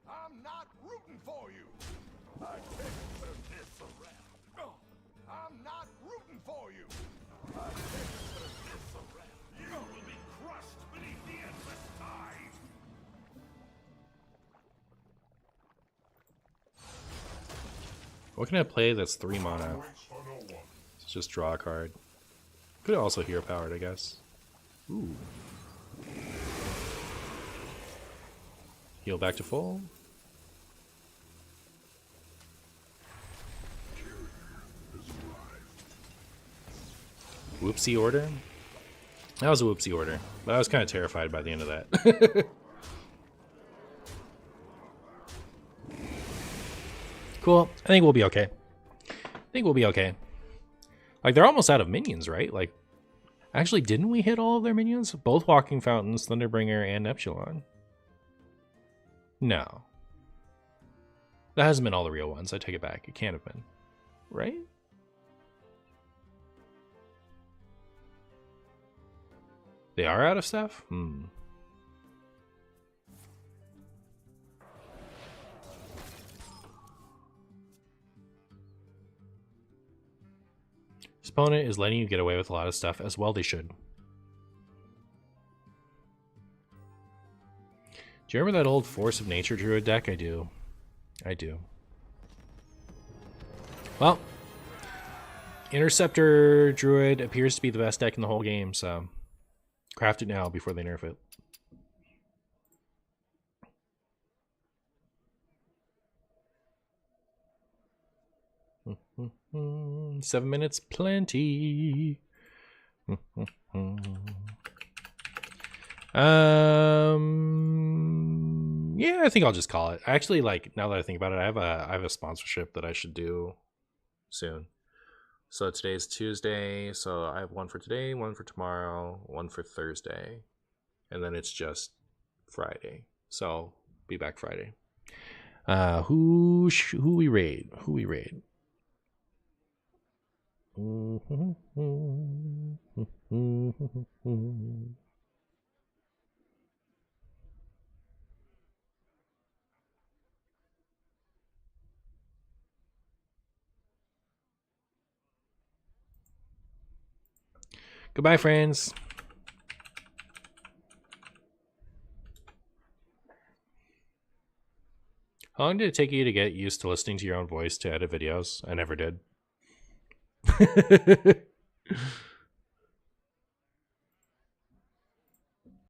I'm not rooting for you. I can't turn this around. I'm not rooting for you. I can't turn this around. You will be crushed beneath the endless tide.
What can I play that's 3 mana? Let's just draw a card. Could also hero powered, I guess. Ooh. Heal back to full. Whoopsie order? That was a whoopsie order, but I was kind of terrified by the end of that. Cool. I think we'll be okay. I think we'll be okay. Like, they're almost out of minions, right? Like, actually, didn't we hit all of their minions? Both Walking Fountains, Thunderbringer, and Epsilon. No. That hasn't been all the real ones. I take it back. It can't have been. Right? They are out of stuff? This opponent is letting you get away with a lot of stuff, as well they should. Do you remember that old Force of Nature Druid deck? I do. I do. Well, Interceptor Druid appears to be the best deck in the whole game, so craft it now before they nerf it. Mm-hmm. 7 minutes, plenty. Yeah, I think I'll just call it. Actually, like, now that I think about it, I have a sponsorship that I should do soon. So today's Tuesday, so I have one for today, one for tomorrow, one for Thursday, and then it's just Friday. So be back Friday. Who we raid? Who we raid? Goodbye, friends. How long did it take you to get used to listening to your own voice to edit videos? I never did.